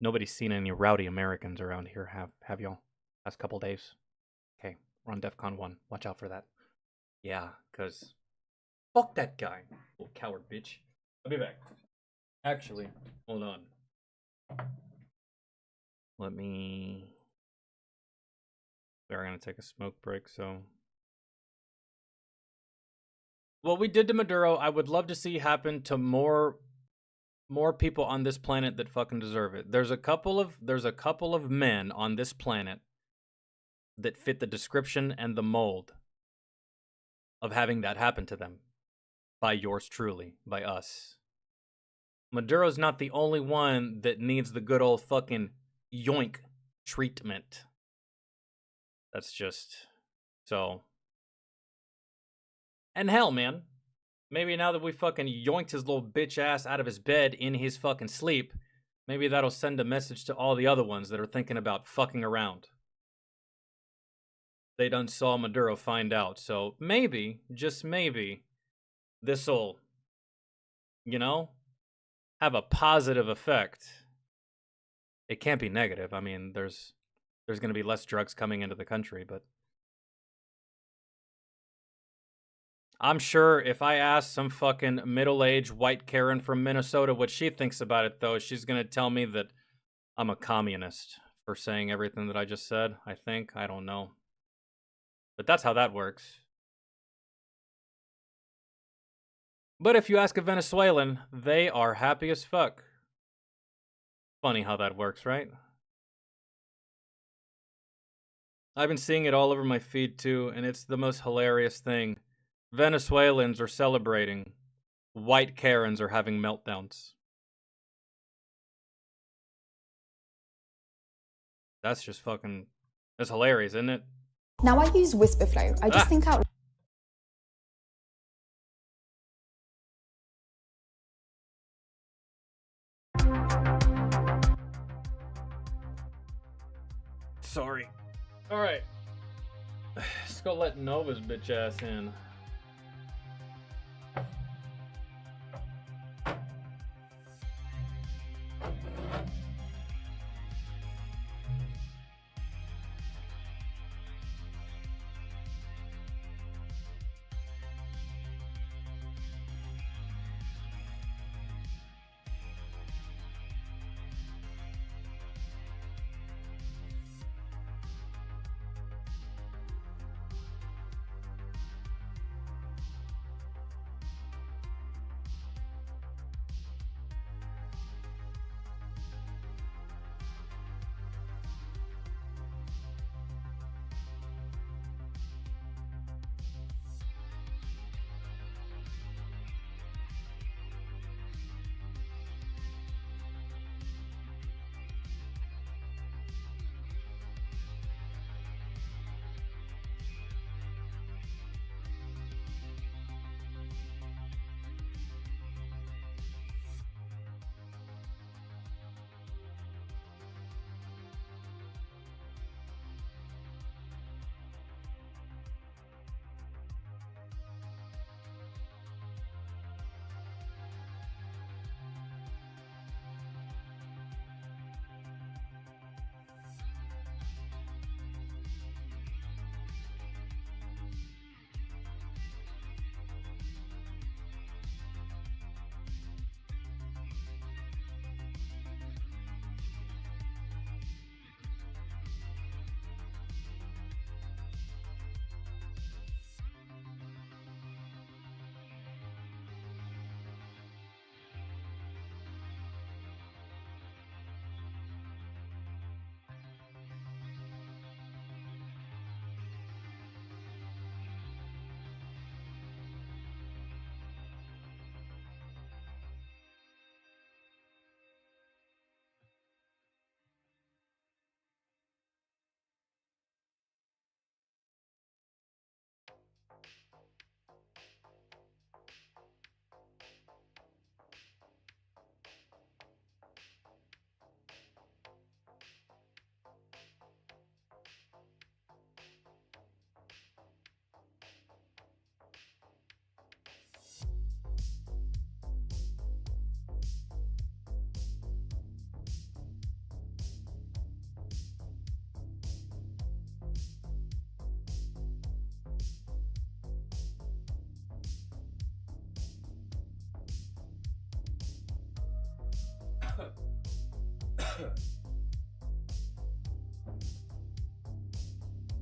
nobody's seen any rowdy Americans around here, have y'all? Last couple days. Okay, we're on DEFCON 1. Watch out for that. Yeah, because fuck that guy. Little coward bitch. I'll be back. Actually, hold on. Let me... We're going to take a smoke break, so... What we did to Maduro, I would love to see happen to more people on this planet that fucking deserve it. There's a couple of men on this planet that fit the description and the mold of having that happen to them. By yours truly, by us. Maduro's not the only one that needs the good old fucking yoink treatment. That's just so. And hell, man, maybe now that we fucking yoinked his little bitch ass out of his bed in his fucking sleep, maybe that'll send a message to all the other ones that are thinking about fucking around. They done saw Maduro find out, so maybe, just maybe, this'll, you know, have a positive effect. It can't be negative. I mean, there's going to be less drugs coming into the country, but I'm sure if I ask some fucking middle-aged white Karen from Minnesota what she thinks about it, though, she's going to tell me that I'm a communist for saying everything that I just said, I think. I don't know. But that's how that works. But if you ask a Venezuelan, they are happy as fuck. Funny how that works, right? I've been seeing it all over my feed too, and it's the most hilarious thing. Venezuelans are celebrating. White Karens are having meltdowns. That's just fucking... That's hilarious, isn't it? Now I use Whisperflow. I just think out. Sorry. Alright. Let's go let Nova's bitch ass in.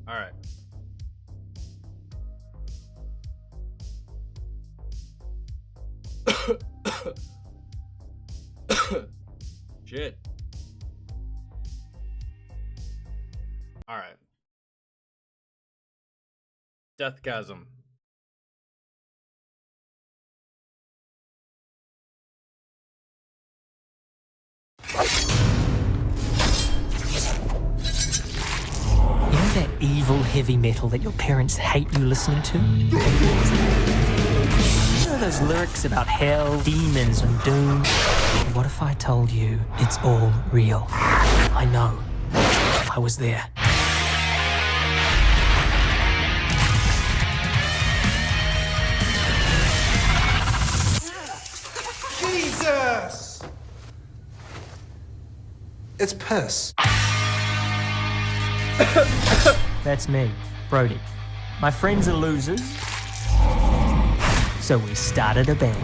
All right. Shit. All right. Deathgasm. You know that evil heavy metal that your parents hate you listening to? You know those lyrics about hell, demons, and doom? What if I told you it's all real? I know. I was there. Jesus! It's piss. That's me, Brody. My friends are losers, so we started a band.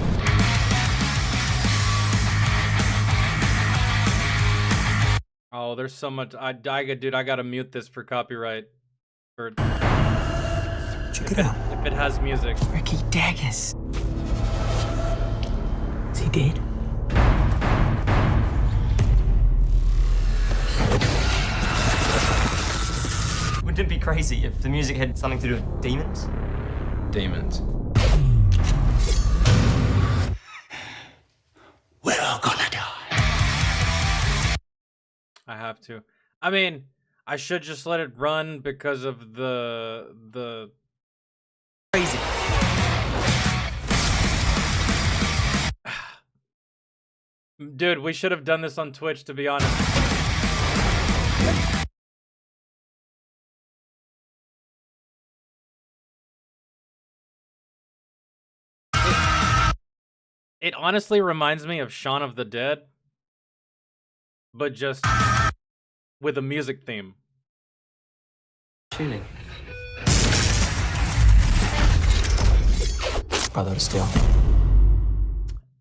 Oh, there's so much. Dude, I gotta mute this for copyright. Check it out. If it has music. Ricky Daggers. Is he dead? Wouldn't it be crazy if the music had something to do with demons? Demons. We're all gonna die. I have to. I mean, I should just let it run because of the Crazy. Dude, we should have done this on Twitch, to be honest. It honestly reminds me of Shaun of the Dead, but just with a music theme. Tuning. Brother of Steel.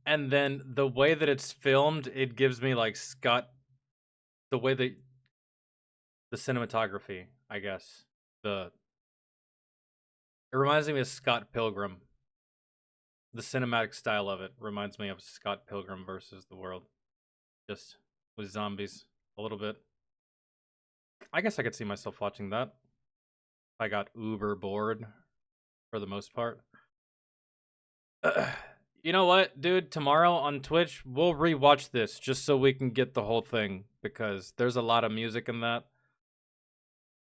And then the way that it's filmed, it gives me like the way that the cinematography, I guess. It reminds me of Scott Pilgrim. The cinematic style of it reminds me of Scott Pilgrim versus the World. Just with zombies a little bit. I guess I could see myself watching that. If I got uber bored for the most part. You know what, dude? Tomorrow on Twitch, we'll rewatch this just so we can get the whole thing, because there's a lot of music in that.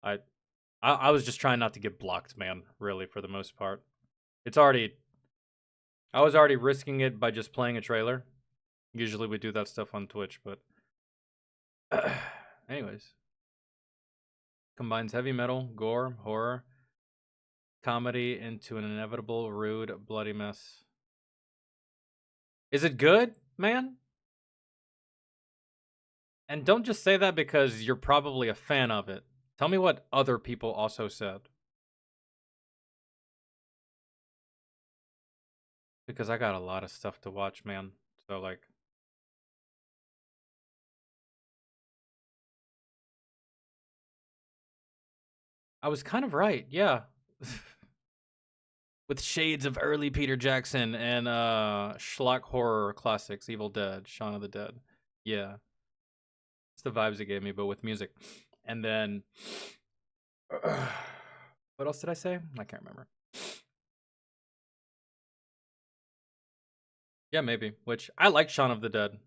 I was just trying not to get blocked, man, really, for the most part. I was already risking it by just playing a trailer. Usually we do that stuff on Twitch, but anyways. Combines heavy metal, gore, horror, comedy into an inevitable, rude, bloody mess. Is it good, man? And don't just say that because you're probably a fan of it. Tell me what other people also said. Because I got a lot of stuff to watch, man. So, like... I was kind of right, yeah. With shades of early Peter Jackson and schlock horror classics, Evil Dead, Shaun of the Dead. Yeah. It's the vibes it gave me, but with music. And then... what else did I say? I can't remember. Yeah, maybe. Which, I like Shaun of the Dead.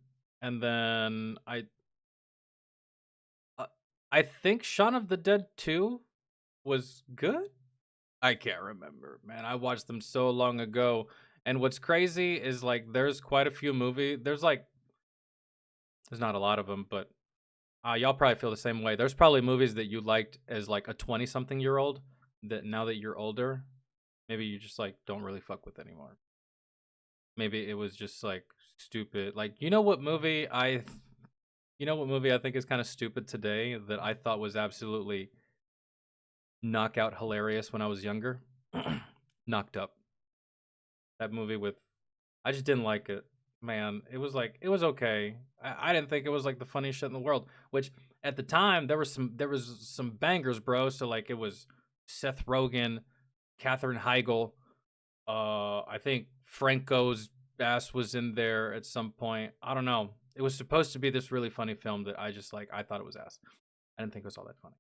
And then I think Shaun of the Dead 2 was good? I can't remember, man. I watched them so long ago. And what's crazy is, like, there's quite a few movies. There's not a lot of them, but y'all probably feel the same way. There's probably movies that you liked as, like, a 20-something-year-old that now that you're older, maybe you just, like, don't really fuck with anymore. Maybe it was just, like, stupid. Like, you know what movie I think is kind of stupid today that I thought was absolutely knockout hilarious when I was younger? Knocked Up. That movie with... I just didn't like it. man, it was like, it was okay. I didn't think it was like the funniest shit in the world, which at the time there was some bangers, bro. So like it was Seth Rogen, Katherine Heigl, I think Franco's ass was in there at some point. I don't know. It was supposed to be this really funny film that I just like, I thought it was ass. I didn't think it was all that funny.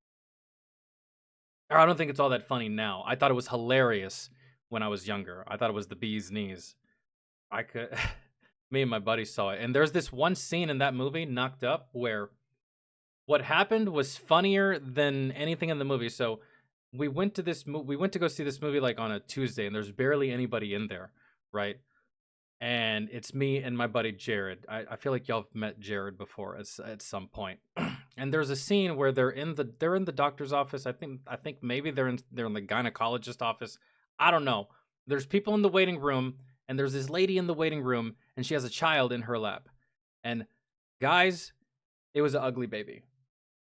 Or I don't think it's all that funny now. I thought it was hilarious when I was younger. I thought it was the bee's knees. I could, me and my buddy saw it. And there's this one scene in that movie, Knocked Up, where what happened was funnier than anything in the movie. So we went to go see this movie like on a Tuesday, and there's barely anybody in there, right? And it's me and my buddy Jared. I feel like y'all have met Jared before at some point. And there's a scene where they're in the doctor's office. I think maybe they're in the gynecologist office. I don't know. There's people in the waiting room, and there's this lady in the waiting room, and she has a child in her lap. And guys, it was an ugly baby.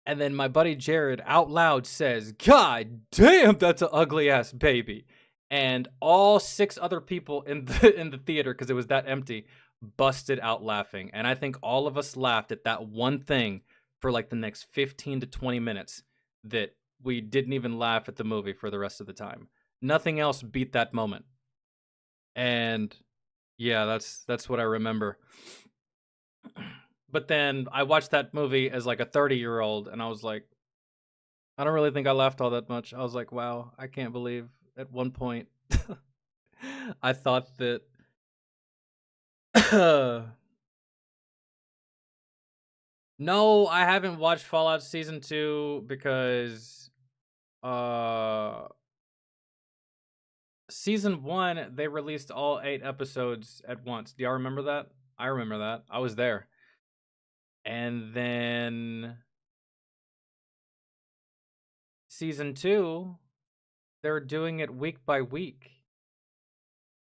And then my buddy Jared out loud says, "God damn, that's an ugly ass baby." And all 6 other people in the theater, because it was that empty, busted out laughing. And I think all of us laughed at that one thing for like the next 15 to 20 minutes that we didn't even laugh at the movie for the rest of the time. Nothing else beat that moment. And yeah, that's what I remember. But then I watched that movie as like a 30-year-old, and I was like, I don't really think I laughed all that much. I was like, wow, I can't believe at one point I thought that no, I haven't watched Fallout Season 2 because Season 1, they released all 8 episodes at once. Do y'all remember that? I remember that. I was there. And then Season 2, they're doing it week by week.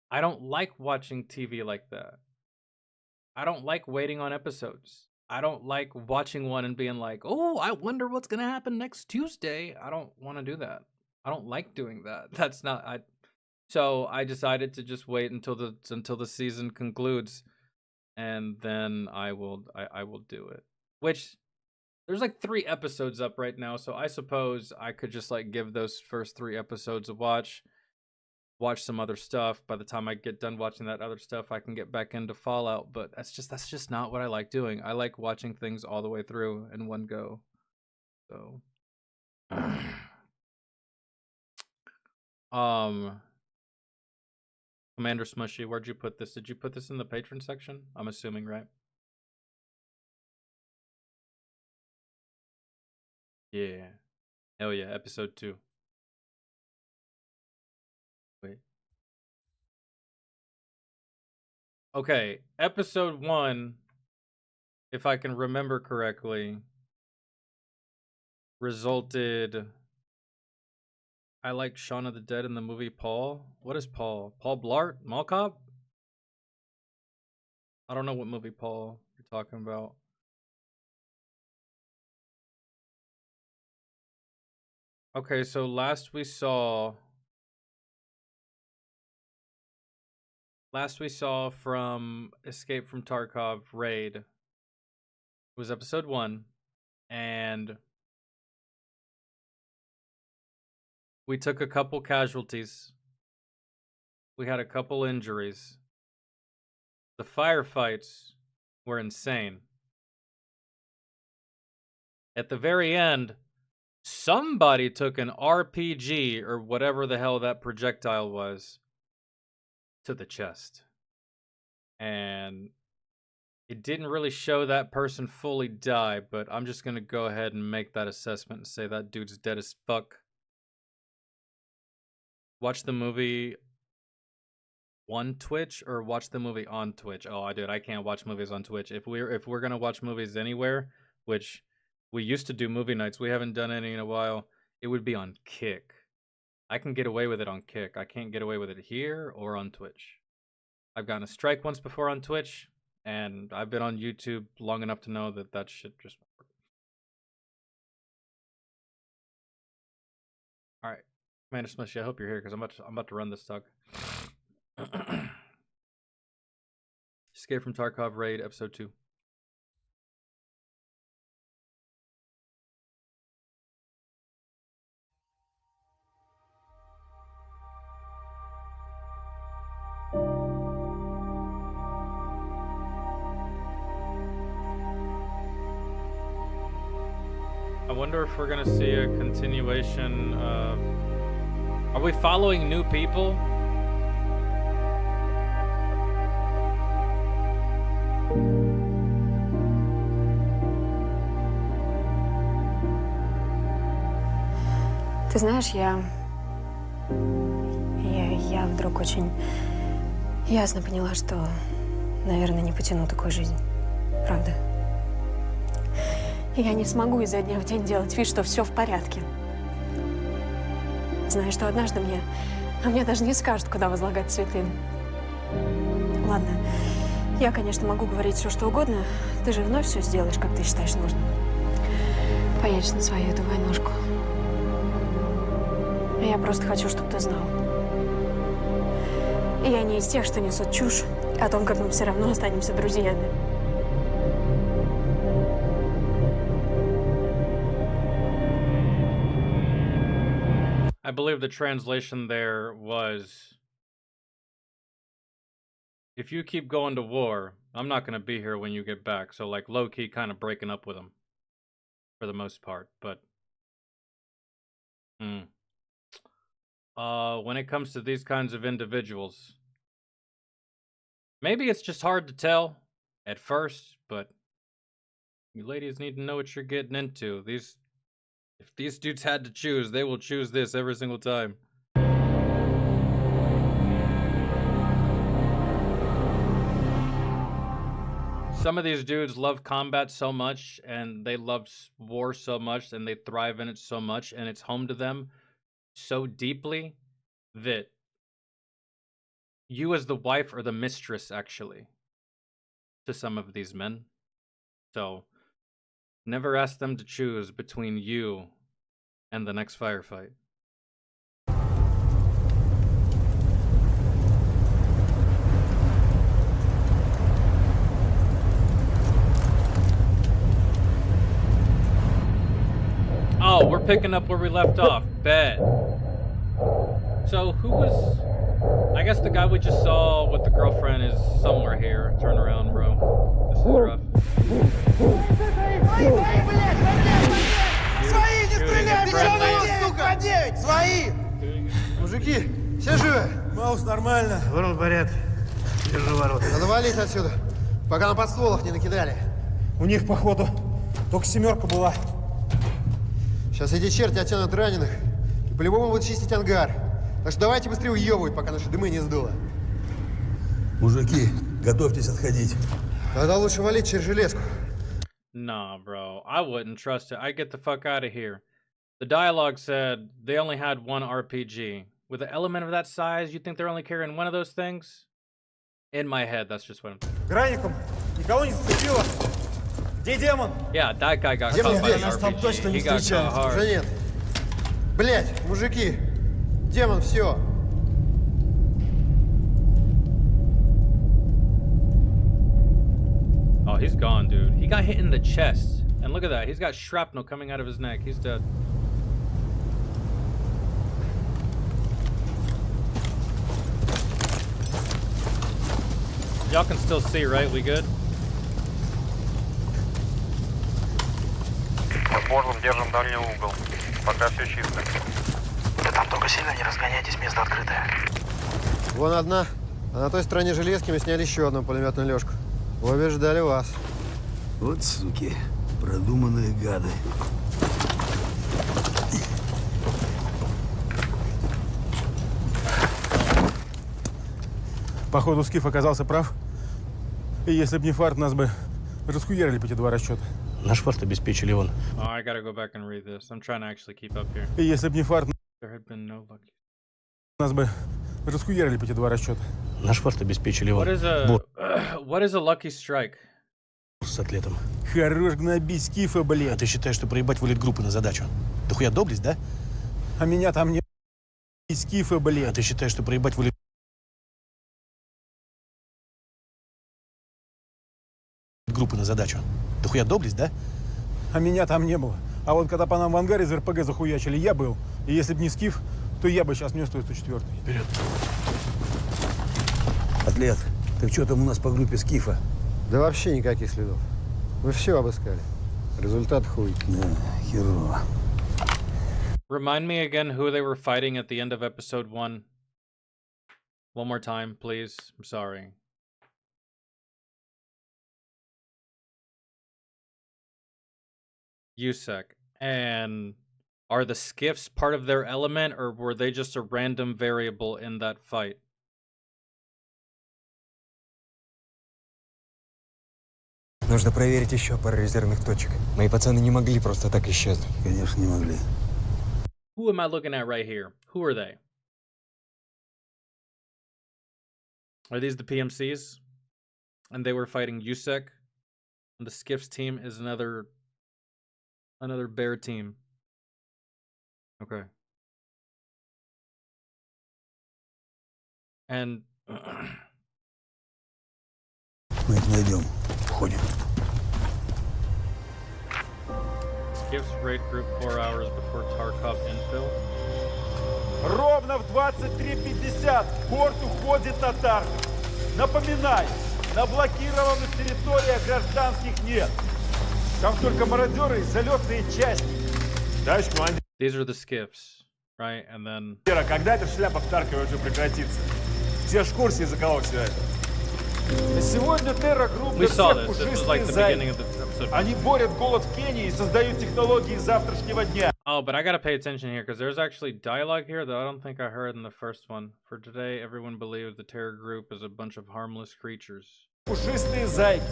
I don't like watching TV like that. I don't like waiting on episodes. I don't like watching one and being like, oh, I wonder what's going to happen next Tuesday. I don't want to do that. I don't like doing that. That's not, so I decided to just wait until the season concludes, and then I will do it. Which, there's like 3 episodes up right now, so I suppose I could just like give those first 3 episodes a watch some other stuff. By the time I get done watching that other stuff, I can get back into Fallout, but that's just not what I like doing. I like watching things all the way through in one go. So Commander Smushy, where'd you put this? Did you put this in the patron section? I'm assuming, right? Yeah. Hell yeah, episode 2. Wait. Okay, episode 1, if I can remember correctly, resulted... I like Shaun of the Dead in the movie Paul. What is Paul? Paul Blart? Mall Cop? I don't know what movie Paul you're talking about. Okay, so last we saw from Escape from Tarkov Raid was episode 1, and we took a couple casualties. We had a couple injuries. The firefights were insane. At the very end, somebody took an RPG or whatever the hell that projectile was to the chest. And it didn't really show that person fully die, but I'm just going to go ahead and make that assessment and say that dude's dead as fuck. Watch the movie on Twitch or watch the movie on Twitch? Oh, dude, I can't watch movies on Twitch. If we're going to watch movies anywhere, which we used to do movie nights, we haven't done any in a while, it would be on Kick. I can get away with it on Kick. I can't get away with it here or on Twitch. I've gotten a strike once before on Twitch, and I've been on YouTube long enough to know that shit just won't work. All right, Commander Smushy, I hope you're here because I'm about to run this talk. Just Escape from Tarkov Raid, Episode 2. I wonder if we're gonna see a continuation of... Are we following new people? Ты знаешь, я вдруг очень ясно поняла, что, наверное, не потяну такую жизнь. Правда. Я не смогу изо дня в день делать вид, что все в порядке. Знаю, что однажды мне даже не скажут, куда возлагать цветы. Ладно, я, конечно, могу говорить все, что угодно. Ты же вновь все сделаешь, как ты считаешь нужным. Поедешь на свою эту войнушку. Я просто хочу, чтобы ты знал. И я не из тех, что несут чушь о том, как мы все равно останемся друзьями. I believe the translation there was, if you keep going to war, I'm not going to be here when you get back. So like low-key kind of breaking up with him for the most part. But when it comes to these kinds of individuals, maybe it's just hard to tell at first, but you ladies need to know what you're getting into. If these dudes had to choose, they will choose this every single time. Some of these dudes love combat so much, and they love war so much, and they thrive in it so much, and it's home to them so deeply that you as the wife are the mistress, actually, to some of these men. So never ask them to choose between you and the next firefight. Oh, we're picking up where we left off. Bet. So who was... I guess the guy we just saw with the girlfriend is somewhere here. Turn around, bro. This is rough. Свои, не стреляй! Ты чё на нас, сука? Свои! Мужики, все живы? Маус, нормально. Ворон в порядке. Держи ворот. Надо валить отсюда, пока на подстволах не накидали. У них, походу, только семерка была. Сейчас эти черти оттянут раненых и по-любому будут чистить ангар. Так что давайте быстрее уёбывать, пока наши дымы не сдуло. Мужики, готовьтесь отходить. Тогда лучше валить через железку. Nah, bro. I wouldn't trust it. I'd get the fuck out of here. The dialogue said they only had one RPG. With an element of that size, you think they're only carrying one of those things? In my head, that's just what I'm thinking. Граником никого не зацепило. Где демон? Yeah, that guy got caught by an RPG. He got caught hard. Уже нет. Блять, мужики. Демон, все. Oh, he's gone, dude. He got hit in the chest. And look at that. He's got shrapnel coming out of his neck. He's dead. Y'all can still see, right? We good? Возможно, держим дальний угол. Пока все чисто. Да там только сильно не разгоняйтесь, место открытое. Вон одна. А на той стороне железки мы сняли еще одну пулеметную лёжку. Обе ждали вас. Вот суки, продуманные гады. Походу, Скиф оказался прав. И если бы не фарт, нас бы расхуярили по эти два расчета. Наш фарт обеспечили он. Oh, I gotta go back and read this. I'm trying to actually keep up here. И если бы не фарт, There had been no luck. нас бы расхуярили по эти два расчета. Наш фарт обеспечили он. What is a lucky strike? С атлетом. Хорош гнобить Скифа, блин. А ты считаешь, что проебать вылет группы на задачу? Да хуя доблесть, да? А меня там не... Скифа, блин. А ты считаешь, что проебать вылет... группы на задачу. Дохуя доблесть, да? А меня там не было. А вот когда по нам в ангаре из РПГ захуячили, я был. И если б не Скиф, то я бы сейчас нес 104-й. Вперед. Атлет, так что там у нас по группе Скифа? Да вообще никаких следов. Мы все обыскали. Результат хуй. Да, херово. Remind me again who they were fighting at the end of episode 1. One more time, please. I'm sorry. USEC. And are the skiffs part of their element, or were they just a random variable in that fight? Нужно проверить еще пару резервных точек. Мои пацаны не могли просто так исчезнуть. Конечно, не могли. Who am I looking at right here? Who are they? Are these the PMCs? And they were fighting USEC? And the skiffs team is another bear team. Okay. And мы их найдем. Входим. Skiffs raid group 4 hours before Tarkov infill. Ровно в 23:50 в порт уходит татар. Напоминаю, на блокированных территориях гражданских нет. Там только мародеры и залетные части. Товарищ командир. These are the skiffs, right? And then... Когда эта шляпа в Таркове уже прекратится? Все ж в курсе, из-за кого все это. На сегодня террор-групп для всех пушистые зайки. Они борют голод в Кении и создают технологии завтрашнего дня. Oh, but I gotta pay attention here, because there's actually dialogue here that I don't think I heard in the first one. For today, everyone believes the terror group is a bunch of harmless creatures. Пушистые зайки.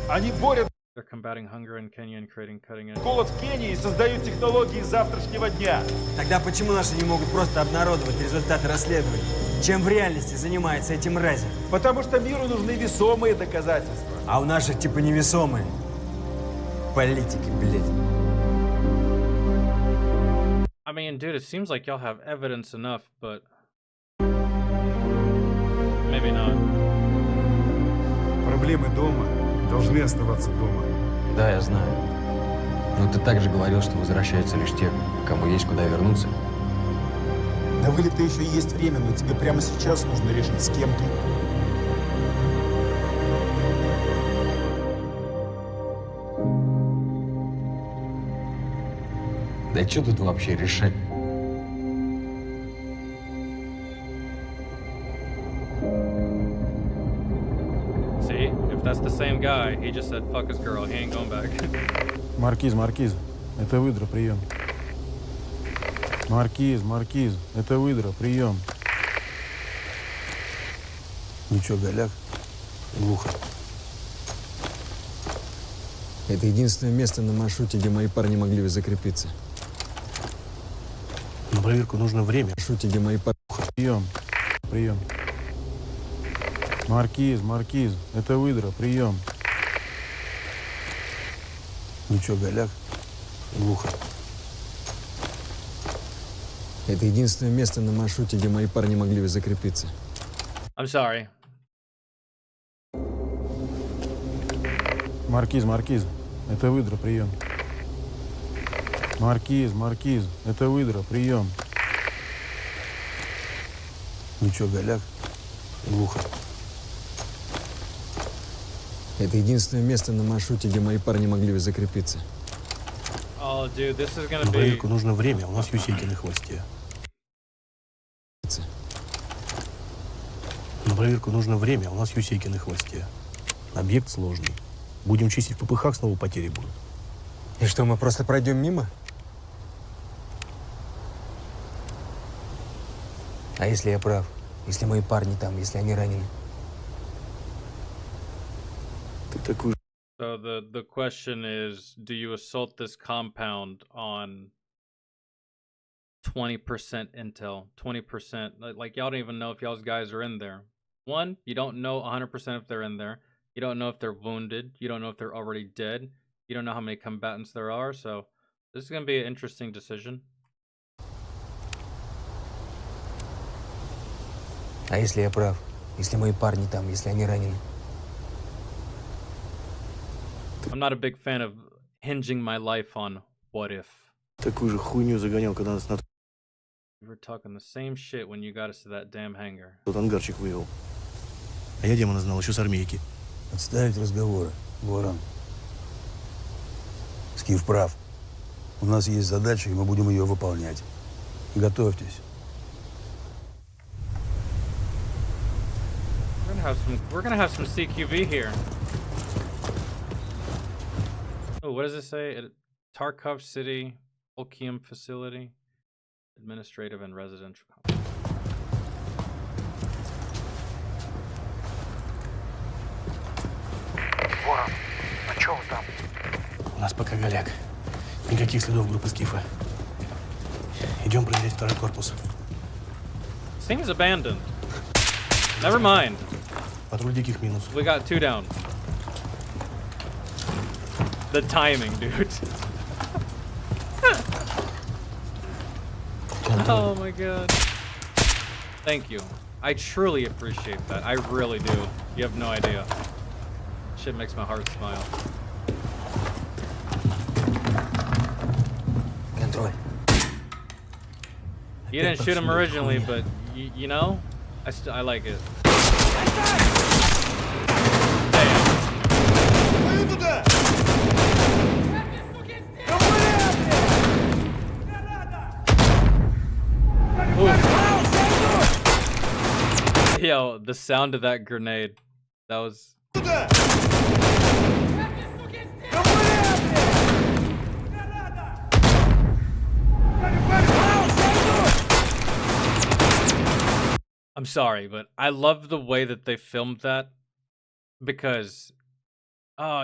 Они борют They're combating hunger in Kenya and creating cutting-edge. голод в Кении и создают технологии завтрашнего дня. Тогда почему наши не могут просто обнародовать результаты расследований? Чем в реальности занимается эти мрази? Потому что миру нужны весомые доказательства. А у наших типа невесомые. Политики, блядь. I mean, dude, it seems like y'all have evidence enough, but maybe not. Проблемы дома должны оставаться дома. Да, я знаю. Но ты также говорил, что возвращаются лишь те, кому есть куда вернуться. На вылет-то еще есть время, но тебе прямо сейчас нужно решить, с кем ты. Да что тут вообще решать? See, if that's the same guy, he just said fuck his girl, he ain't going back. Маркиз, это выдра, прием. Маркиз, это выдра, прием. Ничего, голяк, глухо. Это единственное место на маршруте, где мои парни могли бы закрепиться. На проверку нужно время. На маршруте, где мои парни... Прием. Маркиз, это выдра, прием. Ничего, голяк, глухо. Это единственное место на маршруте, где мои парни могли бы закрепиться. I'm sorry. Маркиз, это выдра, прием. Маркиз, это выдра, прием. Ничего, голяк, глухо. Это единственное место на маршруте, где мои парни могли бы закрепиться. Oh, dude, this is gonna На be... проверку нужно время, у нас юсейки на хвосте. На проверку нужно время, у нас юсейки на хвосте. Объект сложный. Будем чистить в ППХ, снова потери будут. И что, мы просто пройдем мимо? А если я прав? Если мои парни там, если они ранены? Ты такой... So the question is, do you assault this compound on 20% intel? 20%, like y'all don't even know if y'all's guys are in there. One, you don't know 100% if they're in there. You don't know if they're wounded. You don't know if they're already dead. You don't know how many combatants there are. So this is going to be an interesting decision. А если я прав? Если мои парни там, если они ранены? I'm not a big fan of hinging my life on what if. Такую же хуйню загонял, когда нас на We were talking the same shit when you got us to that damn hangar. тот ангарчик вывел. А я демона знал еще с армейки. Отставить разговоры, Ворон. Скиф прав. У нас есть задача, и мы будем ее выполнять. Готовьтесь. We're gonna have some CQV here. Oh, what does it say? Tarkov City, Volkium facility, administrative and residential complex. Ворон, а чё вы там? У нас пока голяк. Никаких следов группы Скифа. Идем проверять второй корпус. Seems abandoned. Never mind. Патруль диких минус. We got 2 down. The timing, dude. Oh my god. Thank you. I truly appreciate that. I really do. You have no idea. Shit makes my heart smile. Контроль. You didn't shoot him originally, but you know, I like it. Yo, the sound of that grenade. That was... I'm sorry, but I love the way that they filmed that. Because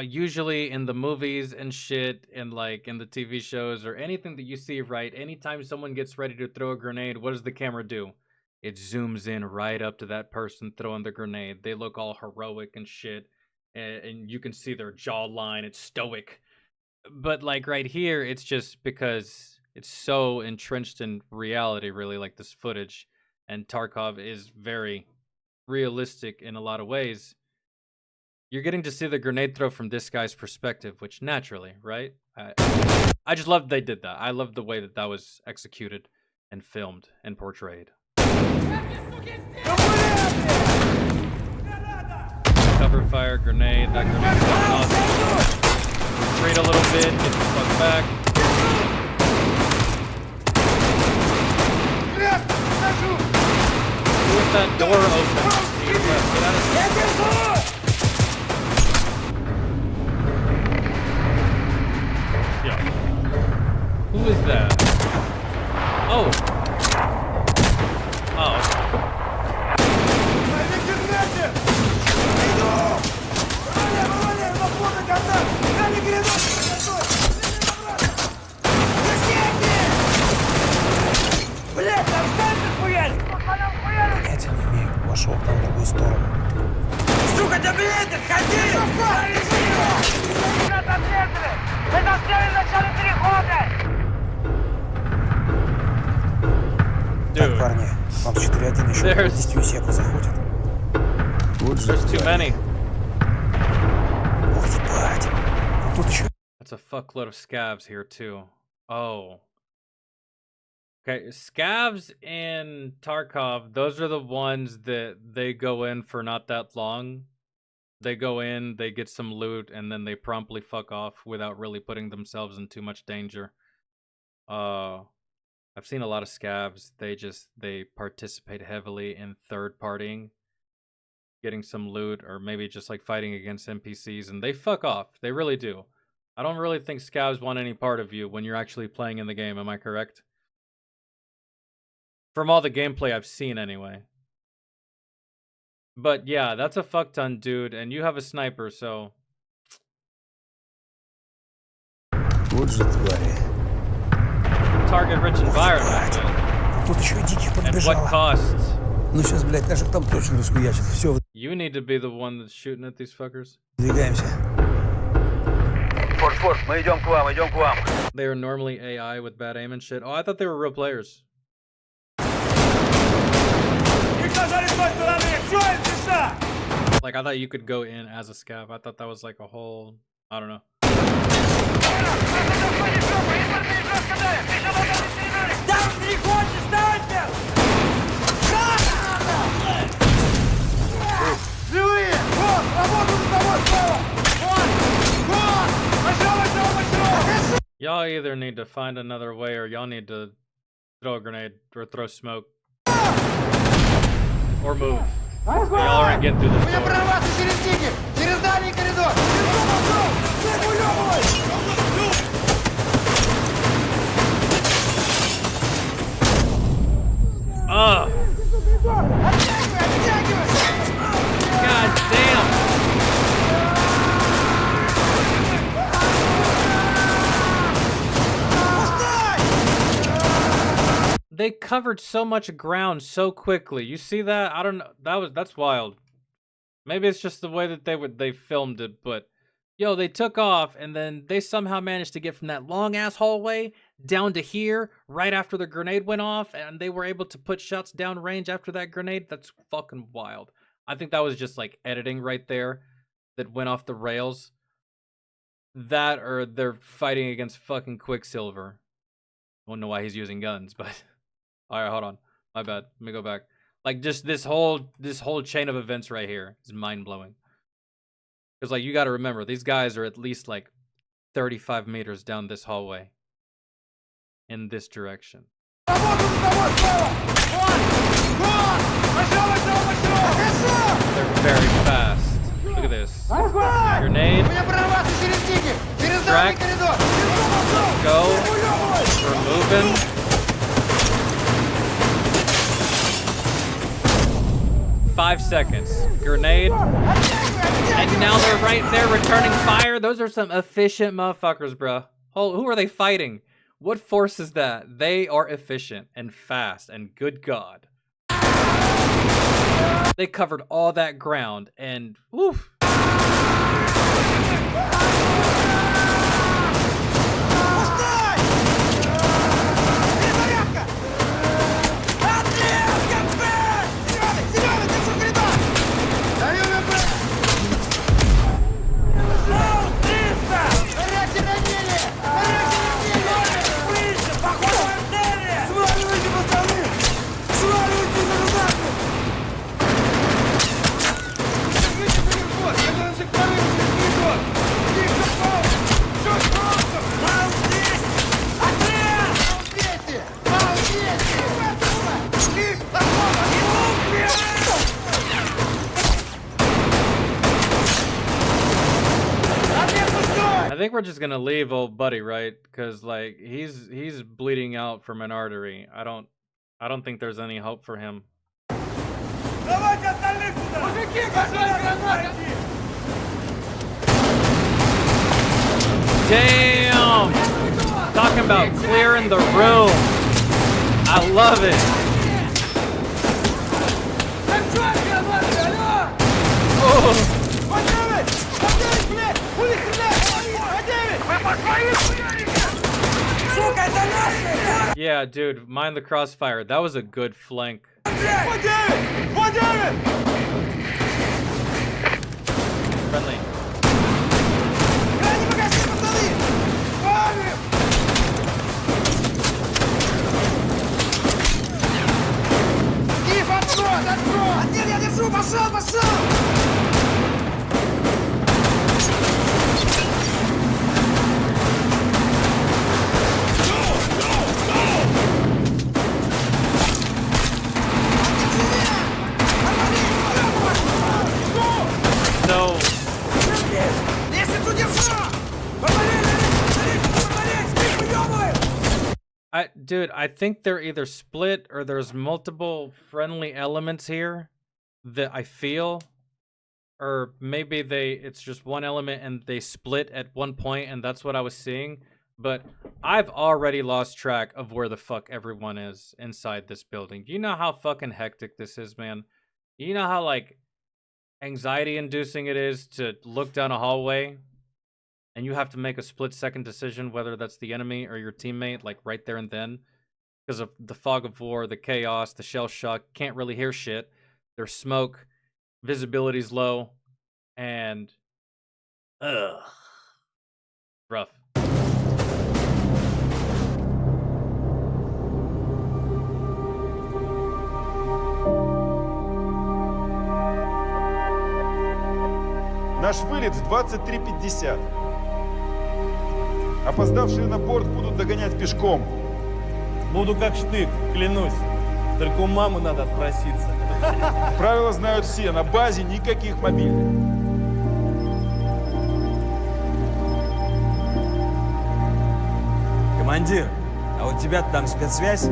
usually in the movies and shit, and like in the TV shows or anything that you see, right, anytime someone gets ready to throw a grenade, what does the camera do? It zooms in right up to that person throwing the grenade. They look all heroic and shit, and you can see their jawline. It's stoic. But like right here, it's just because it's so entrenched in reality, really, like this footage. And Tarkov is very realistic in a lot of ways. You're getting to see the grenade throw from this guy's perspective, which naturally, right? I just love they did that. I love the way that that was executed and filmed and portrayed. Cover fire, grenade. That grenade's awesome. Retreat a little bit, get the fuck back. With that door open. Get out of yeah. Who is that? Oh. Oh. Понятия не имею. Вошел там в другую сторону. Сука, да блядь, отходи! Нас ответили! Мы застряли в начале перехода! Так, парни, вам 4-1 еще полностью секу заходит. There's too many. Ох, ебать. А тут еще... That's a fuckload of scavs here too. Oh. Okay, scavs in Tarkov, those are the ones that they go in for not that long. They go in, they get some loot, and then they promptly fuck off without really putting themselves in too much danger. I've seen a lot of scavs, they participate heavily in third partying, getting some loot, or maybe just like fighting against NPCs, and they fuck off. They really do. I don't really think scavs want any part of you when you're actually playing in the game, am I correct? From all the gameplay I've seen, anyway. But yeah, that's a fuck ton, dude, and you have a sniper, so... Вот же твари. Target-rich environment. Тут еще и диких At подбежало. what cost? Ну сейчас, блядь, даже там точно раскуячит. Все, You need to be the one that's shooting at these fuckers. двигаемся. Форс, мы идем к вам, идем к вам. They are normally AI with bad aim and shit. Oh, I thought they were real players. Like, I thought you could go in as a scav. I thought that was like a whole... I don't know. Y'all either need to find another way or y'all need to throw a grenade or throw smoke. Or move. Y'all aren't getting through this door. Ugh. God damn. They covered so much ground so quickly. You see that? I don't know. That's wild. Maybe it's just the way that they filmed it, but yo, they took off and then they somehow managed to get from that long ass hallway down to here right after the grenade went off, and they were able to put shots down range after that grenade. That's fucking wild. I think that was just like editing right there that went off the rails. That or they're fighting against fucking Quicksilver. I don't know why he's using guns, but all right, hold on. My bad. Let me go back. Like just this whole chain of events right here is mind-blowing. Because like you got to remember, these guys are at least like 35 meters down this hallway in this direction. They're very fast. Look at this. Grenade. Distract. Let's go. We're moving. 5 seconds. Grenade. And now they're right there returning fire. Those are some efficient motherfuckers, bro. Who are they fighting? What force is that? They are efficient and fast, and good God. They covered all that ground and woof. I think we're just gonna leave old buddy, right? Because like he's bleeding out from an artery. I don't think there's any hope for him. Damn! Talking about clearing the room. I love it. Oh. Yeah, dude, mind the crossfire. That was a good flank. Friendly. Dude, I think they're either split or there's multiple friendly elements here that I feel, or maybe it's just one element and they split at one point and that's what I was seeing. But I've already lost track of where the fuck everyone is inside this building. You know how fucking hectic this is, man? You know how like anxiety inducing it is to look down a hallway and you have to make a split-second decision whether that's the enemy or your teammate, like right there and then. Because of the fog of war, the chaos, the shell shock, can't really hear shit. There's smoke, visibility's low, and... ugh. Rough. Наш вылет в 23:50. Опоздавшие на борт будут догонять пешком. Буду как штык, клянусь. Только у мамы надо отпроситься. Правила знают все, на базе никаких мобильных. Командир, а у тебя там спецсвязь?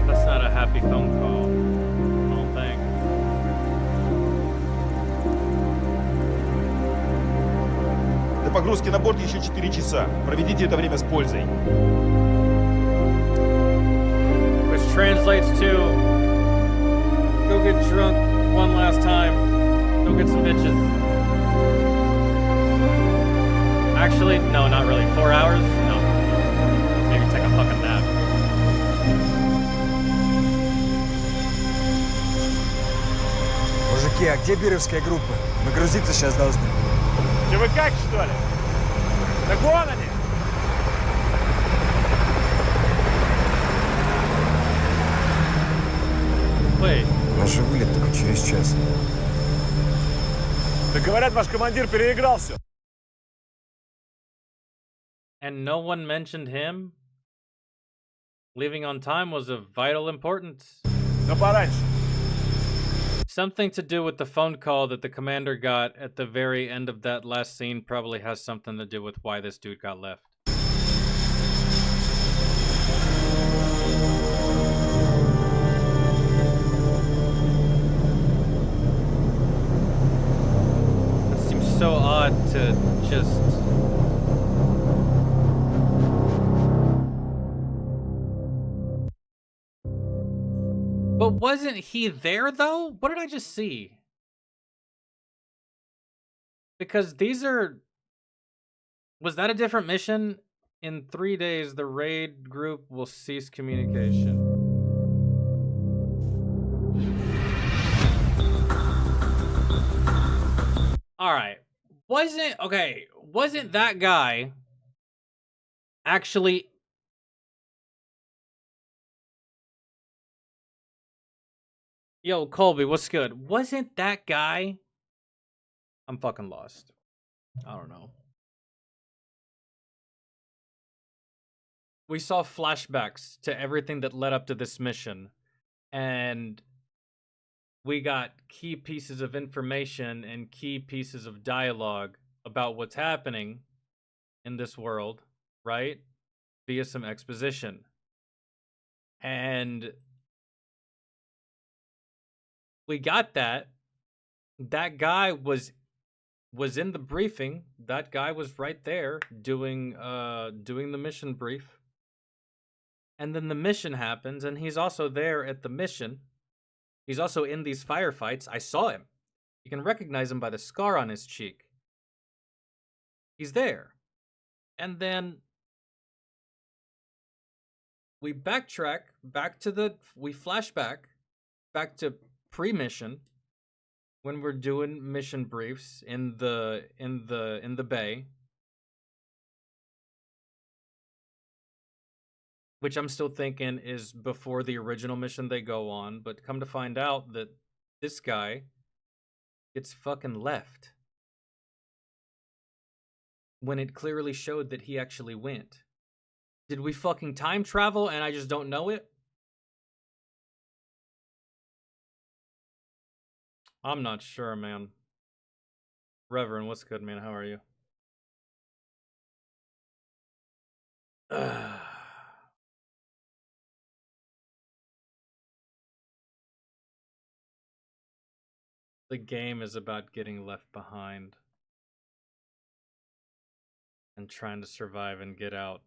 That's not a happy phone call. I don't think. До погрузки на борт еще 4 часа. Проведите это время с пользой. Which translates to go get drunk one last time. Go get some bitches. Actually, no, not really. 4 hours? No. Maybe take a fucking nap. Мужики, а где бировская группа? Мы грузиться сейчас должны. Вы как, что ли? Да вон они! Wait. Наш вылет только через час. Да говорят, ваш командир переигрался. And no one mentioned him? Leaving on time was of vital importance. Но пораньше. Something to do with the phone call that the commander got at the very end of that last scene probably has something to do with why this dude got left. It seems so odd to just... But wasn't he there, though? What did I just see? Because these are... Was that a different mission? In 3 days, the raid group will cease communication. Alright. Wasn't that guy actually... Yo, Colby, what's good? Wasn't that guy... I'm fucking lost. I don't know. We saw flashbacks to everything that led up to this mission. And we got key pieces of information and key pieces of dialogue about what's happening in this world, right? Via some exposition. And... we got that. That guy was in the briefing. That guy was right there doing the mission brief. And then the mission happens, and he's also there at the mission. He's also in these firefights. I saw him. You can recognize him by the scar on his cheek. He's there. And then we backtrack we flashback back to pre-mission when we're doing mission briefs in the bay, which I'm still thinking is before the original mission they go on, but come to find out that this guy gets fucking left when it clearly showed that he actually went. Did we fucking time travel and I just don't know it? I'm not sure, man. Reverend, what's good, man? How are you? The game is about getting left behind and trying to survive and get out.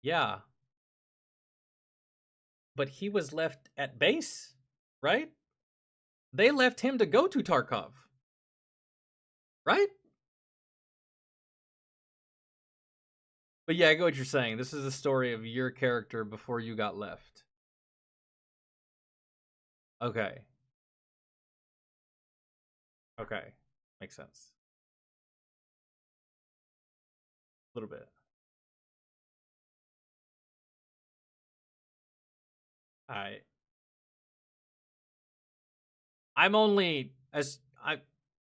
Yeah. But he was left at base, right? They left him to go to Tarkov. Right? But yeah, I get what you're saying. This is the story of your character before you got left. Okay. Okay. Makes sense. A little bit. Alright.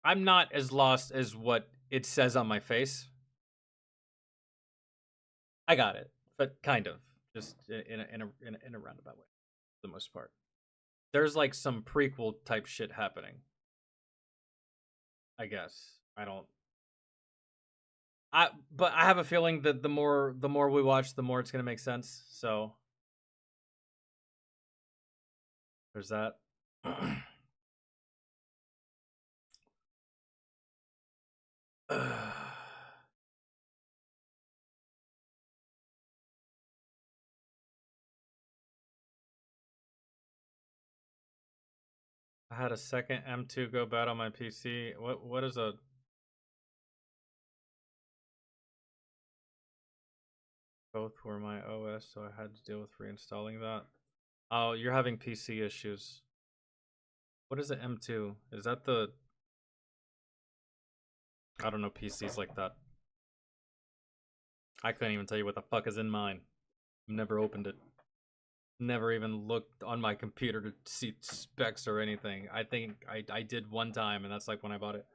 I'm not as lost as what it says on my face. I got it, but kind of, just in a roundabout way, for the most part. There's like some prequel type shit happening. I guess but I have a feeling that the more we watch, the more it's gonna make sense. So there's that. I had a second M2 go bad on my PC. What is a... Both were my OS, so I had to deal with reinstalling that. Oh, you're having PC issues. What is an M2? Is that the... I don't know PCs like that. I couldn't even tell you what the fuck is in mine. Never opened it. Never even looked on my computer to see specs or anything. I think I did one time, and that's like when I bought it.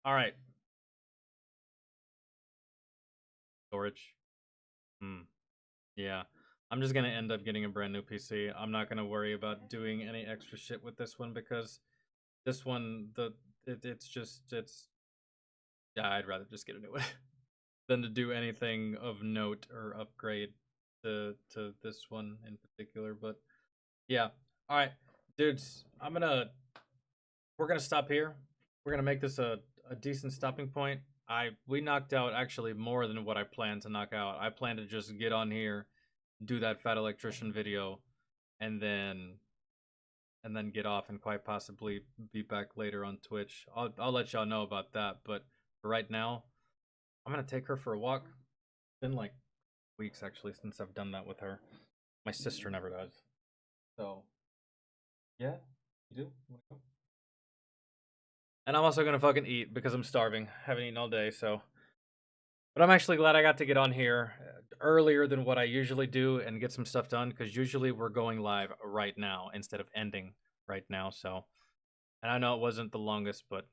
Alright. Storage. Yeah. I'm just gonna end up getting a brand new PC. I'm not gonna worry about doing any extra shit with this one because this one, yeah, I'd rather just get a new one than to do anything of note or upgrade to this one in particular. But yeah, all right, dudes, we're gonna stop here. We're gonna make this a decent stopping point. We knocked out actually more than what I planned to knock out. I planned to just get on here, do that Fat Electrician video, and then get off and quite possibly be back later on Twitch. I'll let y'all know about that, but for right now, I'm gonna take her for a walk. It's been like weeks actually since I've done that with her. My sister never does. So yeah, you do? Wanna go? And I'm also gonna fucking eat because I'm starving. Haven't eaten all day, so. But I'm actually glad I got to get on here earlier than what I usually do and get some stuff done, because usually we're going live right now instead of ending right now. So, and I know it wasn't the longest, but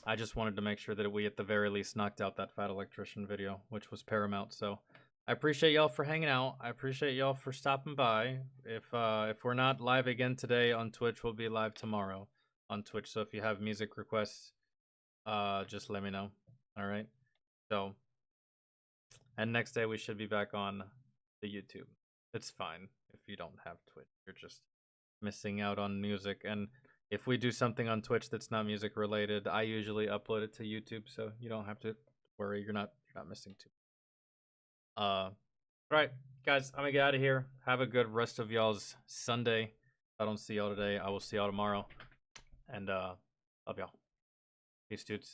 I just wanted to make sure that we at the very least knocked out that Fat Electrician video, which was paramount. So I appreciate y'all for hanging out. I appreciate y'all for stopping by. If we're not live again today on Twitch, we'll be live tomorrow on Twitch. So if you have music requests, just let me know. All right. So, and next day we should be back on the YouTube. It's fine if you don't have Twitch. You're just missing out on music. And if we do something on Twitch that's not music related, I usually upload it to YouTube, so you don't have to worry. You're not missing too. All right, guys, I'm gonna get out of here. Have a good rest of y'all's Sunday. If I don't see y'all today, I will see y'all tomorrow. And love y'all. Peace, dudes.